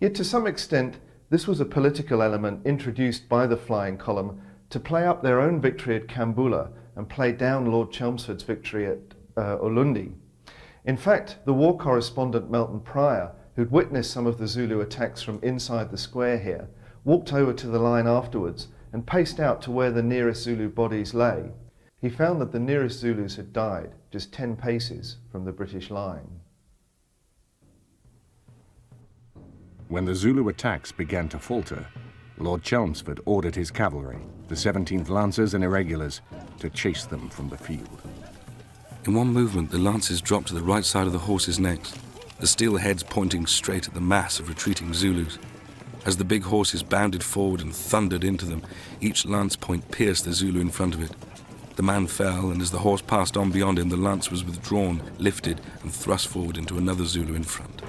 Yet to some extent, this was a political element introduced by the flying column to play up their own victory at Kambula and play down Lord Chelmsford's victory at Ulundi. In fact, the war correspondent Melton Pryor, who'd witnessed some of the Zulu attacks from inside the square here, walked over to the line afterwards and paced out to where the nearest Zulu bodies lay. He found that the nearest Zulus had died just 10 paces from the British line. When the Zulu attacks began to falter, Lord Chelmsford ordered his cavalry, the 17th Lancers and Irregulars, to chase them from the field. In one movement, the lances dropped to the right side of the horses' necks, the steel heads pointing straight at the mass of retreating Zulus. As the big horses bounded forward and thundered into them, each lance point pierced the Zulu in front of it. The man fell, and as the horse passed on beyond him, the lance was withdrawn, lifted, and thrust forward into another Zulu in front.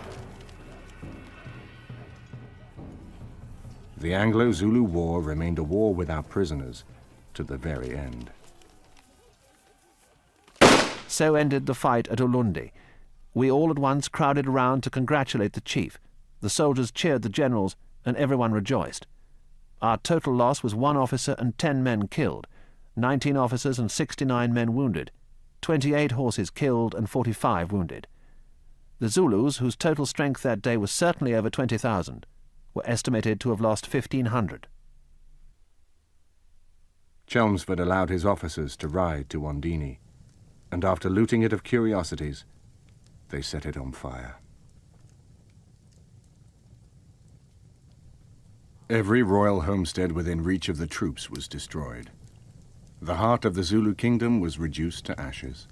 The Anglo-Zulu War remained a war without prisoners to the very end. So ended the fight at Ulundi. We all at once crowded around to congratulate the chief. The soldiers cheered the generals, and everyone rejoiced. Our total loss was 1 officer and 10 men killed, 19 officers and 69 men wounded, 28 horses killed and 45 wounded. The Zulus, whose total strength that day was certainly over 20,000, were estimated to have lost 1,500. Chelmsford allowed his officers to ride to Ondini, and after looting it of curiosities, they set it on fire. Every royal homestead within reach of the troops was destroyed. The heart of the Zulu Kingdom was reduced to ashes.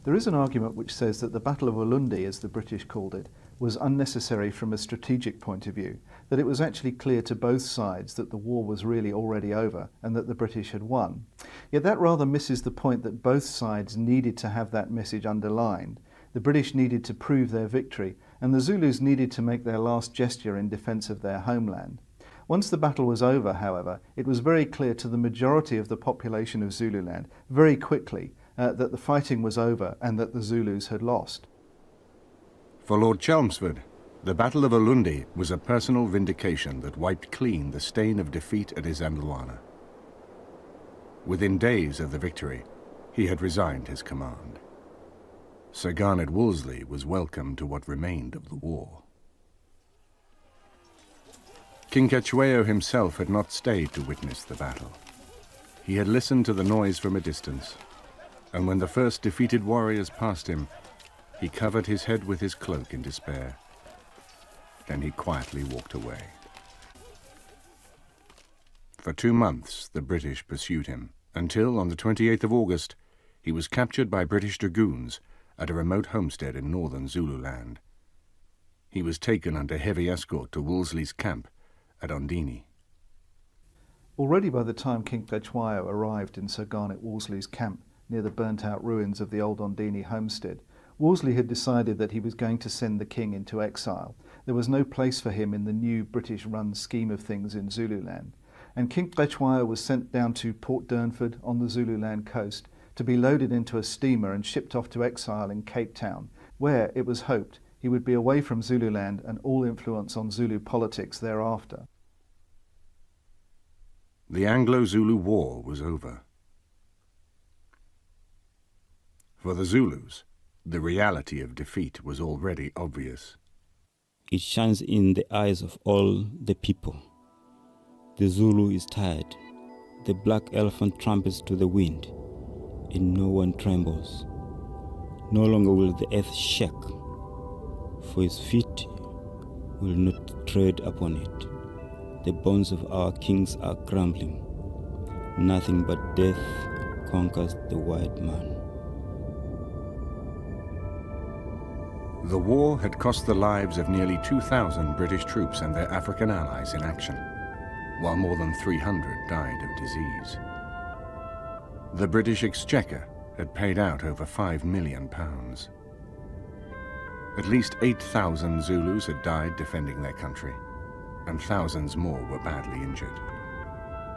There is an argument which says that the Battle of Ulundi, as the British called it, was unnecessary from a strategic point of view, that it was actually clear to both sides that the war was really already over and that the British had won. Yet that rather misses the point that both sides needed to have that message underlined. The British needed to prove their victory, and the Zulus needed to make their last gesture in defence of their homeland. Once the battle was over, however, it was very clear to the majority of the population of Zululand very quickly that the fighting was over and that the Zulus had lost. For Lord Chelmsford, the Battle of Ulundi was a personal vindication that wiped clean the stain of defeat at Isandlwana. Within days of the victory, he had resigned his command. Sir Garnet Wolseley was welcome to what remained of the war. King Cetshwayo himself had not stayed to witness the battle. He had listened to the noise from a distance, and when the first defeated warriors passed him, he covered his head with his cloak in despair. Then he quietly walked away. For 2 months, the British pursued him, until on the 28th of August, he was captured by British dragoons at a remote homestead in northern Zululand. He was taken under heavy escort to Wolseley's camp at Ondini. Already by the time King Cetshwayo arrived in Sir Garnet Wolseley's camp near the burnt-out ruins of the old Ondini homestead, Wolseley had decided that he was going to send the king into exile. There was no place for him in the new British-run scheme of things in Zululand, and King Cetshwayo was sent down to Port Durnford on the Zululand coast to be loaded into a steamer and shipped off to exile in Cape Town, where, it was hoped, he would be away from Zululand and all influence on Zulu politics thereafter. The Anglo-Zulu War was over. For the Zulus, the reality of defeat was already obvious. It shines in the eyes of all the people. The Zulu is tired. The black elephant trumpets to the wind, and no one trembles. No longer will the earth shake, for his feet will not tread upon it. The bones of our kings are crumbling. Nothing but death conquers the white man. The war had cost the lives of nearly 2,000 British troops and their African allies in action, while more than 300 died of disease. The British Exchequer had paid out over £5 million. At least 8,000 Zulus had died defending their country, and thousands more were badly injured.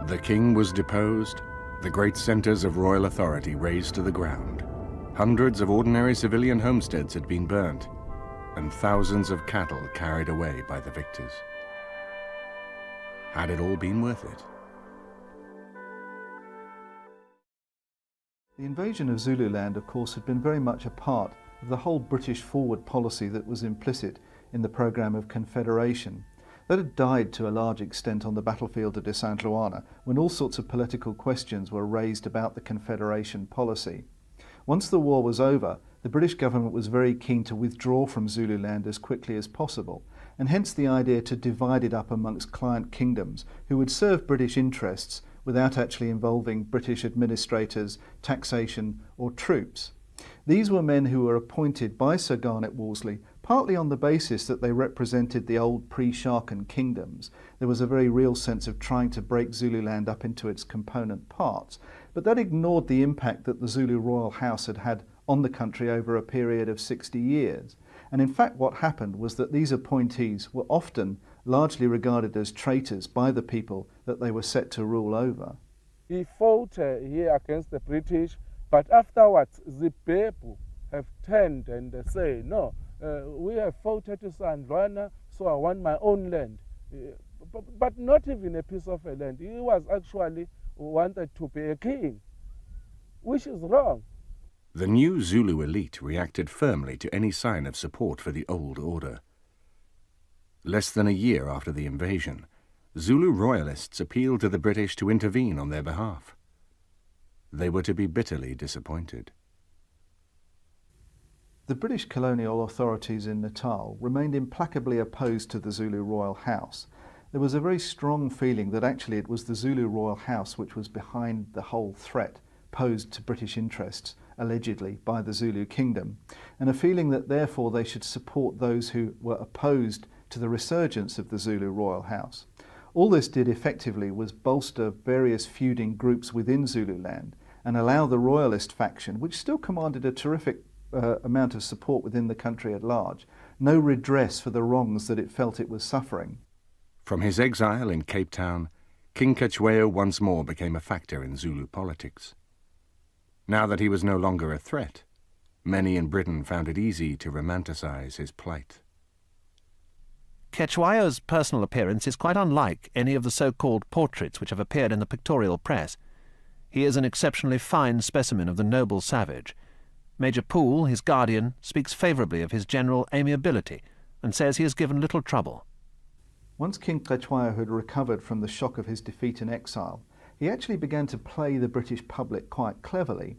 The king was deposed, the great centers of royal authority razed to the ground. Hundreds of ordinary civilian homesteads had been burnt, and thousands of cattle carried away by the victors. Had it all been worth it? The invasion of Zululand, of course, had been very much a part of the whole British forward policy that was implicit in the programme of confederation. That had died to a large extent on the battlefield of Isandlwana, when all sorts of political questions were raised about the confederation policy. Once the war was over, the British government was very keen to withdraw from Zululand as quickly as possible, and hence the idea to divide it up amongst client kingdoms who would serve British interests without actually involving British administrators, taxation or troops. These were men who were appointed by Sir Garnet Wolseley partly on the basis that they represented the old pre-Shakan kingdoms. There was a very real sense of trying to break Zululand up into its component parts, but that ignored the impact that the Zulu royal house had had on the country over a period of 60 years. And in fact what happened was that these appointees were often largely regarded as traitors by the people that they were set to rule over. He fought here against the British, but afterwards the people have turned and say, no, we have fought at Isandlwana, so I want my own land. But not even a piece of a land. He was actually wanted to be a king, which is wrong. The new Zulu elite reacted firmly to any sign of support for the old order. Less than a year after the invasion, Zulu royalists appealed to the British to intervene on their behalf. They were to be bitterly disappointed. The British colonial authorities in Natal remained implacably opposed to the Zulu royal house. There was a very strong feeling that actually it was the Zulu royal house which was behind the whole threat posed to British interests, allegedly by the Zulu Kingdom, and a feeling that therefore they should support those who were opposed to the resurgence of the Zulu royal house. All this did effectively was bolster various feuding groups within Zululand and allow the royalist faction, which still commanded a terrific amount of support within the country at large, no redress for the wrongs that it felt it was suffering. From his exile in Cape Town, King Cetshwayo once more became a factor in Zulu politics. Now that he was no longer a threat, many in Britain found it easy to romanticize his plight. Cetshwayo's personal appearance is quite unlike any of the so-called portraits which have appeared in the pictorial press. He is an exceptionally fine specimen of the noble savage. Major Poole, his guardian, speaks favourably of his general amiability and says he has given little trouble. Once King Cetshwayo had recovered from the shock of his defeat in exile, he actually began to play the British public quite cleverly.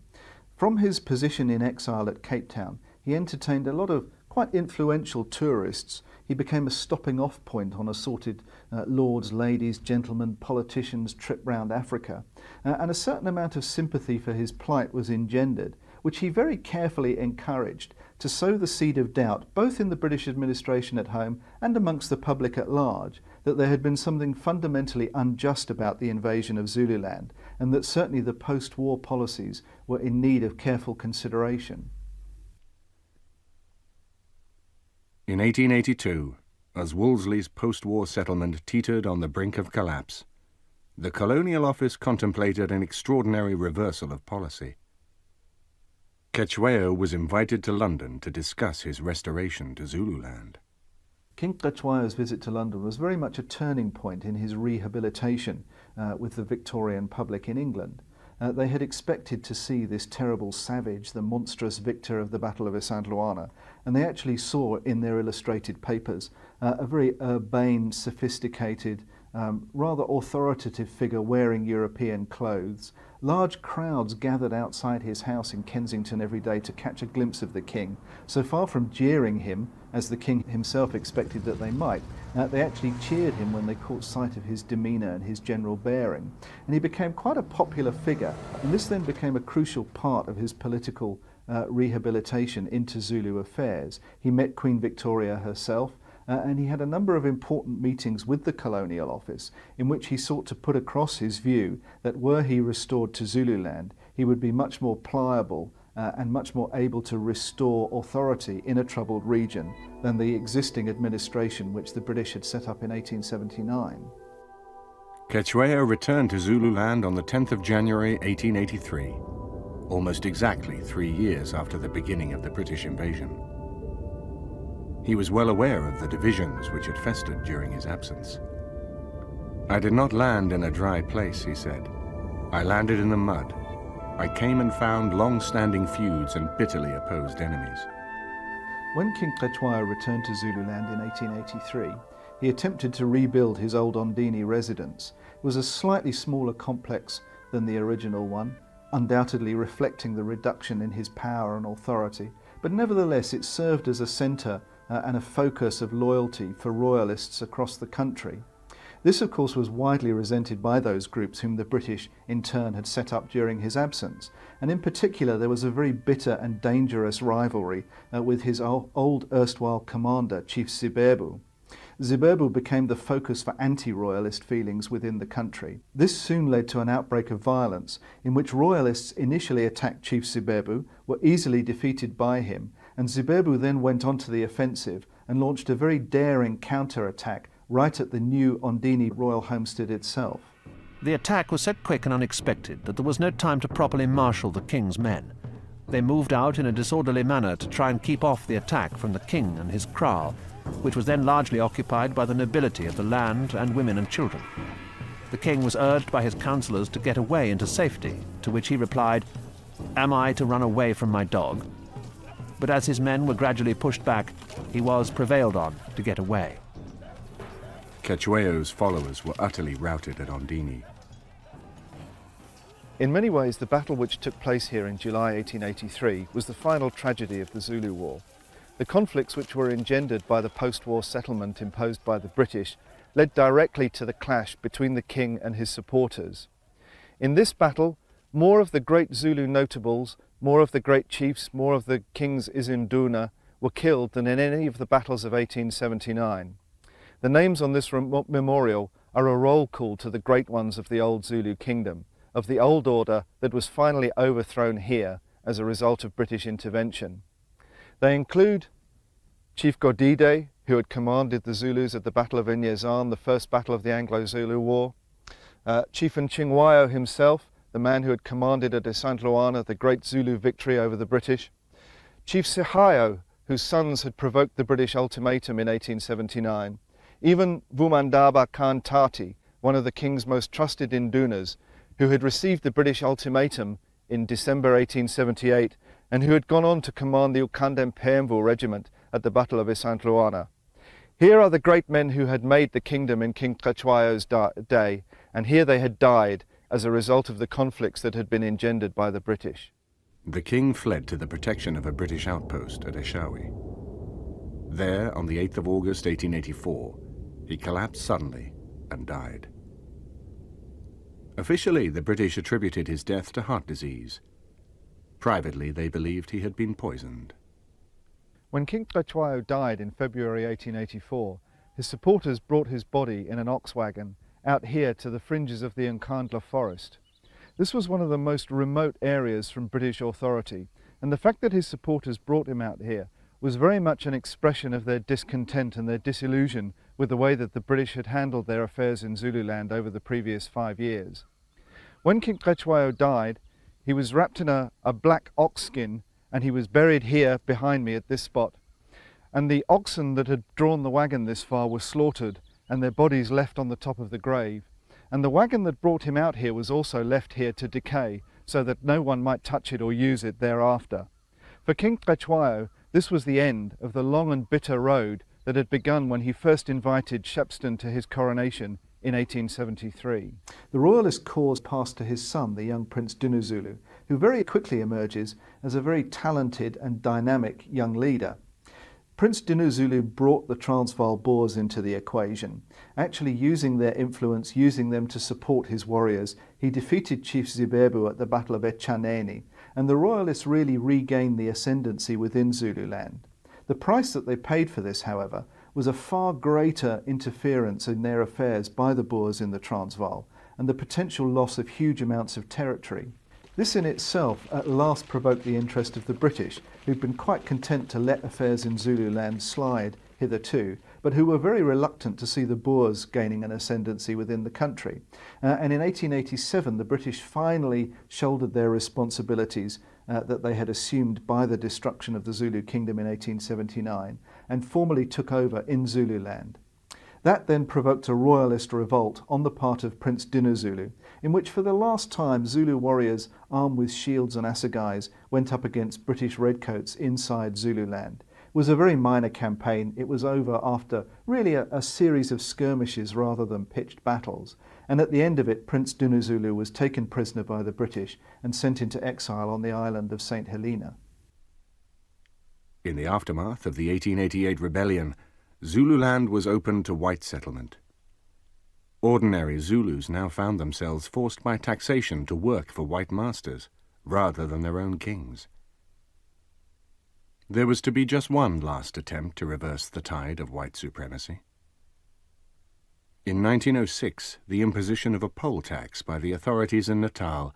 From his position in exile at Cape Town, he entertained a lot of quite influential tourists. He became a stopping off point on assorted lords, ladies, gentlemen, politicians' trip round Africa, and a certain amount of sympathy for his plight was engendered, which he very carefully encouraged to sow the seed of doubt both in the British administration at home and amongst the public at large, that there had been something fundamentally unjust about the invasion of Zululand, and that certainly the post-war policies were in need of careful consideration. In 1882, as Wolseley's post-war settlement teetered on the brink of collapse, the Colonial Office contemplated an extraordinary reversal of policy. Cetshwayo was invited to London to discuss his restoration to Zululand. King Cetshwayo's visit to London was very much a turning point in his rehabilitation with the Victorian public in England. They had expected to see this terrible savage, the monstrous victor of the Battle of Isandlwana, and they actually saw in their illustrated papers a very urbane, sophisticated, rather authoritative figure wearing European clothes. Large crowds gathered outside his house in Kensington every day to catch a glimpse of the king. So far from jeering him, as the king himself expected that they might, they actually cheered him when they caught sight of his demeanour and his general bearing. And he became quite a popular figure, and this then became a crucial part of his political rehabilitation into Zulu affairs. He met Queen Victoria herself, and he had a number of important meetings with the Colonial Office in which he sought to put across his view that were he restored to Zululand, he would be much more pliable and much more able to restore authority in a troubled region than the existing administration which the British had set up in 1879. Cetshwayo returned to Zululand on the 10th of January 1883, almost exactly 3 years after the beginning of the British invasion. He was well aware of the divisions which had festered during his absence. "I did not land in a dry place," he said. "I landed in the mud. I came and found long-standing feuds and bitterly opposed enemies." When King Cetshwayo returned to Zululand in 1883, he attempted to rebuild his old Ondini residence. It was a slightly smaller complex than the original one, undoubtedly reflecting the reduction in his power and authority, but nevertheless it served as a centre and a focus of loyalty for royalists across the country. This, of course, was widely resented by those groups whom the British in turn had set up during his absence, and in particular there was a very bitter and dangerous rivalry with his old erstwhile commander, Chief Zibebu. Zibebu became the focus for anti-royalist feelings within the country. This soon led to an outbreak of violence in which royalists initially attacked Chief Zibebu, were easily defeated by him, and Zibebu then went on to the offensive and launched a very daring counter-attack right at the new Ondini royal homestead itself. The attack was so quick and unexpected that there was no time to properly marshal the king's men. They moved out in a disorderly manner to try and keep off the attack from the king and his kraal, which was then largely occupied by the nobility of the land and women and children. The king was urged by his councillors to get away into safety, to which he replied, "Am I to run away from my dog?" But as his men were gradually pushed back, he was prevailed on to get away. Cetshwayo's followers were utterly routed at Ondini. In many ways, the battle which took place here in July 1883 was the final tragedy of the Zulu War. The conflicts which were engendered by the post-war settlement imposed by the British led directly to the clash between the king and his supporters. In this battle, more of the great Zulu notables, more of the great chiefs, more of the king's Isandlwana were killed than in any of the battles of 1879. The names on this memorial are a roll call to the great ones of the old Zulu Kingdom, of the old order that was finally overthrown here as a result of British intervention. They include Chief Godide, who had commanded the Zulus at the Battle of Inyezane, the first battle of the Anglo-Zulu War, Chief Cetshwayo himself, the man who had commanded at Isandlwana, the great Zulu victory over the British, Chief Cetshwayo, whose sons had provoked the British ultimatum in 1879, even Vumandaba Khan Tati, one of the king's most trusted indunas, who had received the British ultimatum in December 1878 and who had gone on to command the Ukandempemvu regiment at the Battle of Isandlwana. Here are the great men who had made the kingdom in King Cetshwayo's day, and here they had died as a result of the conflicts that had been engendered by the British. The king fled to the protection of a British outpost at Eshowe. There, on the 8th of August 1884, he collapsed suddenly and died. Officially, the British attributed his death to heart disease. Privately, they believed he had been poisoned. When King Cetshwayo died in February 1884, his supporters brought his body in an ox wagon out here to the fringes of the Nkandla forest. This was one of the most remote areas from British authority, and the fact that his supporters brought him out here was very much an expression of their discontent and their disillusion with the way that the British had handled their affairs in Zululand over the previous 5 years. When King Cetshwayo died, he was wrapped in a black ox skin, and he was buried here behind me at this spot. And the oxen that had drawn the wagon this far were slaughtered and their bodies left on the top of the grave. And the wagon that brought him out here was also left here to decay, so that no one might touch it or use it thereafter. For King Cetshwayo, this was the end of the long and bitter road that had begun when he first invited Shepstone to his coronation in 1873. The royalist cause passed to his son, the young Prince Dinuzulu, who very quickly emerges as a very talented and dynamic young leader. Prince Dinuzulu brought the Transvaal Boers into the equation. Actually using their influence, using them to support his warriors, he defeated Chief Zibebu at the Battle of Echaneni, and the royalists really regained the ascendancy within Zululand. The price that they paid for this, however, was a far greater interference in their affairs by the Boers in the Transvaal, and the potential loss of huge amounts of territory. This in itself at last provoked the interest of the British, who'd been quite content to let affairs in Zululand slide hitherto, but who were very reluctant to see the Boers gaining an ascendancy within the country. And in 1887, the British finally shouldered their responsibilities that they had assumed by the destruction of the Zulu Kingdom in 1879, and formally took over in Zululand. That then provoked a royalist revolt on the part of Prince Dinuzulu, in which for the last time Zulu warriors armed with shields and assegais went up against British redcoats inside Zululand. It was a very minor campaign. It was over after really a series of skirmishes rather than pitched battles, and at the end of it Prince Dinuzulu was taken prisoner by the British and sent into exile on the island of St. Helena. In the aftermath of the 1888 rebellion, Zululand was open to white settlement. Ordinary Zulus now found themselves forced by taxation to work for white masters, rather than their own kings. There was to be just one last attempt to reverse the tide of white supremacy. In 1906, the imposition of a poll tax by the authorities in Natal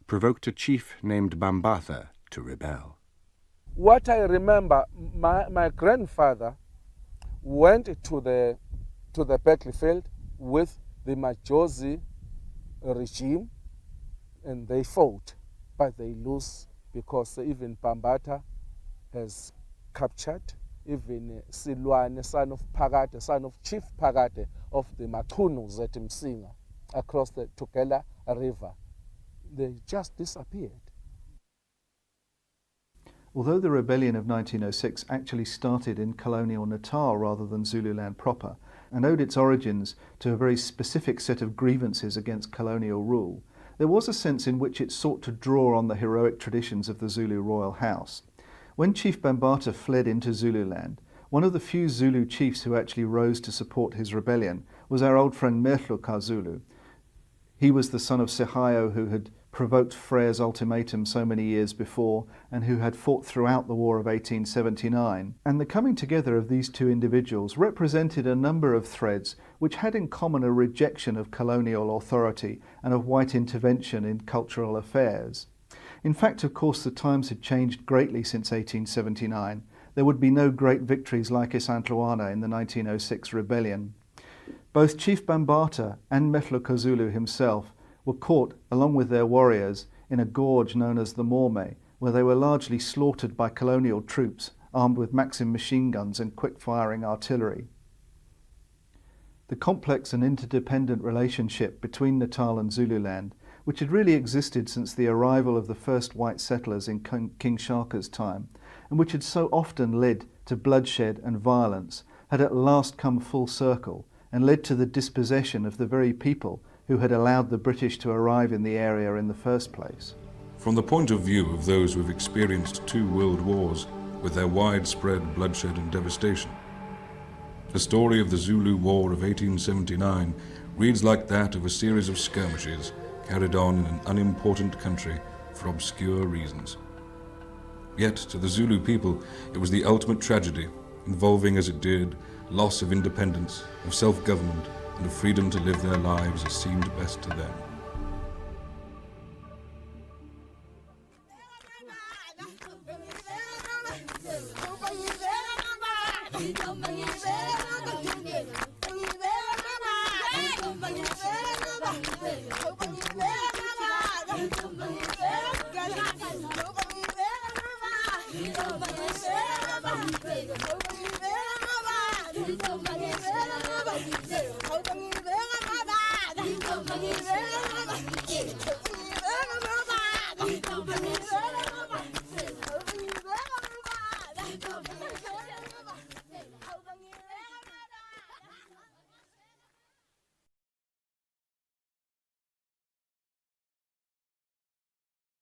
provoked a chief named Bambatha to rebel. What I remember, my grandfather went to the battlefield with the Majozi regime, and they fought, but they lose because even Bambatha has captured even Silwane, son of Phakade, son of Chief Phakade of the Matunus at Msinga, across the Tugela River. They just disappeared. Although the rebellion of 1906 actually started in colonial Natal rather than Zululand proper, and owed its origins to a very specific set of grievances against colonial rule, there was a sense in which it sought to draw on the heroic traditions of the Zulu royal house. When Chief Bambatha fled into Zululand, one of the few Zulu chiefs who actually rose to support his rebellion was our old friend Mehluka Zulu. He was the son of Cetshwayo, who had provoked Frere's ultimatum so many years before and who had fought throughout the War of 1879. And the coming together of these two individuals represented a number of threads which had in common a rejection of colonial authority and of white intervention in cultural affairs. In fact, of course, the times had changed greatly since 1879. There would be no great victories like Isandlwana in the 1906 rebellion. Both Chief Bambatha and Mehluka Zulu himself were caught, along with their warriors, in a gorge known as the Morme, where they were largely slaughtered by colonial troops armed with Maxim machine guns and quick-firing artillery. The complex and interdependent relationship between Natal and Zululand, which had really existed since the arrival of the first white settlers in King Shaka's time, and which had so often led to bloodshed and violence, had at last come full circle and led to the dispossession of the very people who had allowed the British to arrive in the area in the first place. From the point of view of those who have experienced 2 world wars with their widespread bloodshed and devastation, the story of the Zulu War of 1879 reads like that of a series of skirmishes carried on in an unimportant country for obscure reasons. Yet to the Zulu people it was the ultimate tragedy, involving as it did loss of independence, of self-government, and of freedom to live their lives as seemed best to them. Intombi.